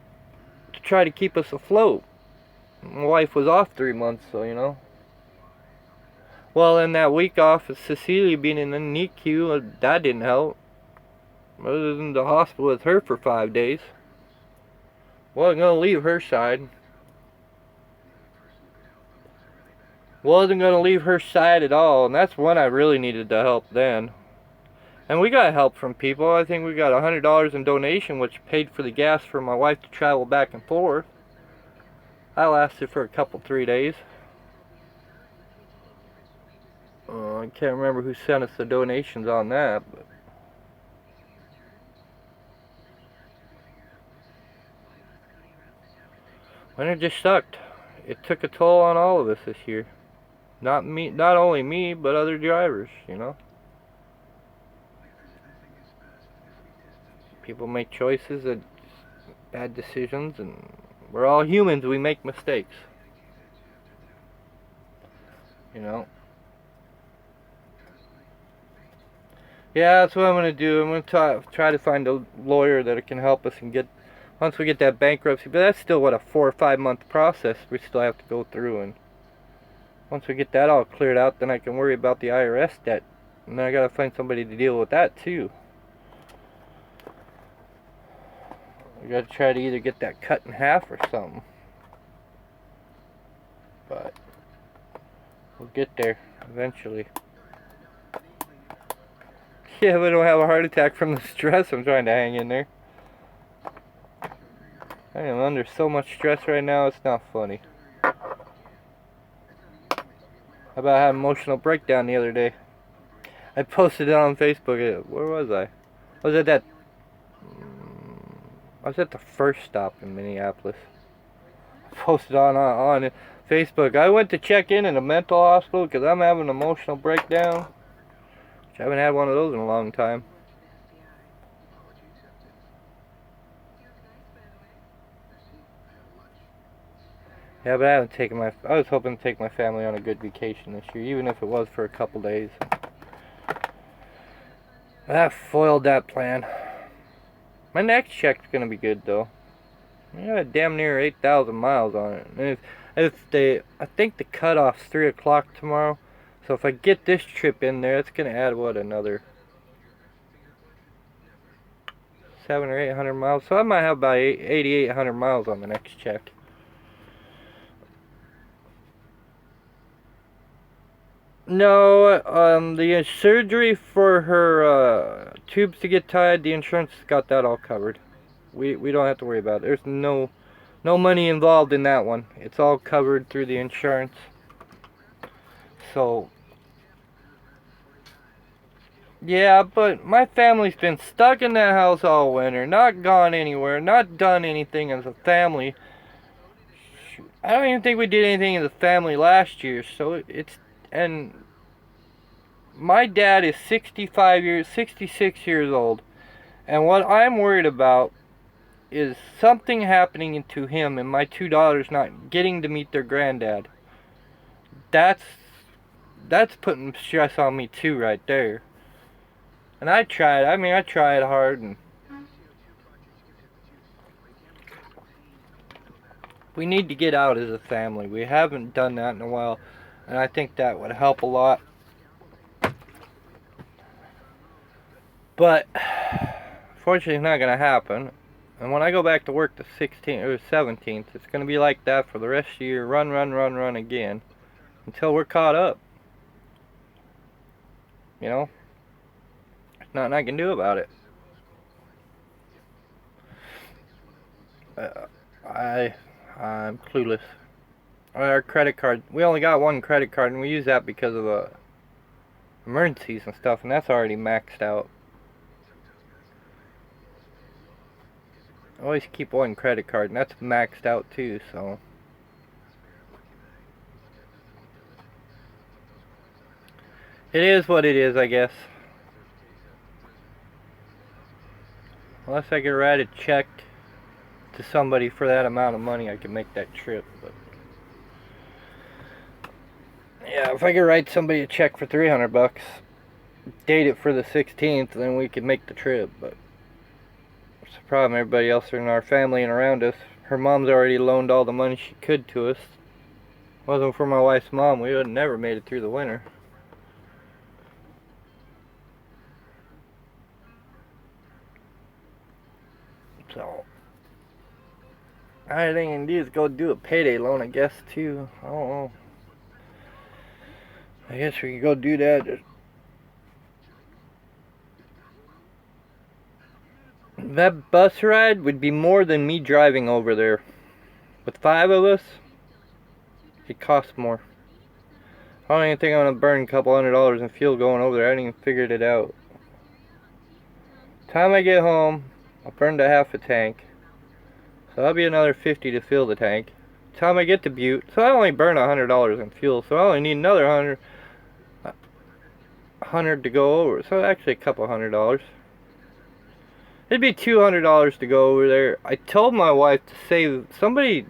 Speaker 1: to try to keep us afloat. My wife was off 3 months, so you know. Well, in that week off of Cecilia being in the NICU, that didn't help. I was in the hospital with her for 5 days. Wasn't gonna leave her side. Wasn't gonna leave her side at all, and that's when I really needed the help then. And we got help from people. I think we got $100 in donation, which paid for the gas for my wife to travel back and forth. I lasted for a couple, 3 days. I can't remember who sent us the donations on that, but winter just sucked. It took a toll on all of us this year. Not me, not only me, but other drivers, you know. People make choices and bad decisions, and we're all humans, we make mistakes. You know. Yeah, that's what I'm gonna do. I'm gonna try to find a lawyer that can help us and get, once we get that bankruptcy, but that's still what, a 4 or 5 month process we still have to go through, and once we get that all cleared out, then I can worry about the IRS debt, and then I gotta find somebody to deal with that too. I gotta try to either get that cut in half or something, but we'll get there eventually. Yeah, we don't have a heart attack from the stress. I'm trying to hang in there. I am under so much stress right now, it's not funny. How about I had an emotional breakdown the other day? I posted it on Facebook. Where was I? I was at the first stop in Minneapolis. I posted on Facebook. I went to check in a mental hospital because I'm having an emotional breakdown. I haven't had one of those in a long time. Yeah, but I haven't taken I was hoping to take my family on a good vacation this year, even if it was for a couple days. That foiled that plan. My next check's gonna be good though. I got damn near 8,000 miles on it. And I think the cutoff's 3 o'clock tomorrow. So if I get this trip in there, it's gonna add what, another 700 or 800 miles. So I might have about 8,800 miles on the next check. No, the surgery for her tubes to get tied, the insurance got that all covered. We don't have to worry about it. There's no money involved in that one. It's all covered through the insurance. So yeah, but my family's been stuck in that house all winter, not gone anywhere, not done anything as a family. I don't even think we did anything as a family last year, so and my dad is 66 years old, and what I'm worried about is something happening to him and my 2 daughters not getting to meet their granddad. That's putting stress on me too right there. And I tried hard, and we need to get out as a family. We haven't done that in a while, and I think that would help a lot. But fortunately, it's not going to happen. And when I go back to work the 16th or 17th, it's going to be like that for the rest of the year. Run again until we're caught up. You know? There's nothing I can do about it. I'm clueless. Our credit card, we only got one credit card, and we use that because of emergencies and stuff, and that's already maxed out. I always keep one credit card, and that's maxed out too, so. It is what it is, I guess. Unless I could write a check to somebody for that amount of money, I could make that trip, but. Yeah, if I could write somebody a check for $300, date it for the 16th, then we could make the trip, but. It's the problem, everybody else in our family and around us her mom's already loaned all the money she could to us. Wasn't for my wife's mom, we would have never made it through the winter. So, only thing I can do is go do a payday loan, I guess, too. I don't know. I guess we can go do that. That bus ride would be more than me driving over there. With 5 of us, it costs more. I don't even think I'm gonna burn a couple $100 in fuel going over there. I haven't even figured it out. Time I get home, I'll burn to half a tank. So that'll be another $50 to fill the tank. Time I get to Butte, so I only burn $100 in fuel, so I only need another 100 to go over. So actually a couple $100. It'd be $200 to go over there. I told my wife to save. Somebody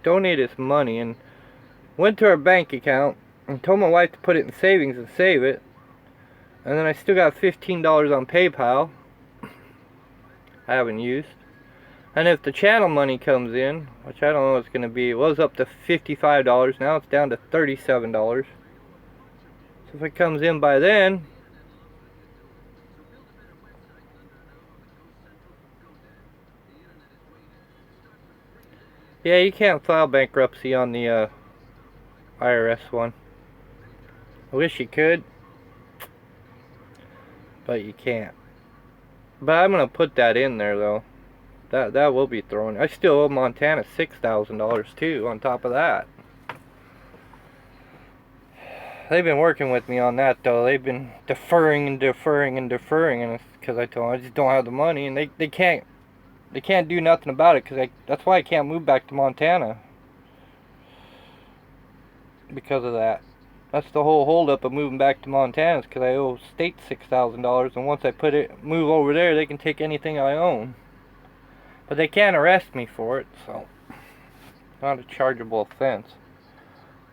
Speaker 1: donated us money and went to our bank account and told my wife to put it in savings and save it. And then I still got $15 on PayPal I haven't used. And if the channel money comes in, which I don't know what it's going to be, it was up to $55, now it's down to $37. So if it comes in by then, yeah, you can't file bankruptcy on the IRS one. I wish you could, but you can't. But I'm going to put that in there though. That will be thrown. I still owe Montana $6,000 too on top of that. They've been working with me on that though. They've been deferring and deferring and deferring, and it's because I told them I just don't have the money, and they can't do nothing about it, because that's why I can't move back to Montana, because of that. That's the whole holdup of moving back to Montana, is because I owe state $6,000, and once I move over there, they can take anything I own. But they can't arrest me for it, so it's not a chargeable offense.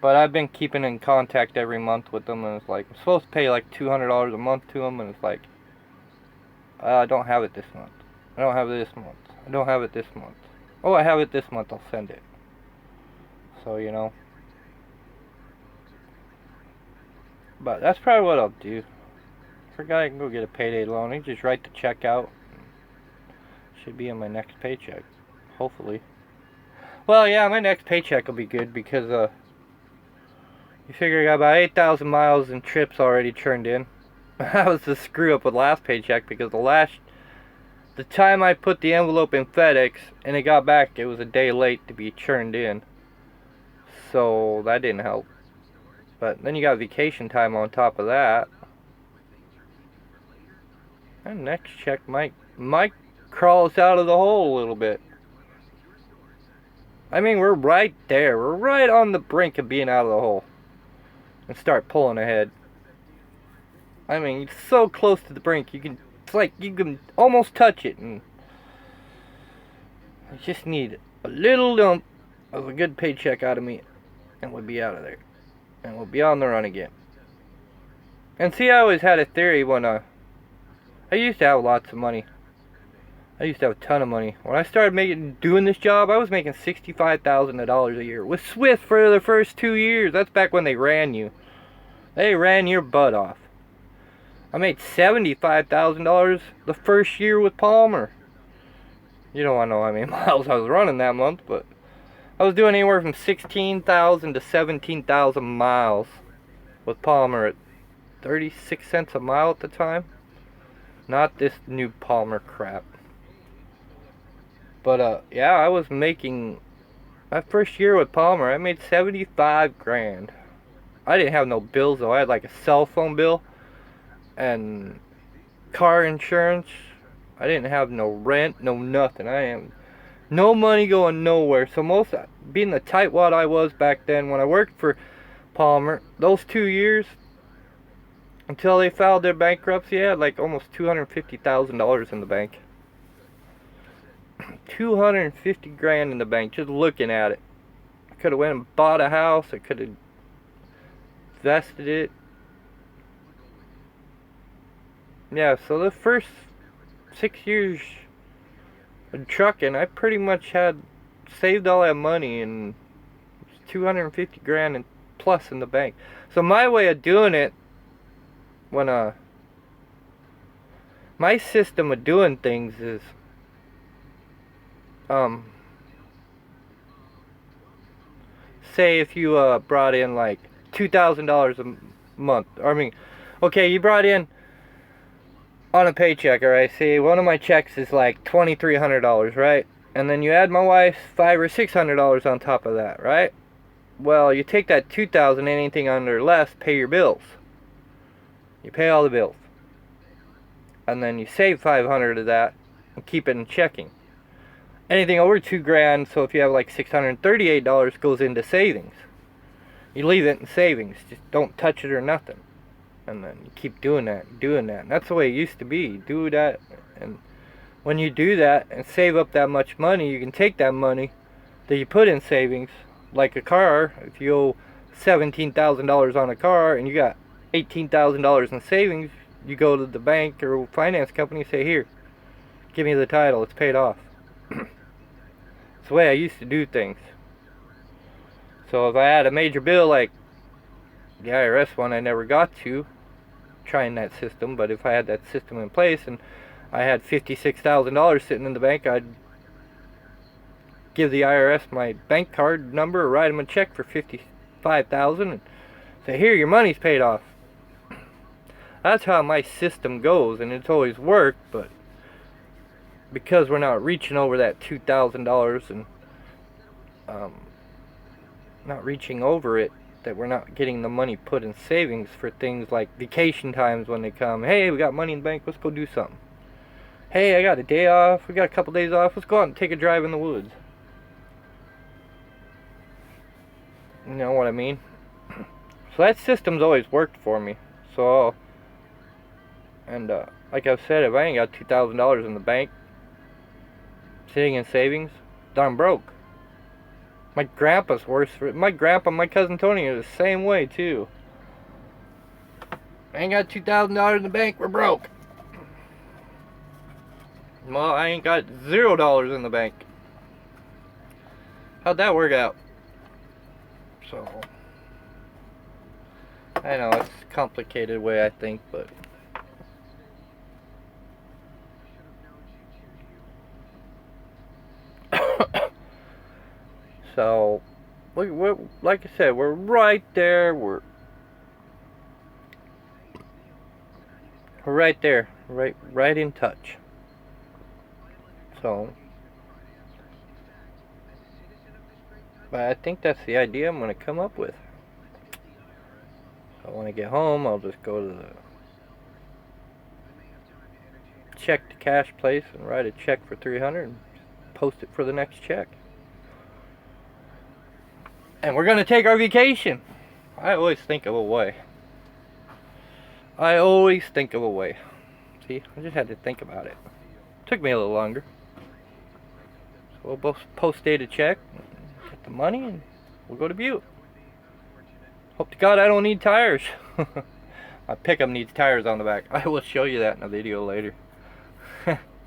Speaker 1: But I've been keeping in contact every month with them, and it's like, I'm supposed to pay like $200 a month to them, and it's like, I don't have it this month. I don't have it this month. I don't have it this month. Oh, I have it this month, I'll send it. So, you know. But that's probably what I'll do. Forgot I can go get a payday loan. I can just write the check out. Should be in my next paycheck. Hopefully. Well, yeah, my next paycheck will be good because, you figure I got about 8,000 miles and trips already turned in. That was the screw up with last paycheck, because the time I put the envelope in FedEx and it got back, it was a day late to be turned in. So that didn't help. But then you got vacation time on top of that. And next check might crawl us out of the hole a little bit. I mean, we're right there. We're right on the brink of being out of the hole. And start pulling ahead. I mean, it's so close to the brink. It's like you can almost touch it. And I just need a little lump of a good paycheck out of me, and we'll be out of there. And we'll be on the run again. And see, I always had a theory when I used to have lots of money. I used to have a ton of money. When I started doing this job, I was making $65,000 a year with Swift for the first 2 years. That's back when they ran you. They ran your butt off. I made $75,000 the first year with Palmer. You don't want to know how many miles I was running that month, but I was doing anywhere from 16,000 to 17,000 miles with Palmer at 36 cents a mile at the time. Not this new Palmer crap. But yeah, I was making, my first year with Palmer, I made 75 grand. I didn't have no bills though. I had like a cell phone bill and car insurance. I didn't have no rent, no nothing. I am no money going nowhere. So being the tightwad I was back then when I worked for Palmer, those 2 years until they filed their bankruptcy, I had like almost $250,000 in the bank. 250 grand in the bank just looking at it. I could have went and bought a house. I could have invested it. Yeah, so the first 6 years of trucking, I pretty much had saved all that money, and 250 grand and plus in the bank. So my way of doing it, when my system of doing things is, say if you brought in like $2,000 a month, or I mean, okay, you brought in on a paycheck, alright, see, one of my checks is like $2,300, right? And then you add my wife's $500 or $600 on top of that, right? Well, you take that $2,000, anything under less, pay your bills. You pay all the bills. And then you save $500 of that and keep it in checking. Anything over $2,000, so if you have like $638, goes into savings. You leave it in savings, just don't touch it or nothing. And then you keep doing that. And that's the way it used to be. Do that, and when you do that and save up that much money, you can take that money that you put in savings, like a car. If you owe $17,000 on a car and you got $18,000 in savings, you go to the bank or finance company and say, here, give me the title, it's paid off. It's the way I used to do things. So if I had a major bill like the IRS one, I never got to trying that system, but if I had that system in place and I had $56,000 sitting in the bank, I'd give the IRS my bank card number or write them a check for $55,000 and say, here, your money's paid off. That's how my system goes, and it's always worked, but because we're not reaching over that $2,000 and not reaching over it, that we're not getting the money put in savings for things like vacation times when they come. Hey, we got money in the bank, let's go do something. Hey, I got a day off, we got a couple days off, let's go out and take a drive in the woods. You know what I mean? So that system's always worked for me. So, and like I've said, if I ain't got $2,000 in the bank sitting in savings, then I'm broke. My grandpa's worse for it. My grandpa, my cousin Tony are the same way too. I ain't got $2,000 in the bank, we're broke. Well, I ain't got $0 in the bank. How'd that work out? So, I know it's a complicated way I think, but so we're like I said, we're right there. We're right there, right in touch. So, but I think that's the idea I'm going to come up with. So when I get home, I'll just go to the check to cash place and write a check for $300 and post it for the next check. And we're going to take our vacation. I always think of a way. See, I just had to think about it. Took me a little longer. So we'll both post-date a check, get the money, and we'll go to Butte. Hope to God I don't need tires. My pickup needs tires on the back. I will show you that in a video later.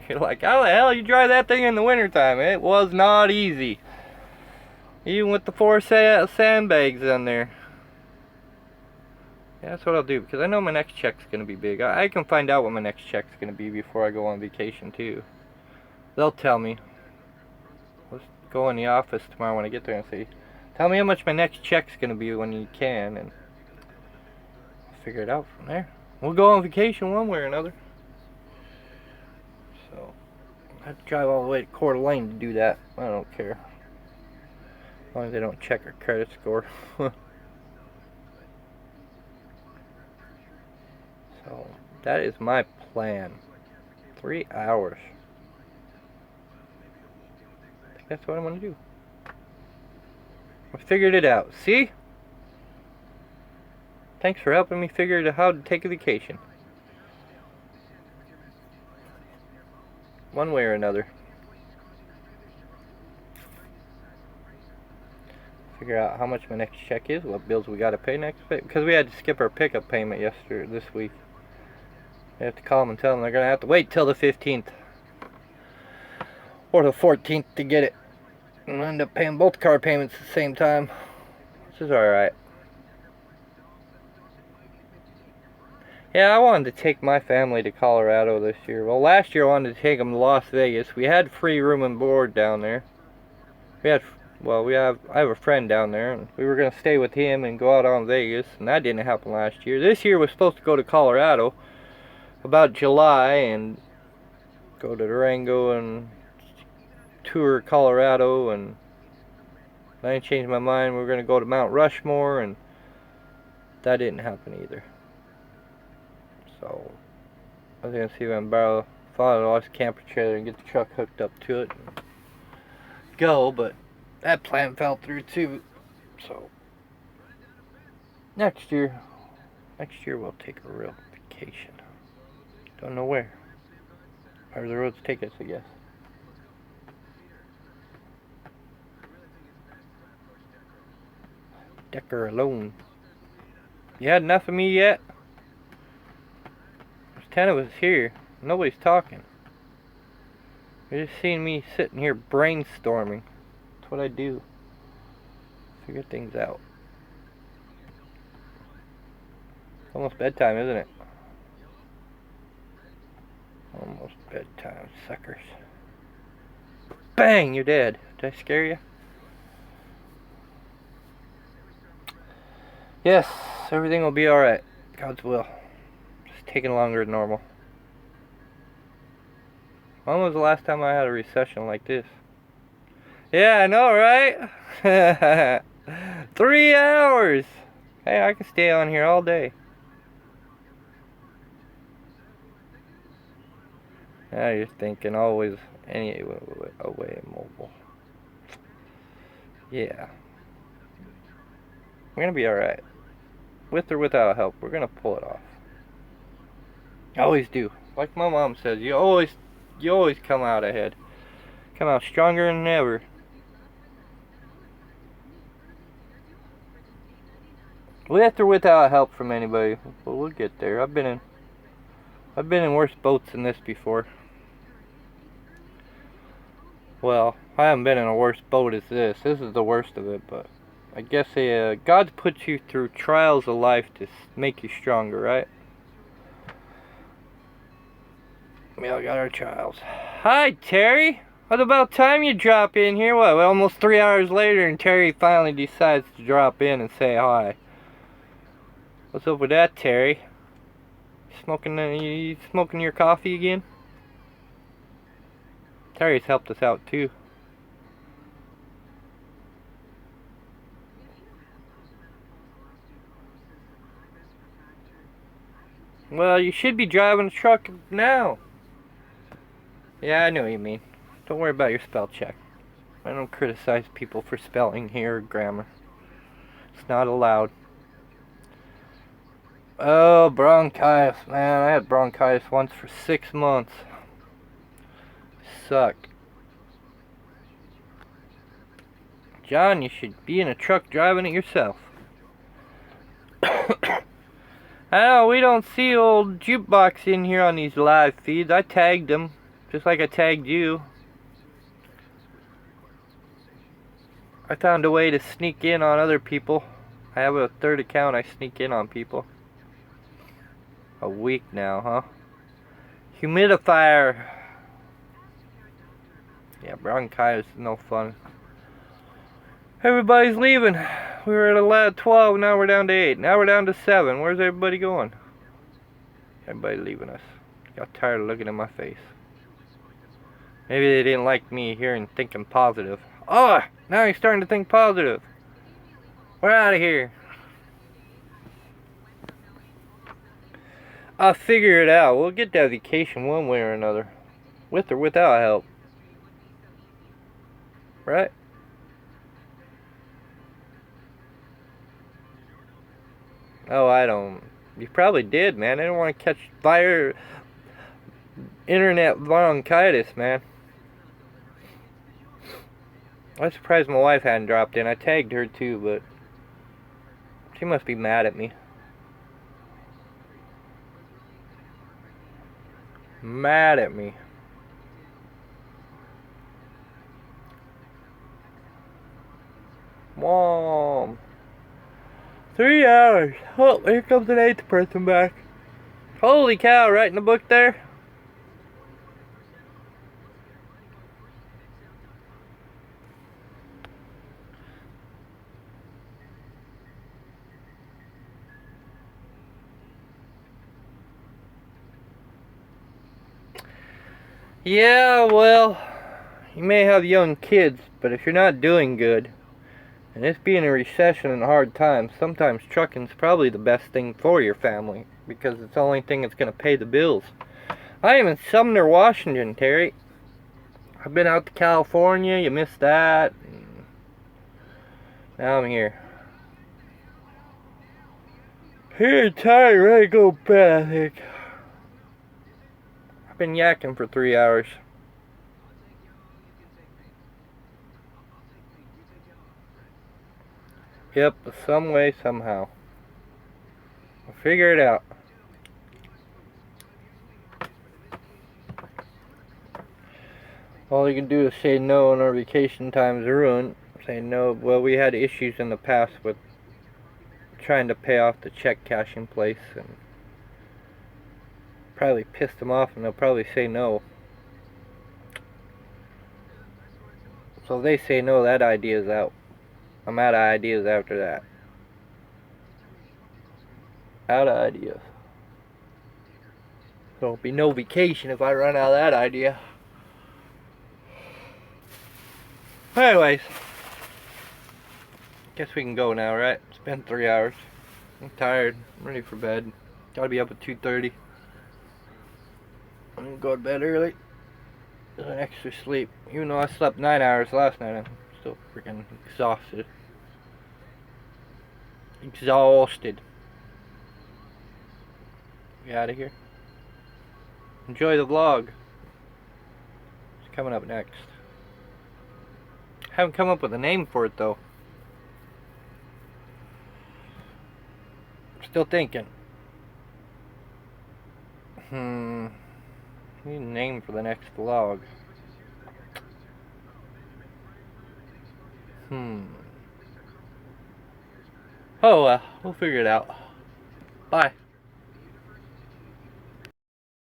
Speaker 1: You're like, how the hell you drive that thing in the wintertime? It was not easy. Even with the 4 sandbags in there. Yeah, that's what I'll do, because I know my next check's going to be big. I can find out what my next check's going to be before I go on vacation too. They'll tell me. Let's go in the office tomorrow when I get there and say, tell me how much my next check's going to be when you can, and I'll figure it out from there. We'll go on vacation one way or another. So, I have to drive all the way to Coeur d'Alene to do that. I don't care. As long as they don't check our credit score. So, that is my plan. 3 hours. I think that's what I'm going to do. I figured it out. See? Thanks for helping me figure out how to take a vacation. One way or another. Figure out how much my next check is, what bills we got to pay next week. Because we had to skip our pickup payment this week. I have to call them and tell them they're going to have to wait till the 15th. Or the 14th to get it. And I end up paying both car payments at the same time. This is alright. Yeah, I wanted to take my family to Colorado this year. Well, last year I wanted to take them to Las Vegas. We had free room and board down there. I have a friend down there, and we were going to stay with him and go out on Vegas, and that didn't happen last year. This year we're supposed to go to Colorado about July and go to Durango and tour Colorado, and I changed my mind. We were going to go to Mount Rushmore, and that didn't happen either. So I was going to see if I can borrow Father-in-law's camper trailer and get the truck hooked up to it and go, but that plan fell through too. So next year we'll take a real vacation. Don't know where. Where the roads take us, I guess. Decker alone. You had enough of me yet? There's 10 of us here. Nobody's talking. You're just seeing me sitting here brainstorming. That's what I do. Figure things out. It's almost bedtime, isn't it? Almost bedtime, suckers. Bang! You're dead. Did I scare you? Yes, everything will be alright. God's will. Just taking longer than normal. When was the last time I had a recession like this? Yeah, I know, right? 3 hours! Hey, I can stay on here all day. Now you're thinking always anyway mobile. Yeah. We're gonna be alright. With or without help, we're gonna pull it off. I always do. Like my mom says, you always come out ahead. Come out stronger than ever. With or without help from anybody, but we'll get there. I've been in worse boats than this before. Well, I haven't been in a worse boat as this. This is the worst of it, but I guess God puts you through trials of life to make you stronger, right? We all got our trials. Hi, Terry. What about time you drop in here? What, almost 3 hours later, and Terry finally decides to drop in and say hi. What's up with that, Terry? You smoking your coffee again? Terry's helped us out too. Well, you should be driving a truck now. Yeah, I know what you mean. Don't worry about your spell check. I don't criticize people for spelling here or grammar. It's not allowed. Oh, bronchitis, man. I had bronchitis once for 6 months. Sucked. John, you should be in a truck driving it yourself. I know, we don't see old Jukebox in here on these live feeds. I tagged him, just like I tagged you. I found a way to sneak in on other people. I have a third account. I sneak in on people. A week now, huh? Humidifier. Yeah, bronchitis is no fun. Everybody's leaving. We were at 12, now we're down to 8. Now we're down to 7. Where's everybody going? Everybody leaving us. Got tired of looking at my face. Maybe they didn't like me hearing thinking positive. Oh, now he's starting to think positive. We're out of here. I'll figure it out. We'll get that vacation one way or another. With or without help. Right? Oh, I don't. You probably did, man. I don't want to catch internet bronchitis, man. I was surprised my wife hadn't dropped in. I tagged her too, but she must be mad at me. Mad at me. Mom. 3 hours. Oh, here comes an 8th person back. Holy cow, right in the book there. Yeah, well, you may have young kids, but if you're not doing good, and this being a recession and hard times, sometimes trucking's probably the best thing for your family, because it's the only thing that's going to pay the bills. I am in Sumner, Washington, Terry. I've been out to California, you missed that. Now I'm here. Here, tired, ready to go to bed, I think. I've been yakking for 3 hours. Yep, some way, somehow. I'll figure it out. All you can do is say no and our vacation time's ruined. Say no. Well, we had issues in the past with trying to pay off the check cashing place and probably pissed them off, and they'll probably say no. So if they say no, that idea's out. I'm out of ideas after that. Out of ideas. So it'll be no vacation if I run out of that idea. Anyways, guess we can go now, right? It's been 3 hours. I'm tired. I'm ready for bed. Gotta be up at 2:30. I'm gonna go to bed early. Get an extra sleep. Even though I slept 9 hours last night, I'm still freaking exhausted. Exhausted. Get out of here. Enjoy the vlog. It's coming up next. Haven't come up with a name for it though. Still thinking. Need a name for the next vlog. Oh well, we'll figure it out. Bye.